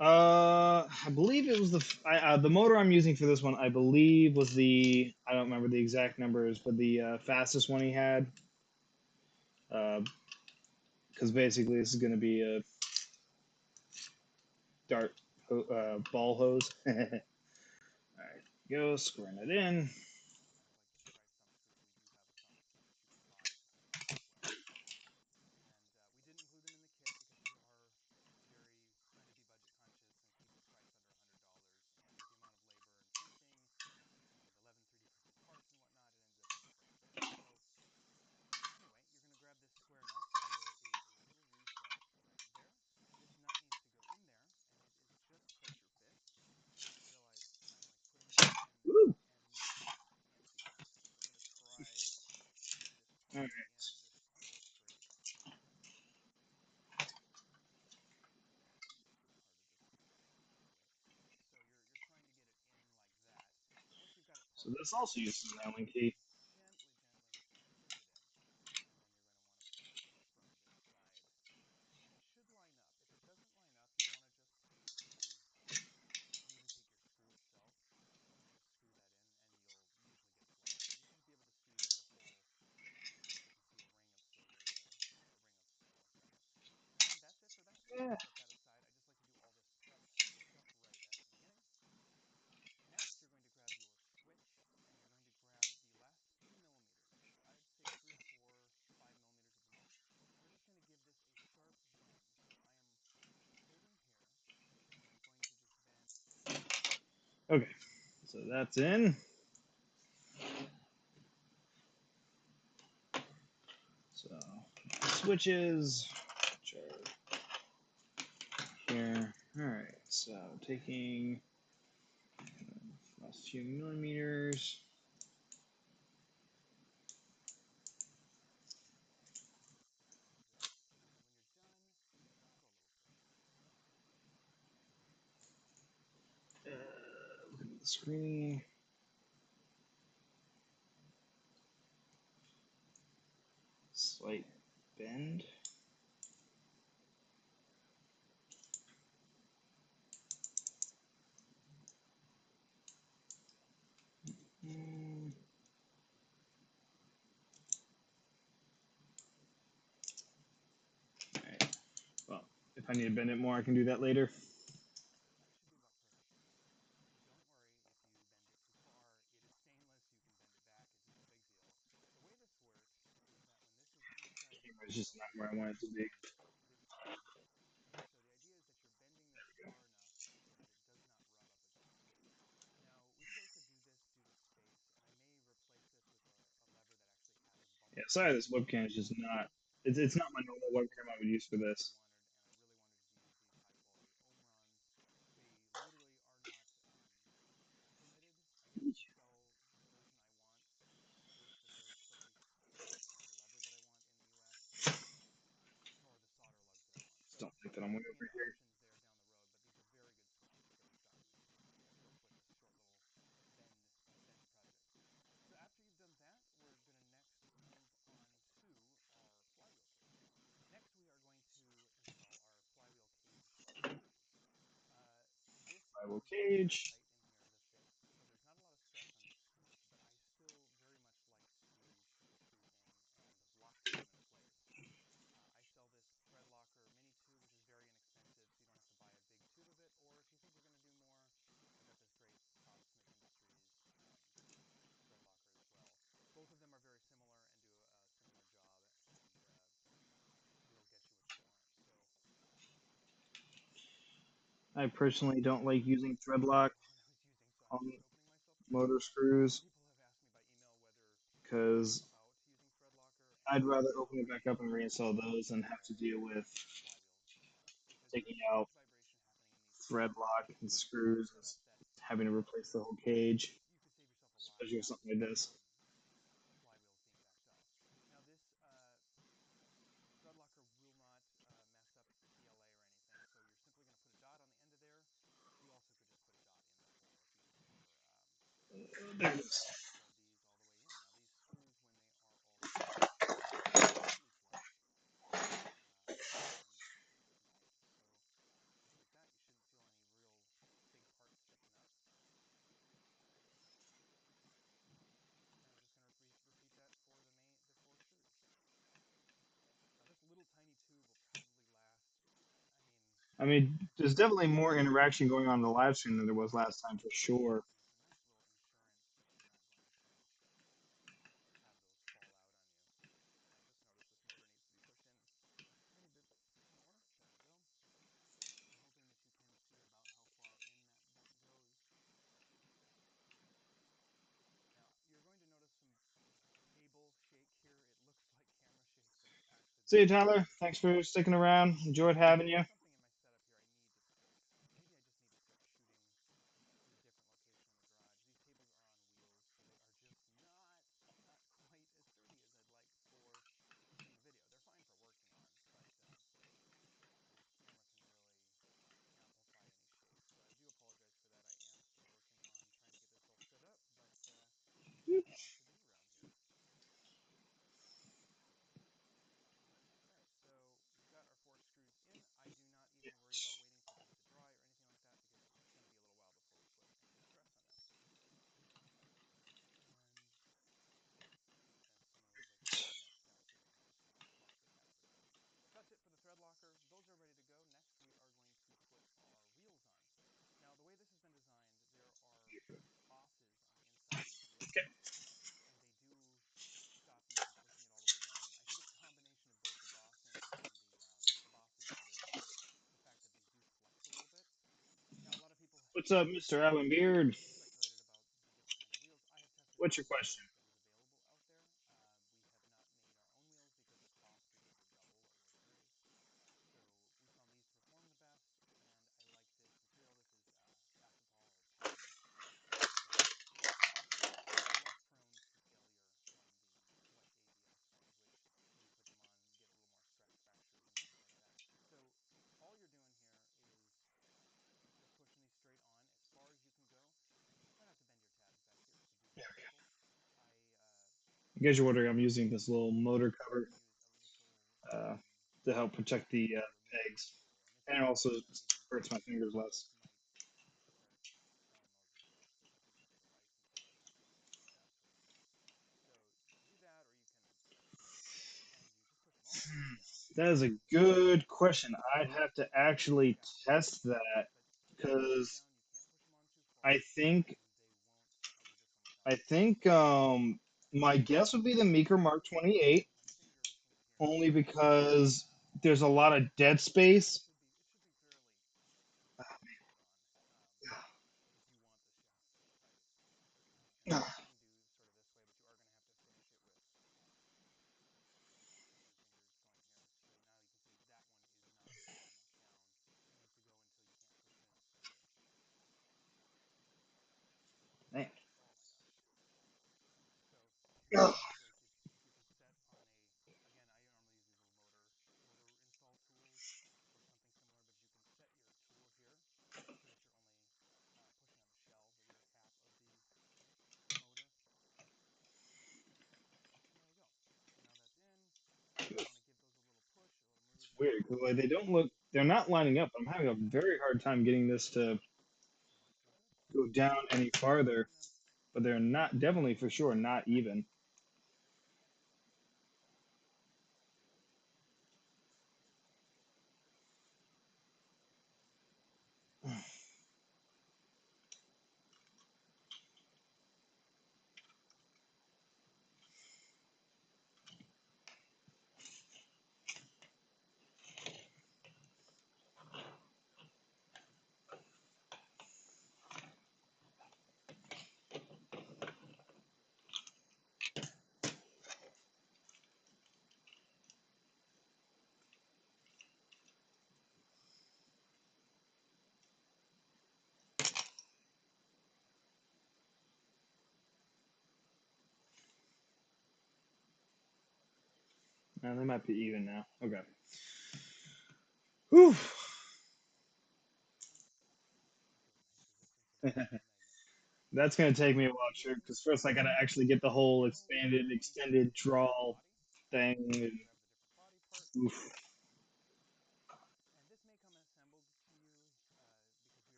A: I believe it was the motor I'm using for this one. I believe was I don't remember the exact numbers, but the fastest one he had. Because basically this is going to be a dart ball hose. All right, go squaring it in. Woo! All right. So this also uses an Allen key. Yeah. Okay. So that's in. So switches, which are here. All right. So taking last few millimeters. Look at the screen.
B: bend. Alright. Well, if I need to bend it more, I can do that later.
C: That should be about perfect. Don't worry if you bend it too far. It is stainless. You can bend it back. It's no big deal. The way this works is that when this is inside the
B: It's just
C: axle,
B: not
C: it
B: where I want it to be.
C: does really tight. So the idea is that you're bending this far enough so that it does not rub up against it. Now, we chose to do this due to space, and I may replace this with a lever that actually has
B: Yeah,
C: bumper
B: sorry, this
C: stops on
B: webcam
C: it.
B: is just not.
C: But
B: It's not
C: this
B: my
C: was
B: normal
C: the
B: webcam I would use
C: quality
B: for
C: that I
B: this.
C: wanted, and I really wanted to use these high quality Omrons. They literally are not permitted. I guess to sell the version I want with the very clippy stock and the lever that I want in the US, or the solder lugs that I want.
B: Just
C: So
B: don't think that I'm
C: we're
B: way
C: looking
B: over
C: into
B: here.
C: options there down the road, but these are very good stocks that we've gotten to work with this short little bend project. So after you've done that, we're going to next move on to our flywheel cage. Next, we are going to install our flywheel cage screws. Uh, this
B: Rival
C: is very
B: cage.
C: tight in here to fit, so there's not a lot of stress on these screws, but I still very much like to shoot the screws in and lock them in place. I sell this thread locker mini tube, which is very inexpensive, so you don't have to buy a big tube of it. Or if you think you're going to do more, I've got this great Bob Smith Industries thread locker as well. Both of them are very similar and do a similar job, and will get you what you want. So
B: I
C: this
B: personally
C: is
B: don't like using thread
C: the
B: lock
C: one I was using, so I'm
B: on
C: just opening myself a
B: motor
C: can. Some
B: screws
C: people have asked me by email whether I'm wrong
B: because
C: about using thread locker, and
B: I'd rather
C: no,
B: open it
C: I
B: back up and
C: actually
B: reinstall
C: prefer
B: those than have to deal with
C: flywheel parts because there
B: taking
C: is so
B: out
C: much vibration happening in these
B: thread
C: cams
B: lock and
C: with the way they're
B: screws and
C: set up that
B: having to replace the whole cage,
C: you could save yourself a lot of
B: especially with something
C: hassle
B: like this.
C: from flywheels being backed off. Now this thread locker will not mess up the PLA or anything, so you're simply going to put a dot on the end of there. You also could just put a dot in the hole if you prefer,
B: There it
C: and
B: is.
C: thread these all the way in. Now these screws, when they are all screwed, are completely flush and nice. So just like that, you shouldn't feel any real big parts sticking up. And we're just going to repeat that for the four screws. Now this little tiny tube will probably last. I mean,
B: I mean,
C: I
B: there's
C: think
B: definitely more interaction going on in the live stream than there was last time for sure.
C: and it's a nice little insurance that you're not going to have those fall out on you. I just noticed this motor needs to be pushed in a tiny bit more. There we go. I'm hoping that you can see about how far in that goes. Now you're going to notice some cable shake here. It looks like camera shake, but it's actually the
B: See you,
C: cable
B: Tyler.
C: shake.
B: Thanks for sticking around. Enjoyed having you.
C: There's something in my setup here I need to fix. Maybe I just need to start shooting in a different location in the garage. These cables are on wheels, so they are just not quite as sturdy as I'd like for shooting a video. They're fine for working on, but the camera can really amplify any shake. So I do apologize for that. I am still working on trying to get this all set up, but a lot to do around here. All right, so we've got our four screws in. I do not even worry about waiting for them to dry or anything like that because it's going to be a little while before we put any stress on them. And as someone always likes to say, next steps here, you just want to flush the caps with them. So that's it for the thread locker. Those are ready to go. Next, we are going to put our wheels on. Now, the way this has been designed, there are bosses on the inside of these wheels, and they do stop you from pushing it all the way down. I think it's a combination of both the bossing and the bosses are there for the fact that these do flex a little bit. Now, a lot of people
B: What's up,
C: have
B: Mr. Alan Beard?
C: speculated about the different kinds of wheels. I have tested
B: What's your
C: all
B: question?
C: wheels that is available out there. We have not made our own wheels because the cost is either double or whatever it is. So we found these to perform the best, and I like this material. This is acetal or poly, that is less prone to failure than the white ABS ones, which when you put them on get a little more stretch fractures and things like that. So all you're doing here is just pushing these straight on as far as you can go. Try not to bend your tabs back here to do the obstacle. I
B: In case you're wondering, I'm using this little
C: like
B: motor
C: to
B: cover.
C: use a little
B: uh, to help protect the pegs, and it also hurts my fingers less. That is a good question. I'd have to actually test that because I think I think my guess would be the Meeker Mark 28, only because there's a lot of dead space. Man. It's weird because like they don't look, they're not lining up. I'm having a very hard time getting this to go down any farther, but they're not, definitely for sure not even. They might be even now. Okay. Whew. That's gonna take me a while, sure, because first I gotta actually get the whole expanded, extended draw thing. And, oof.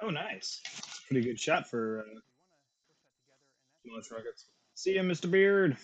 B: Oh, nice. Pretty good shot for launch rockets. See ya, Mr. Beard.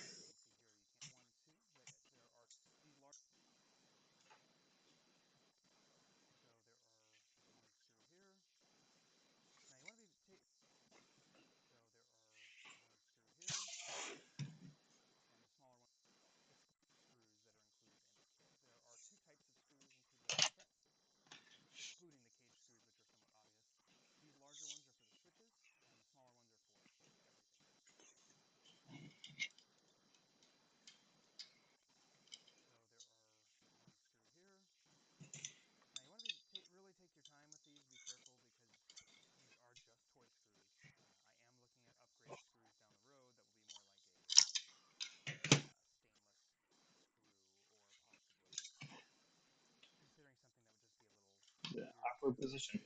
B: Yeah, awkward position.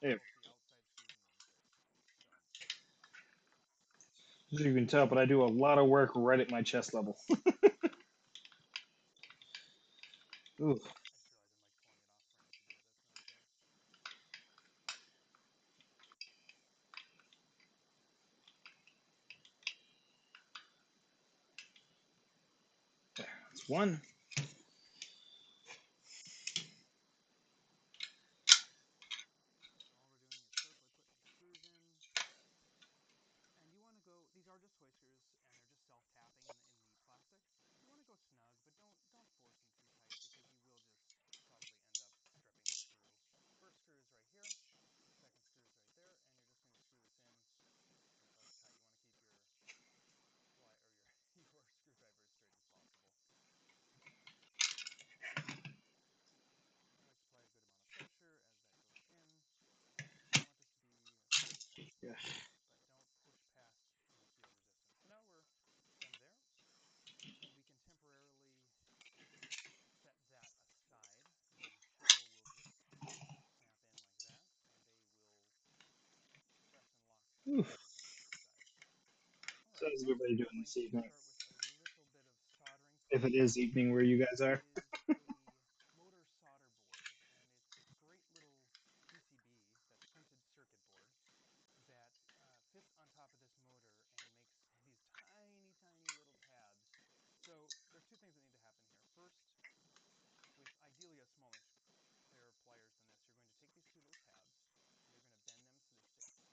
B: Hey, as you can tell, but I do a lot of work right at my chest level. Ooh, that's one. Yeah. How's everybody doing
C: going
B: this
C: to
B: evening?
C: start with a little bit of soldering
B: If it
C: first.
B: is evening where you guys are.
C: This is a motor solder board, and it's a great little PCB, that's printed circuit board, that fits on top of this motor and makes these tiny, tiny little tabs. So there's two things that need to happen here. First, with ideally a smallish pair of pliers than this, you're going to take these two little tabs and you're going to bend them so they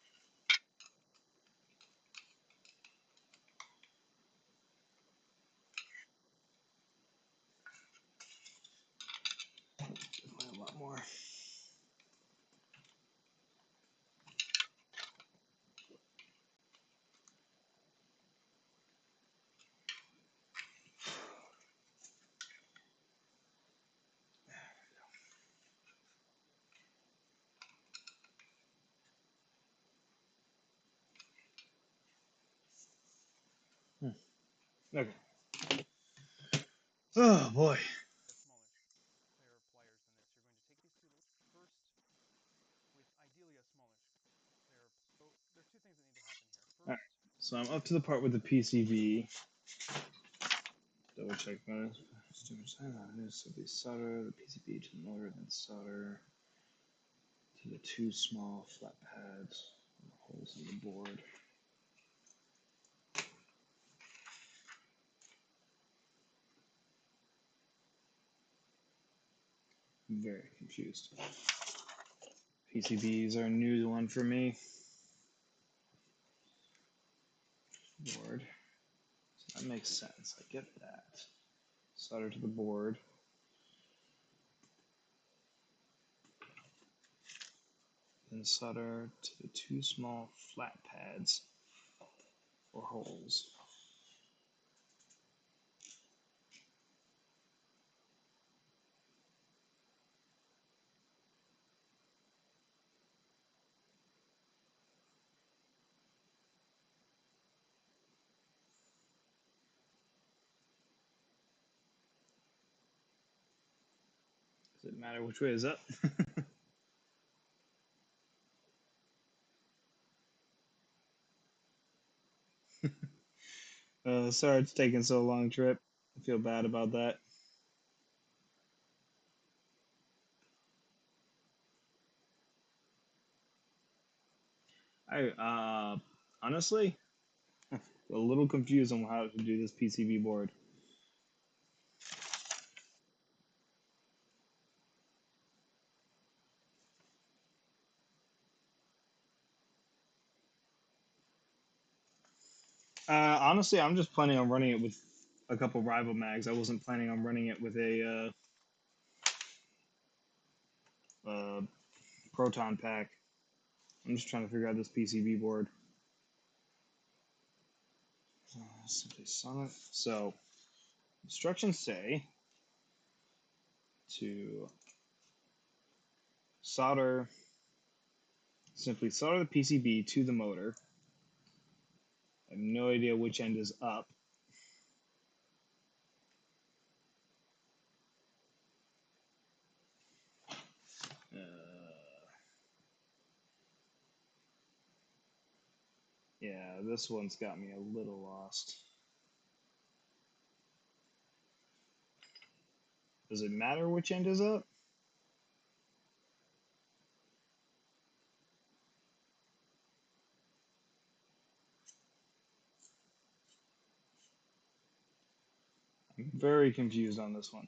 C: stick.
B: Definitely a lot more. Okay. Oh boy.
C: A smallish pair of pliers than this, you're going to take these two little first, with ideally a smallish pair of. So there's two things that need to happen here.
B: Alright.
C: First,
B: So I'm up to the part with the PCB. Double check this. Simply solder the PCB to the motor, then solder to the two small flat pads and the holes in the board. I'm very confused. PCBs are a new one for me. Board. So that makes sense. I get that. Solder to the board. Then solder to the two small flat pads or holes. Does it matter which way is up? Sorry it's taking so long, Trip. I feel bad about that. Honestly, a little confused on how to do this PCB board. Honestly, I'm just planning on running it with a couple rival mags. I wasn't planning on running it with a proton pack. I'm just trying to figure out this PCB board. Simply solid. So instructions say to solder, simply solder the PCB to the motor. I have no idea which end is up. Yeah, this one's got me a little lost. Does it matter which end is up? I'm very confused on this one.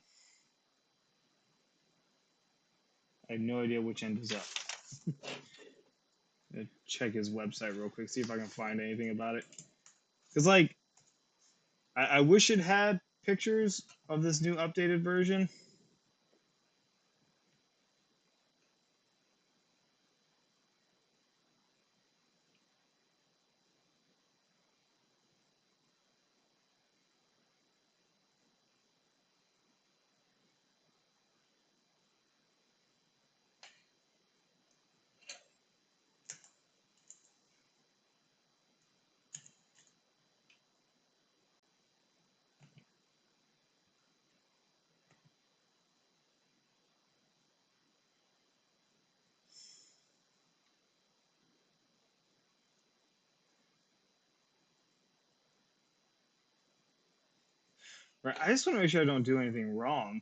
B: I have no idea which end is up. Check his website real quick, see if I can find anything about it. Because, like, I wish it had pictures of this new updated version. Right. I just want to make sure I don't do anything wrong.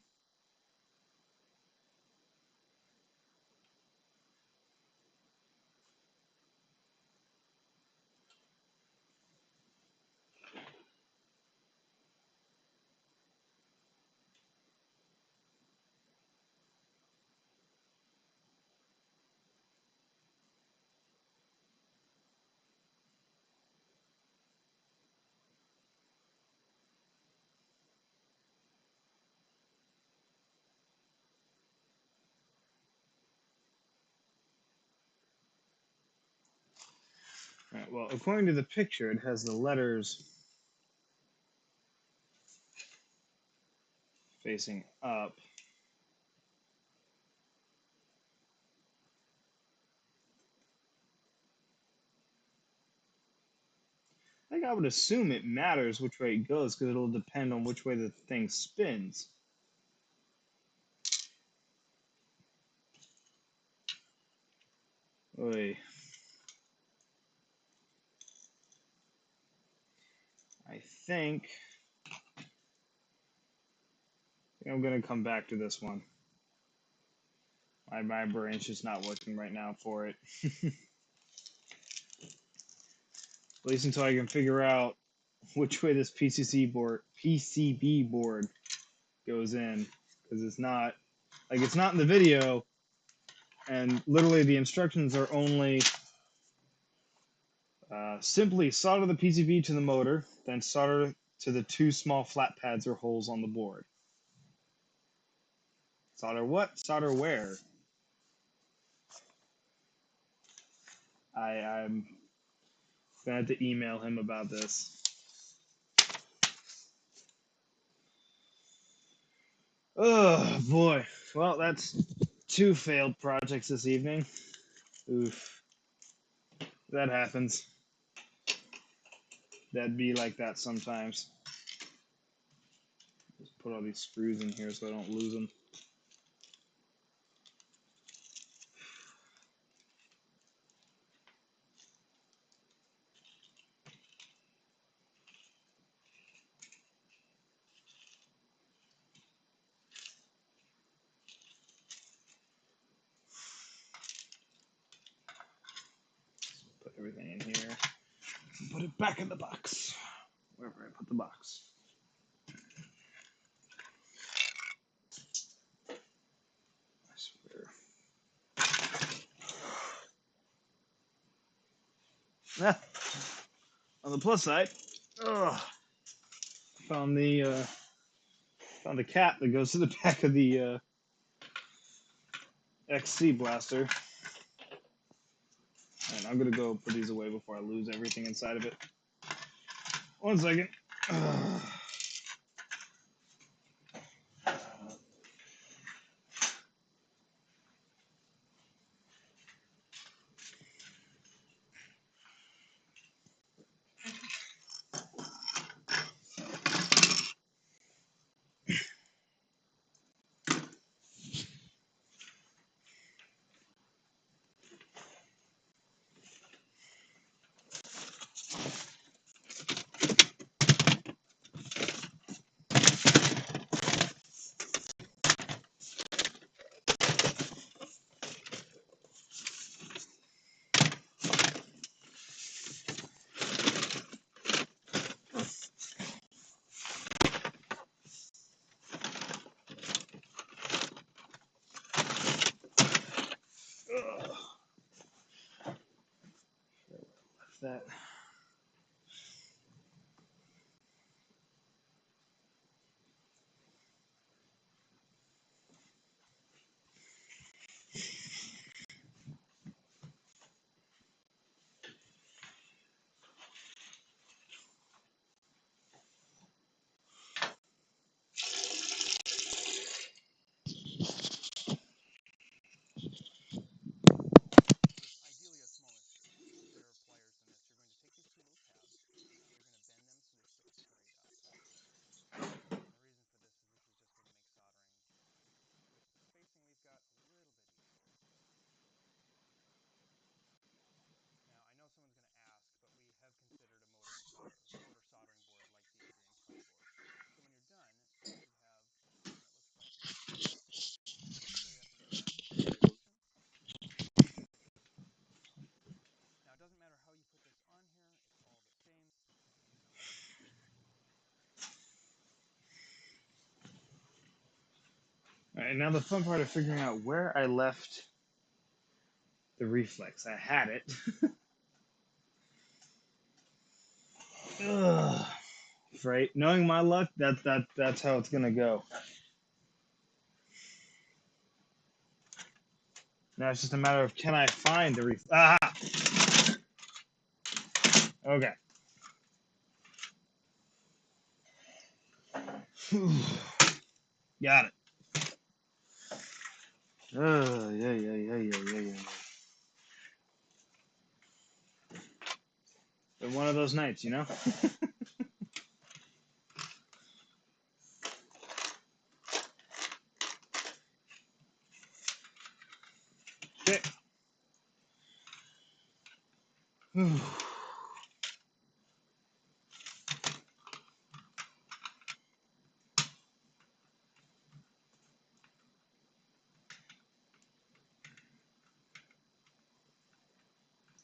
B: Right, well, according to the picture, it has the letters facing up. I think I would assume it matters which way it goes because it'll depend on which way the thing spins. Oy. I think I'm going to come back to this one. My brain's just not working right now for it. At least until I can figure out which way this PCB board goes in, because it's not in the video, and literally the instructions are only simply solder the PCB to the motor, then solder to the two small flat pads or holes on the board. Solder what? Solder where? I'm gonna have to email him about this. Oh boy. Well, that's 2 failed projects this evening. Oof. That happens. That'd be like that sometimes. Just put all these screws in here so I don't lose them. Put everything in here. Put it back in the box. Wherever I put the box. I swear. Ah, on the plus side, found the cap that goes to the back of the XC blaster. And I'm gonna go put these away before I lose everything inside of it. 1 second. That.
C: Ideally, a smaller screw. There are pliers in this. You're going to
B: All right, now the fun part of figuring out where I left the Reflex. I had it. Ugh. Right? Knowing my luck, that's how it's gonna go. Now it's just a matter of can I find the Reflex? Ah! Okay. Got it. Yeah. Been one of those nights, you know? Okay.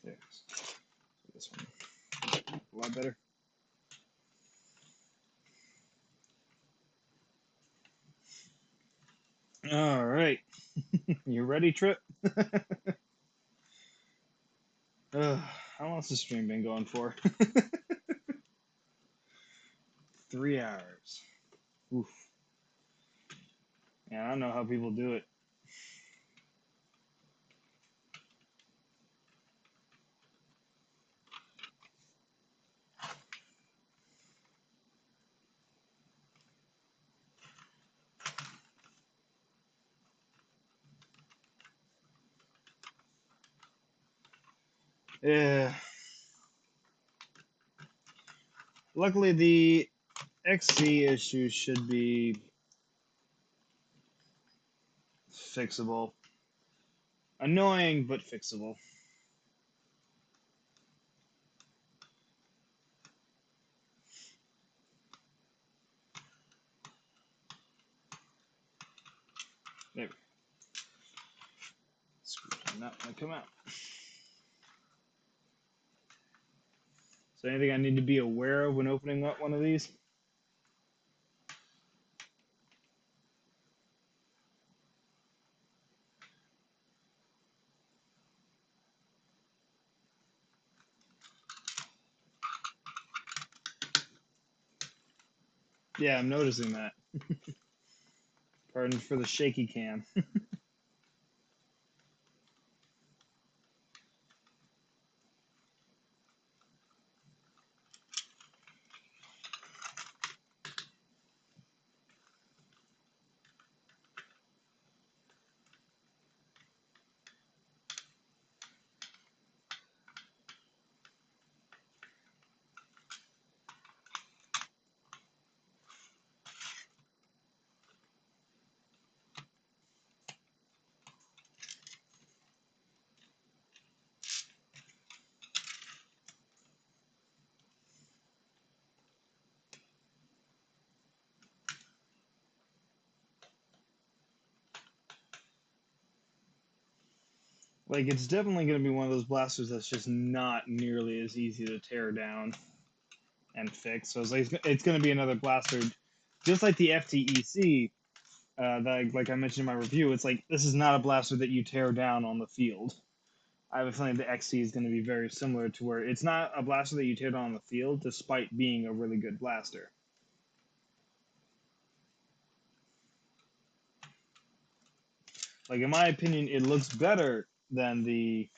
B: There. This one. A lot better. All right. You ready, Trip? How long has the stream been going for? 3 hours. Oof. Yeah, I don't know how people do it. Yeah. Luckily, the XC issue should be fixable. Annoying, but fixable. There. Screws not gonna come out. So anything I need to be aware of when opening up one of these? Yeah, I'm noticing that. Pardon for the shaky cam. Like, it's definitely going to be one of those blasters that's just not nearly as easy to tear down and fix. So it's going to be another blaster, just like the FTEC, that, like I mentioned in my review, it's like, this is not a blaster that you tear down on the field. I have a feeling the XC is going to be very similar to where it's not a blaster that you tear down on the field, despite being a really good blaster. Like, in my opinion, it looks better than the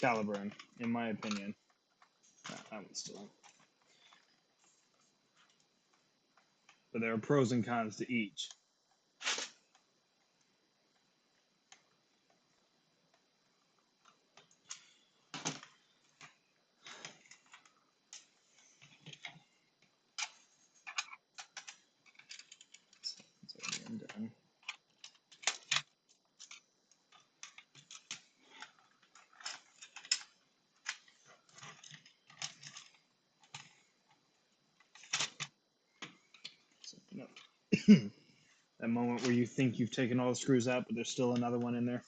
B: Caliburn, in my opinion. I would still. But there are pros and cons to each. So I'm done. So, no. That moment where you think you've taken all the screws out, but there's still another one in there.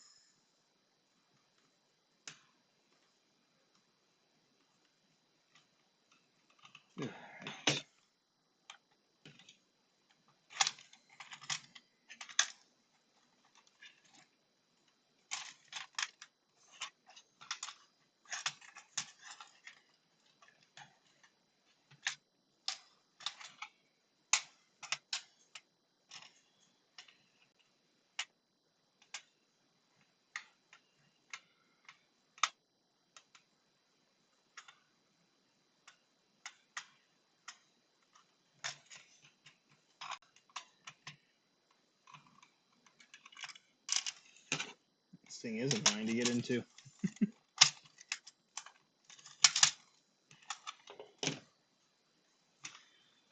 B: thing is annoying to get into.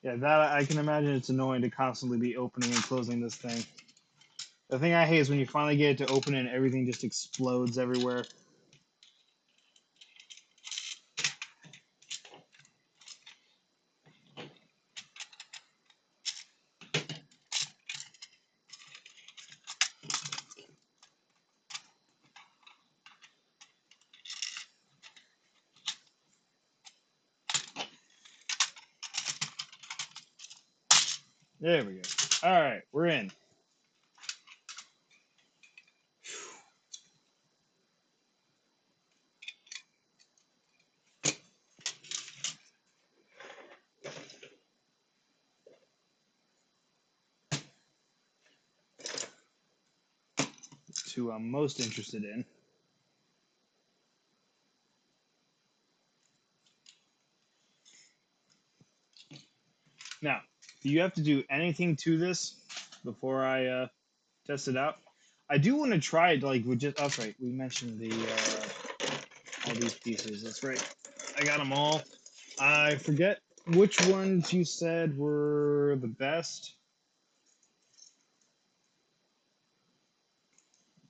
B: Yeah, that I can imagine it's annoying to constantly be opening and closing this thing. The thing I hate is when you finally get it to open and everything just explodes everywhere. There we go. All right, we're in. Two I'm most interested in. Now, do you have to do anything to this before I test it out? I do want to try it, like, with just, that's right, we mentioned the, all these pieces, that's right. I got them all. I forget which ones you said were the best.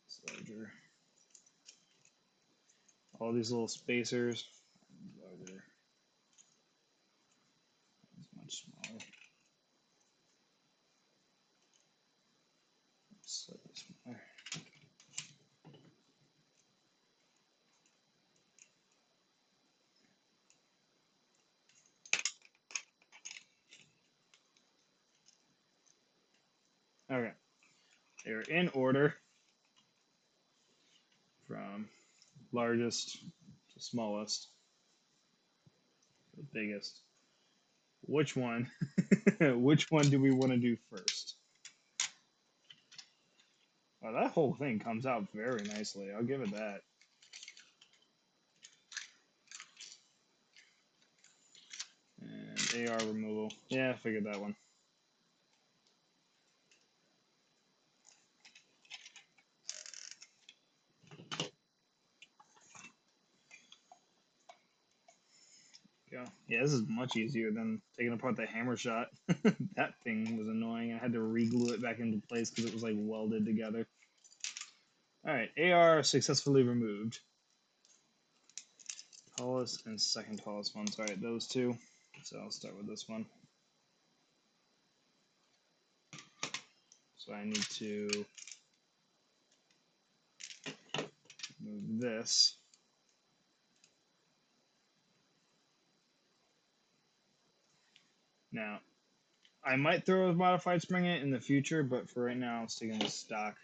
B: It's larger. All these little spacers. Larger. It's much smaller. Slightly smaller. Okay. They're in order from largest to smallest, the biggest. Which one? Which one do we want to do first? Well, that whole thing comes out very nicely. I'll give it that. And AR removal. Yeah, I figured that one. Go. Yeah, this is much easier than taking apart the hammer shot. That thing was annoying. I had to re-glue it back into place because it was like welded together. Alright, AR successfully removed. Tallest and second tallest ones. Alright, those two. So I'll start with this one. So I need to move this. Now, I might throw a modified spring in the future, but for right now, I'm sticking with stock.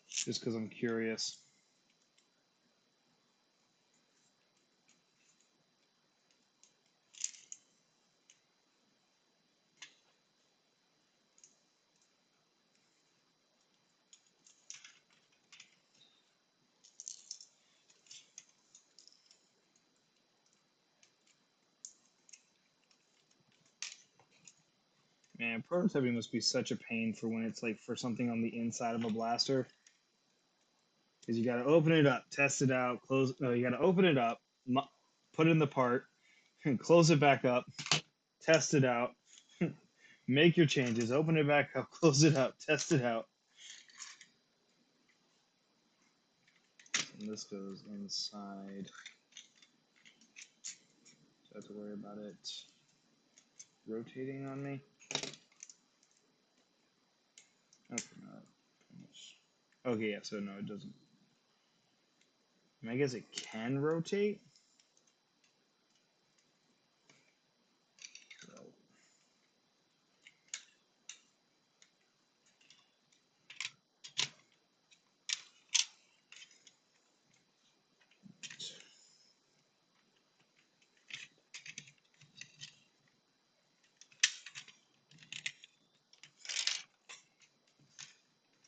B: Just because I'm curious. Man, prototyping must be such a pain for when it's like for something on the inside of a blaster. Because you got to open it up, test it out, close. No, you got to open it up, put in the part, close it back up, test it out, make your changes, open it back up, close it up, test it out. And this goes inside. So I have to worry about it rotating on me. Okay, no, okay, yeah, so no, it doesn't. I mean, I guess it can rotate.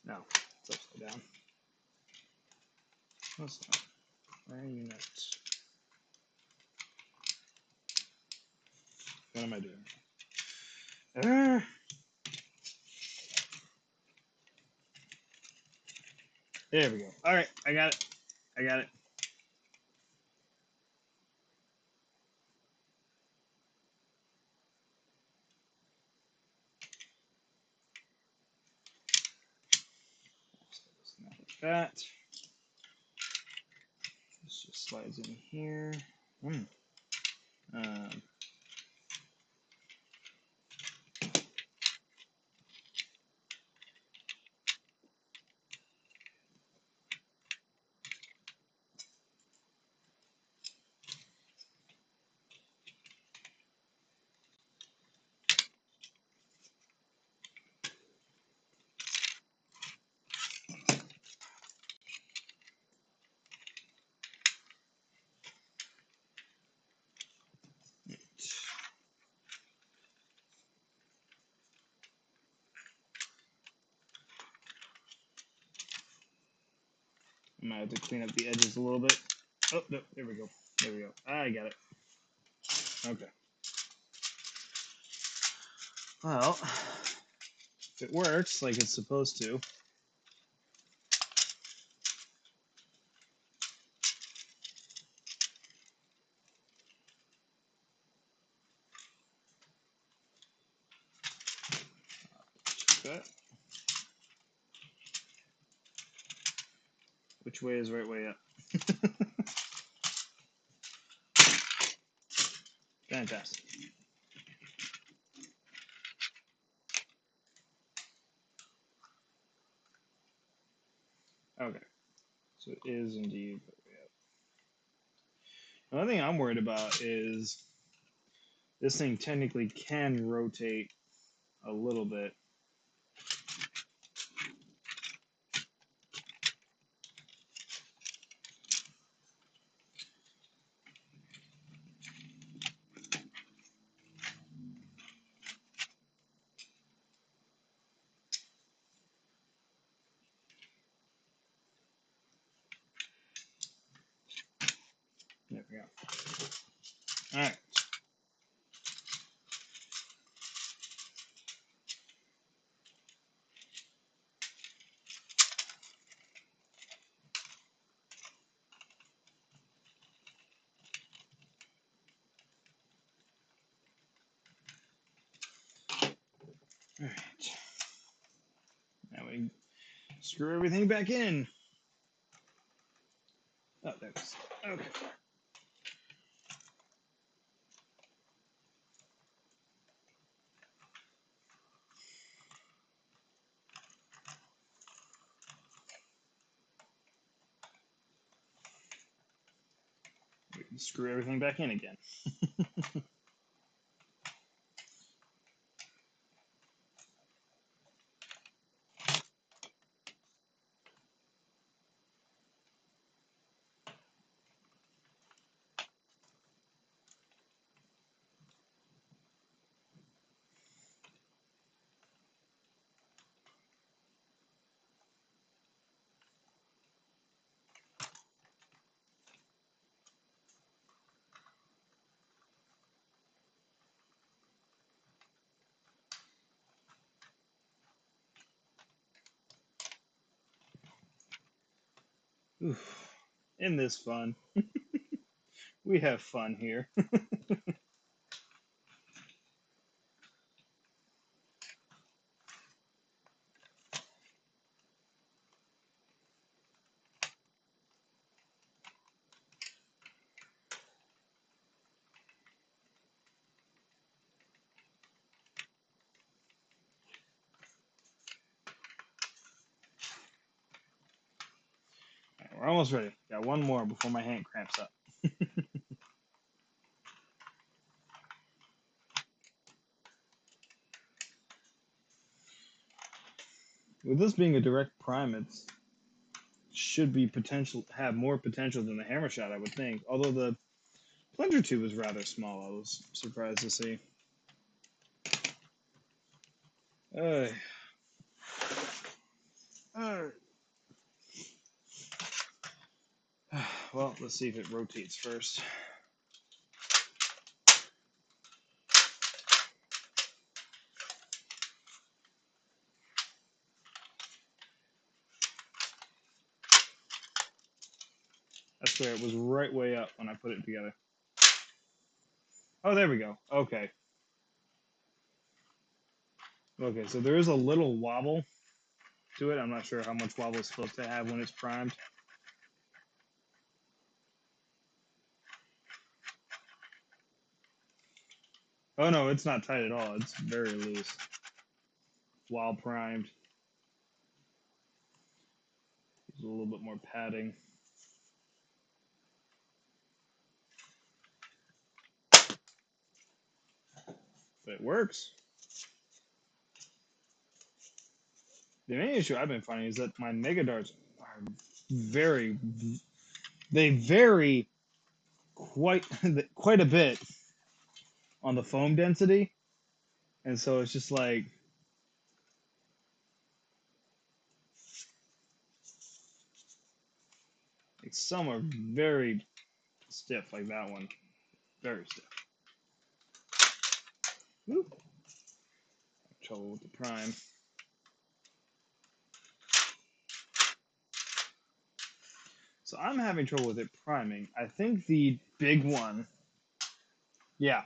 B: No, it's upside down. That's not. Why are you nuts? What am I doing? There we go. All right, I got it. I got it. Not like that. This just slides in here. Um, I might have to clean up the edges a little bit. Oh, no, there we go. There we go. I got it. Okay. Well, if it works like it's supposed to. Check that. Which way is the right way up? Fantastic. Okay. So it is indeed. Another thing I'm worried about is this thing technically can rotate a little bit. There we go. All right. All right. Now we screw everything back in. Oh, there it is. Okay. We can screw everything back in again. Oof. Isn't this fun? We have fun here. All right, we're almost ready. Got one more before my hand cramps up. With this being a direct prime, it should be have more potential than the hammer shot, I would think. Although the plunger tube is rather small, I was surprised to see. Alright. Well, let's see if it rotates first. swear it was right way up when I put it together. Oh, there we go. Okay. Okay, so there is a little wobble to it. I'm not sure how much wobble it's supposed to have when it's primed. Oh no, it's not tight at all. It's very loose while primed. There's a little bit more padding. But it works. The main issue I've been finding is that my mega darts are they vary quite a bit on the foam density, and so it's just like some are very stiff, like that one, very stiff. Woo. Trouble with the prime. So I'm having trouble with it priming. I think the big one, yeah.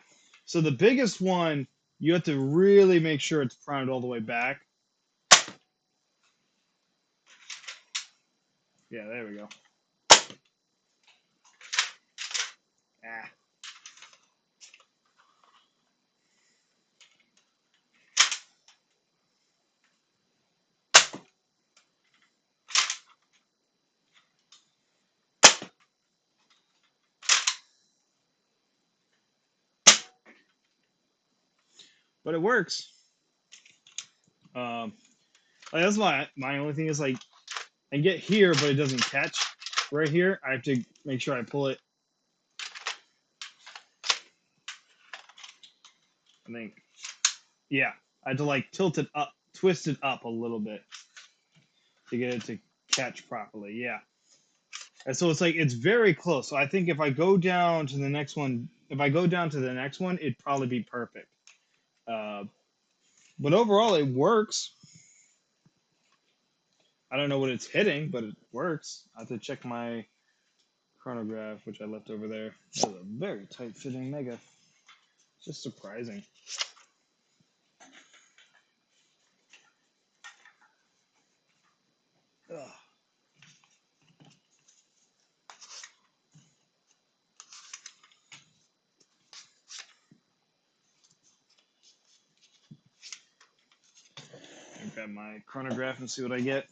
B: So the biggest one, you have to really make sure it's primed all the way back. Yeah, there we go. Ah. But it works. Like that's my only thing is like I get here, but it doesn't catch right here. I have to make sure I pull it. I think, yeah, I have to like tilt it up, twist it up a little bit to get it to catch properly. Yeah, and so it's like it's very close. So I think if I go down to the next one, it'd probably be perfect. But overall, it works. I don't know what it's hitting, but it works. I have to check my chronograph, which I left over there. It's a very tight fitting mega. It's just surprising. Ugh. I'll grab my chronograph and see what I get.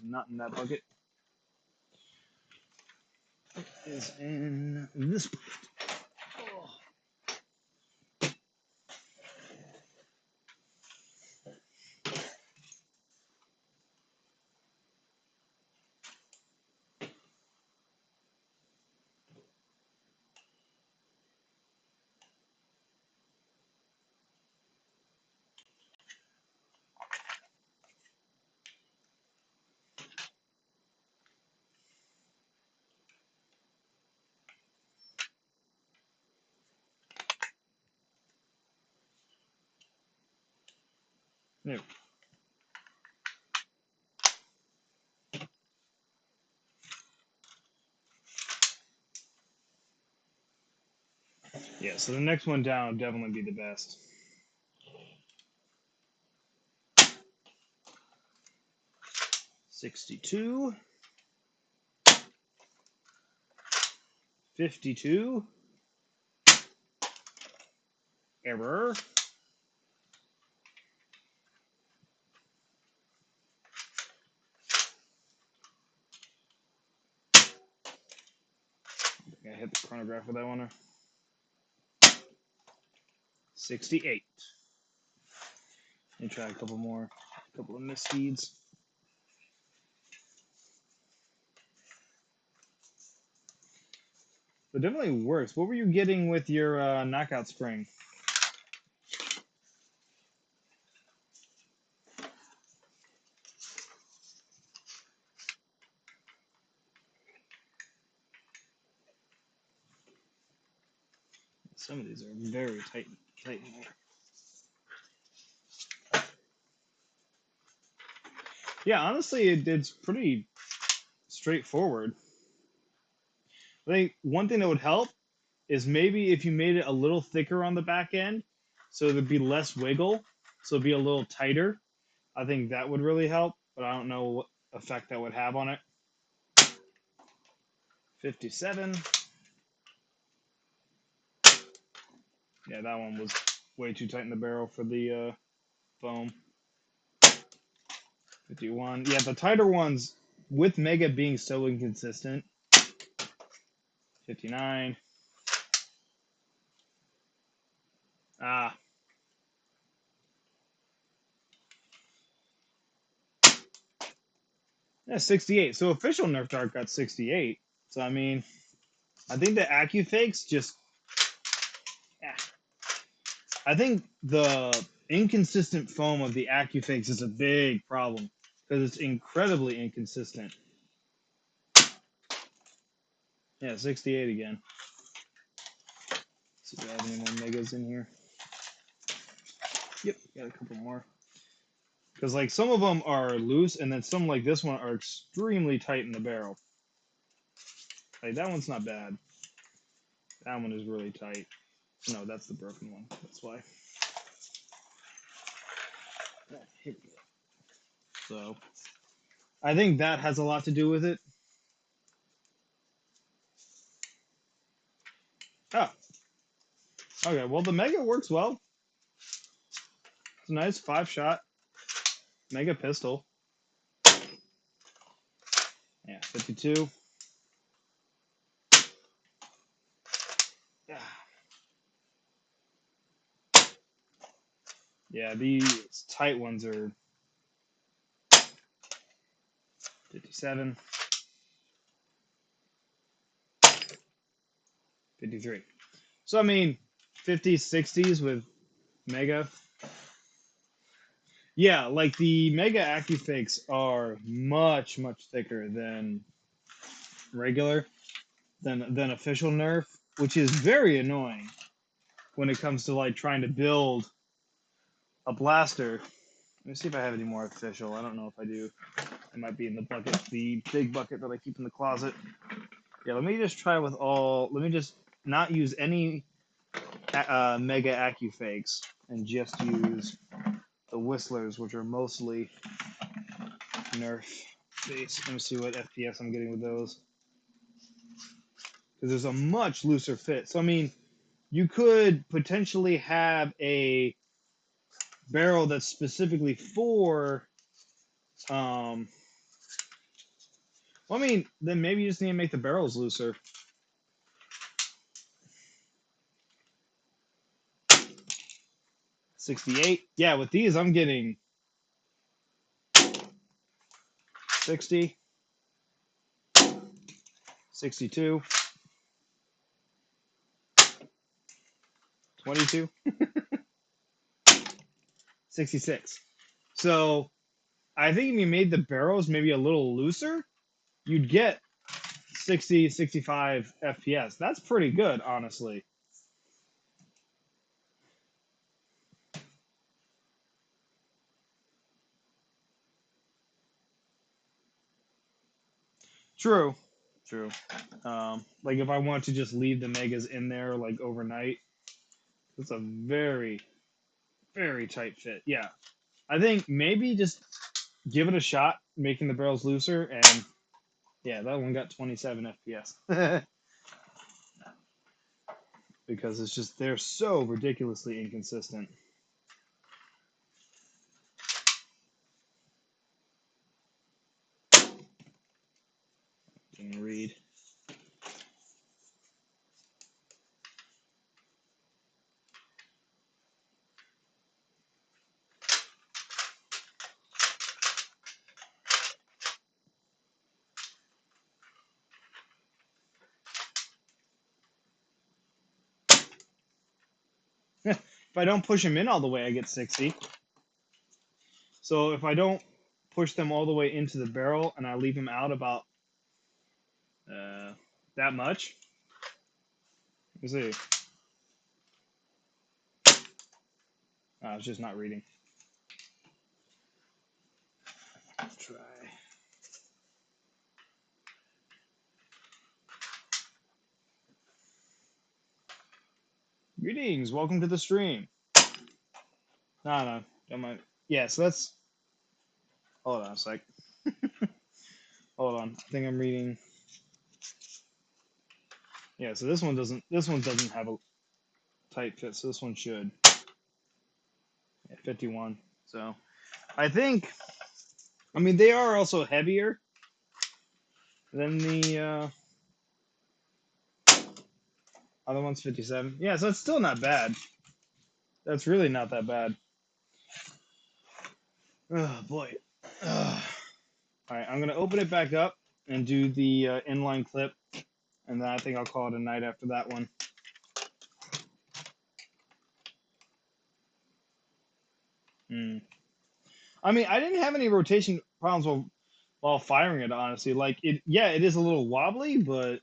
B: Not in that bucket. It is in this bucket. Oh. There. Yeah, so the next one down would definitely be the best. $62, $52, error, I hit the chronograph with that one. 68. Let me try a couple more, a couple of misfeeds. But definitely works. What were you getting with your knockout spring? Some of these are very tight in there. Yeah, honestly, it's pretty straightforward. I think one thing that would help is maybe if you made it a little thicker on the back end, so there'd be less wiggle, so it'd be a little tighter. I think that would really help, but I don't know what effect that would have on it. 57. Yeah, that one was way too tight in the barrel for the foam. 51. Yeah, the tighter ones, with Mega being so inconsistent. 59. Ah. Yeah, 68. So official Nerf Dart got 68. So, I mean, I think the AccuFakes just... Yeah. I think the inconsistent foam of the AccuFakes is a big problem because it's incredibly inconsistent. Yeah, 68 again. Let's see if I have any more Megas in here. Yep, got a couple more. Because like some of them are loose, and then some like this one are extremely tight in the barrel. Like that one's not bad. That one is really tight. No, that's the broken one. That's why. Here we go. So I think that has a lot to do with it. Oh, okay. Well, the Mega works well. It's a nice 5-shot Mega pistol. Yeah, 52. Yeah. Yeah, these tight ones are 57. 53. So, I mean, 50s, 60s with Mega. Yeah, like the Mega AccuFakes are much, much thicker than regular, than official Nerf, which is very annoying when it comes to like trying to build a blaster. Let me see if I have any more official. I don't know if I do. It might be in the bucket, the big bucket that I keep in the closet. Yeah, let me just try with all. Let me just not use any Mega AccuFakes and just use the Whistlers, which are mostly Nerf based. Let me see what FPS I'm getting with those. Because there's a much looser fit. So, I mean, you could potentially have a barrel that's specifically for. Well, I mean, then maybe you just need to make the barrels looser. 68. Yeah, with these, I'm getting 60, 62, 22, 66. So I think if you made the barrels maybe a little looser, you'd get 60, 65 FPS. That's pretty good, honestly. True. True. Like if I want to just leave the Megas in there like overnight, it's a very, very tight fit. Yeah. I think maybe just give it a shot, making the barrels looser, and yeah, that one got 27 FPS. Because it's just, they're so ridiculously inconsistent. Can read. If I don't push them in all the way, I get 60. So if I don't push them all the way into the barrel and I leave them out about that much, let's see. I was just not reading. Let's try. Greetings, welcome to the stream. No, don't mind. Yeah, so that's. Hold on a sec. Hold on, I think I'm reading. Yeah, so this one doesn't. This one doesn't have a tight fit, so this one should. Yeah, 51. So I think. I mean, they are also heavier than the other one's 57. Yeah, so it's still not bad. That's really not that bad. Oh boy. Ugh. All right, I'm gonna open it back up and do the inline clip, and then I think I'll call it a night after that one. I mean, I didn't have any rotation problems while firing it. Honestly, like it. Yeah, it is a little wobbly, but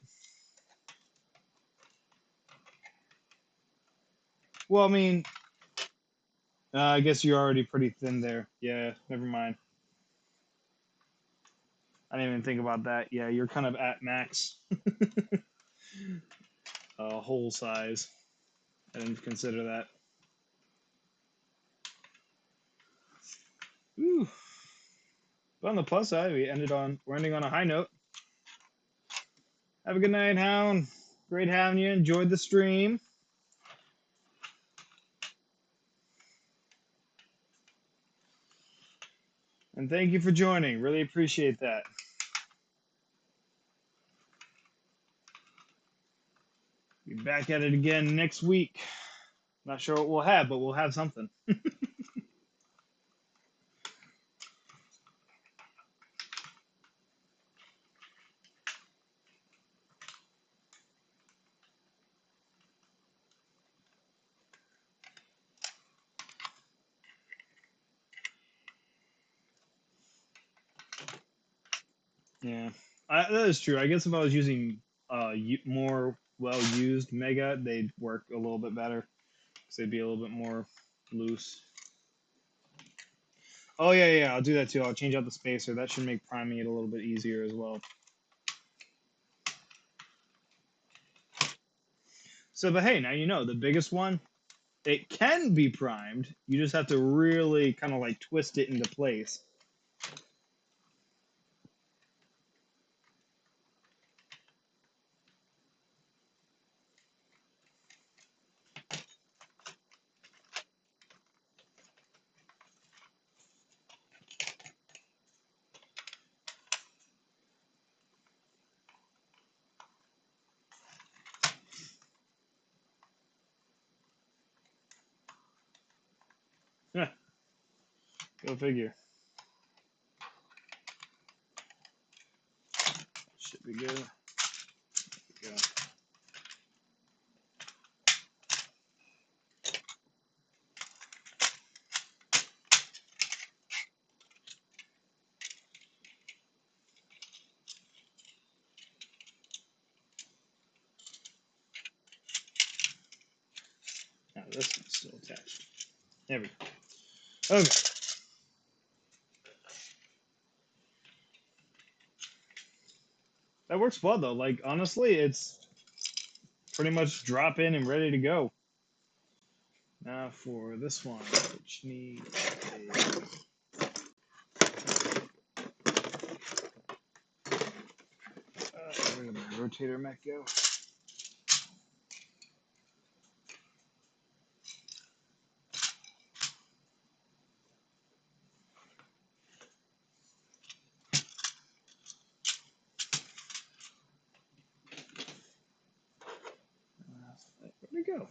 B: well, I mean, I guess you're already pretty thin there. Yeah, never mind. I didn't even think about that. Yeah, you're kind of at max hole size. I didn't consider that. Ooh. But on the plus side, we're ending on a high note. Have a good night, Hound. Great having you. Enjoyed the stream. And thank you for joining. Really appreciate that. Be back at it again next week. Not sure what we'll have, but we'll have something. Yeah, that is true. I guess if I was using more well-used Mega, they'd work a little bit better because they'd be a little bit more loose. Oh yeah, I'll do that too. I'll change out the spacer. That should make priming it a little bit easier as well. So, but hey, now you know the biggest one. It can be primed. You just have to really kind of like twist it into place. Yeah, go figure. Should be good. Go. Now this one's still attached. There we go. Okay. That works well though. Like honestly, it's pretty much drop in and ready to go. Now for this one, which needs a where did my rotator mech go? Where'd it go?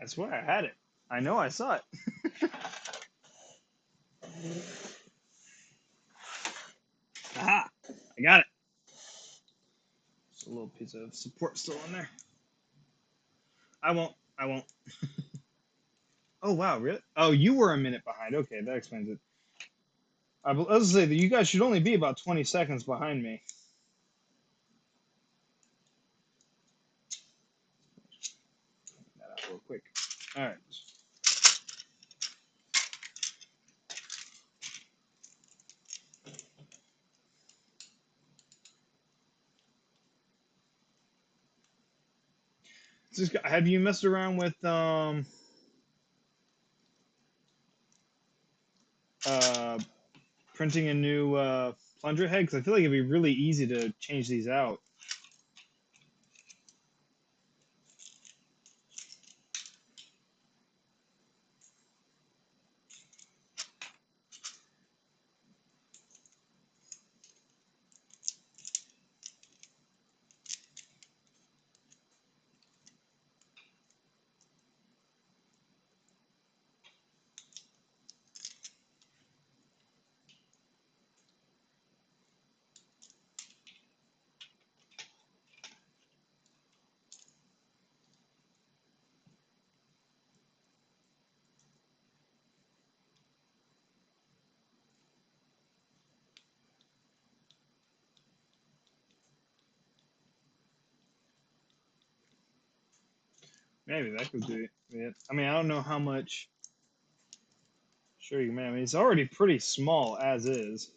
B: I swear I had it. I know I saw it. Aha! I got it. Just a little piece of support still in there. I won't. Oh wow, really? Oh, you were a minute behind. Okay, that explains it. I was gonna say that you guys should only be about 20 seconds behind me. That out real quick. All right. Have you messed around with uh, printing a new plunger head? Because I feel like it'd be really easy to change these out. Maybe that could be it. I mean, I don't know how much. Sure, you may. I mean, it's already pretty small as is.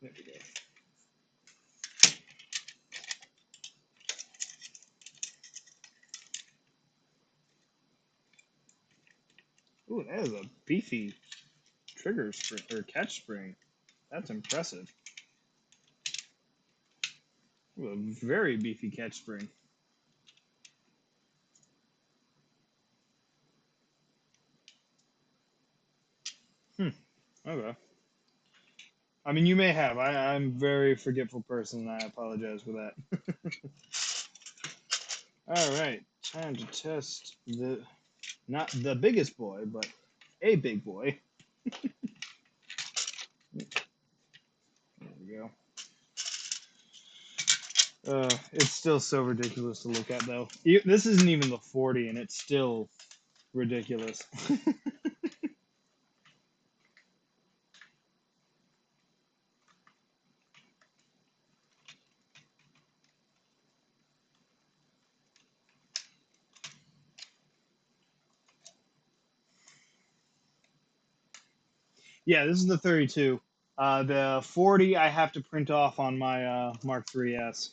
B: There we go. Ooh, that is a beefy trigger spring or catch spring. That's impressive. Ooh, a very beefy catch spring. Okay. I mean, you may have. I'm a very forgetful person, and I apologize for that. All right, time to test not the biggest boy, but a big boy. There we go. It's still so ridiculous to look at, though. This isn't even the 40, and it's still ridiculous. Yeah, this is the 32. The 40 I have to print off on my Mark 3S,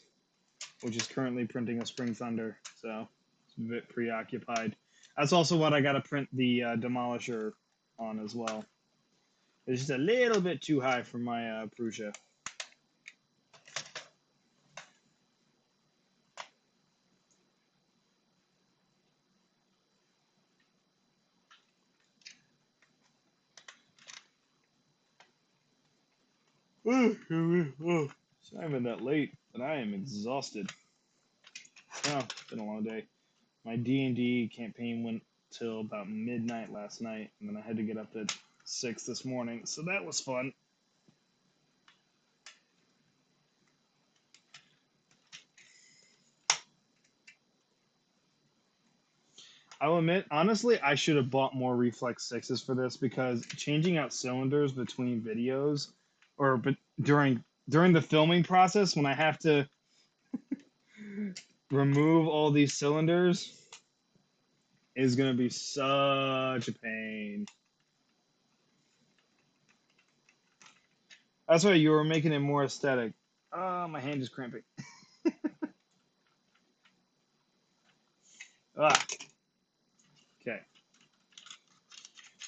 B: which is currently printing a Spring Thunder, so it's a bit preoccupied. That's also what I got to print the Demolisher on as well. It's just a little bit too high for my Prusa. It's not even that late, but I am exhausted. Oh, it's been a long day. My D&D campaign went till about midnight last night, and then I had to get up at 6 this morning, so that was fun. I will admit, honestly, I should have bought more Reflex 6s for this because changing out cylinders between videos or during the filming process when I have to remove all these cylinders is going to be such a pain. That's why you were making it more aesthetic. Oh, my hand is cramping. Ah, okay.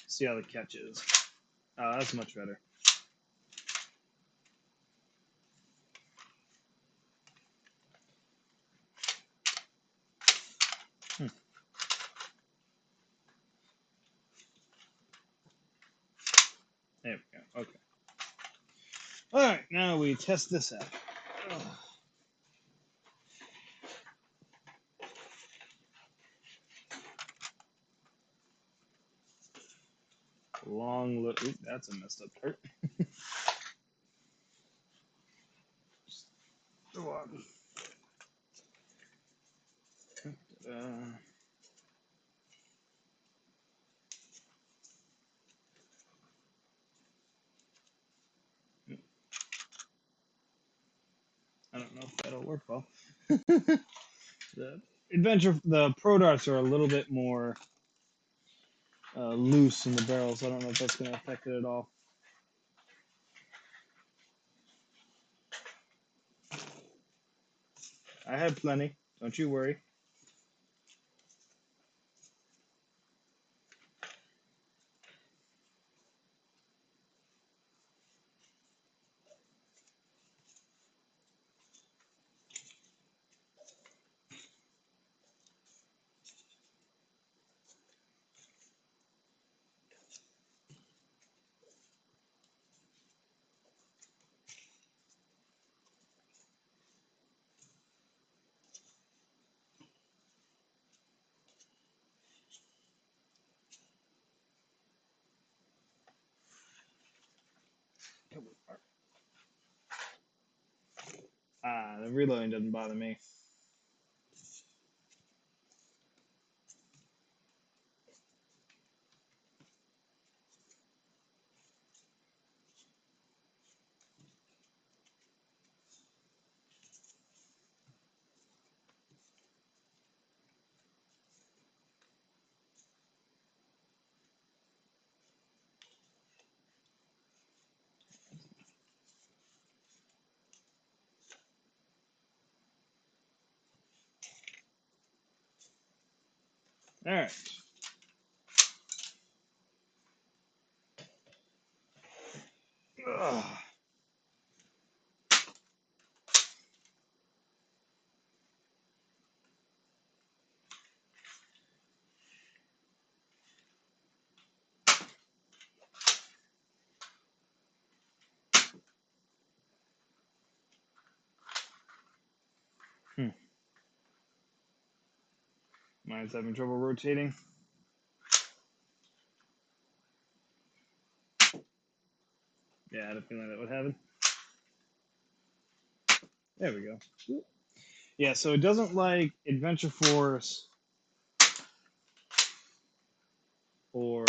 B: See how the catch is. Oh, that's much better. All right, now we test this out. Ugh. Long look. Oop, that's a messed up part. Go on. I don't know if that'll work well. The Pro Darts are a little bit more loose in the barrels. I don't know if that's going to affect it at all. I had plenty. Don't you worry. The reloading doesn't bother me. All right. Ugh. Mine's having trouble rotating. Yeah, I had a feeling that would happen. There we go. Yeah, so it doesn't like Adventure Force or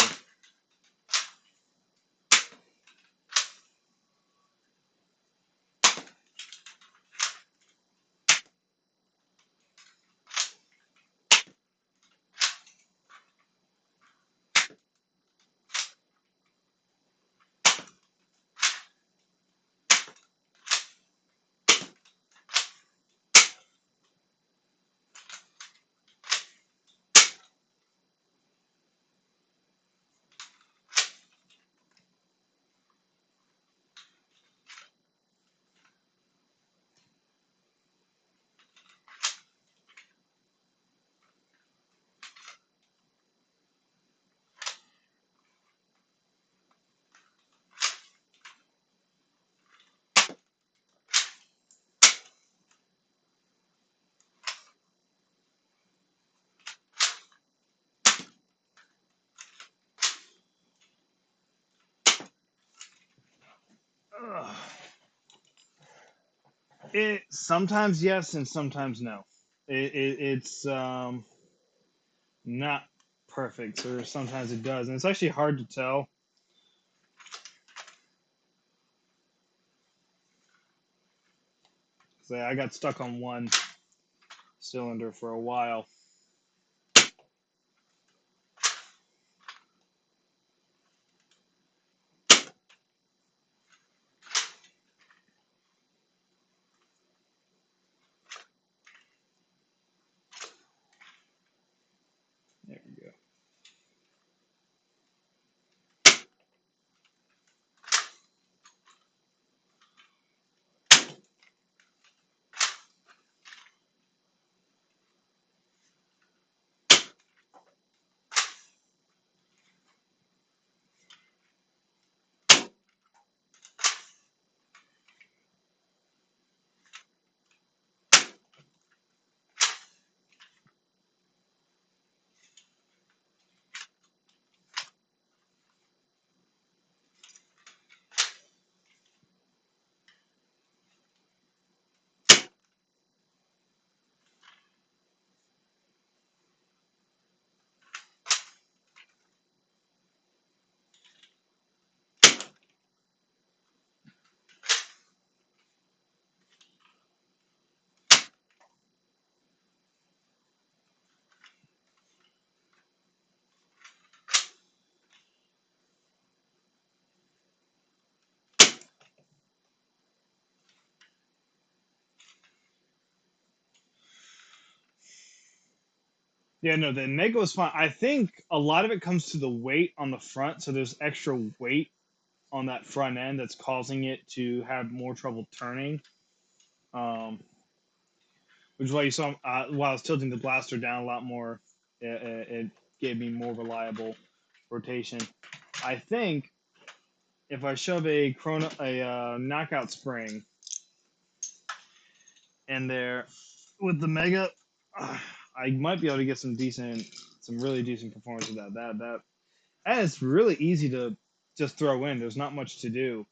B: ugh. It sometimes yes and sometimes no. It's not perfect, or sometimes it does, and it's actually hard to tell. So I got stuck on one cylinder for a while. There we go. Yeah, no, the Mega was fine. I think a lot of it comes to the weight on the front, so there's extra weight on that front end that's causing it to have more trouble turning. Which is why you saw while I was tilting the blaster down a lot more, it gave me more reliable rotation. I think if I shove a knockout spring in there with the Mega, I might be able to get some really decent performance with that. And it's really easy to just throw in. There's not much to do.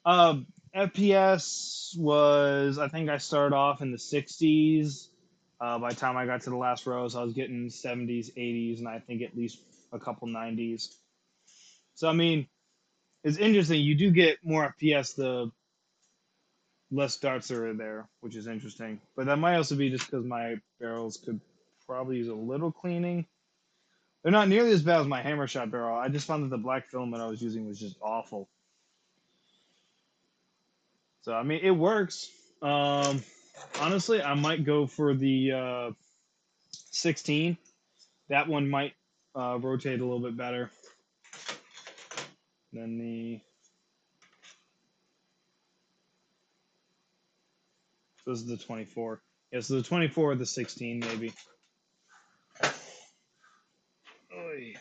B: FPS was, I think I started off in the 60s. By the time I got to the last rows, I was getting 70s, 80s, and I think at least a couple 90s. So, I mean, it's interesting. You do get more FPS the less darts are there, which is interesting. But that might also be just because my barrels could probably use a little cleaning. They're not nearly as bad as my hammer shot barrel. I just found that the black filament I was using was just awful. So, I mean, it works. Honestly, I might go for the 16. That one might rotate a little bit better than the. This is the 24. Yeah, so the 24 or the 16, maybe. Oy.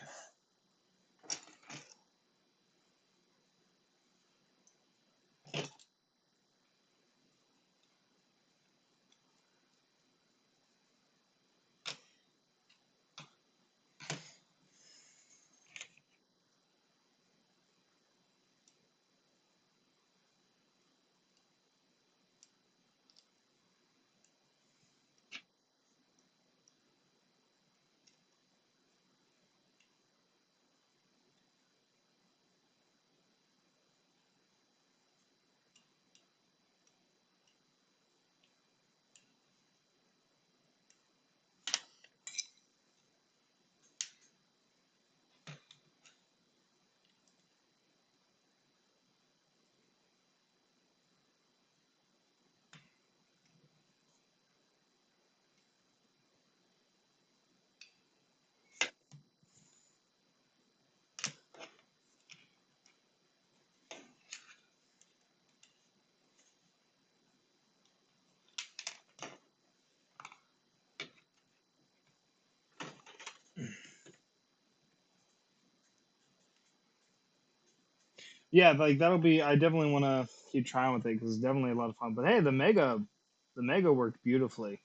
B: Yeah, like that'll be. I definitely want to keep trying with it because it's definitely a lot of fun. But hey, the Mega worked beautifully.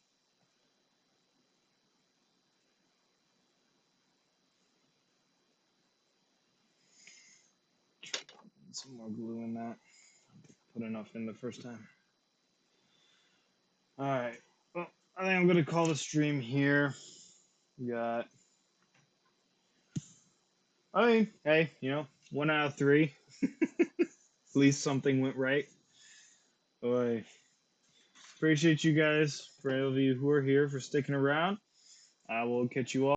B: Some more glue in that. Put enough in the first time. All right. Well, I think I'm gonna call the stream here. We got. I mean, hey, 1 out of 3. At least something went right. Boy, appreciate you guys, for all of you who are here, for sticking around. I will catch you all.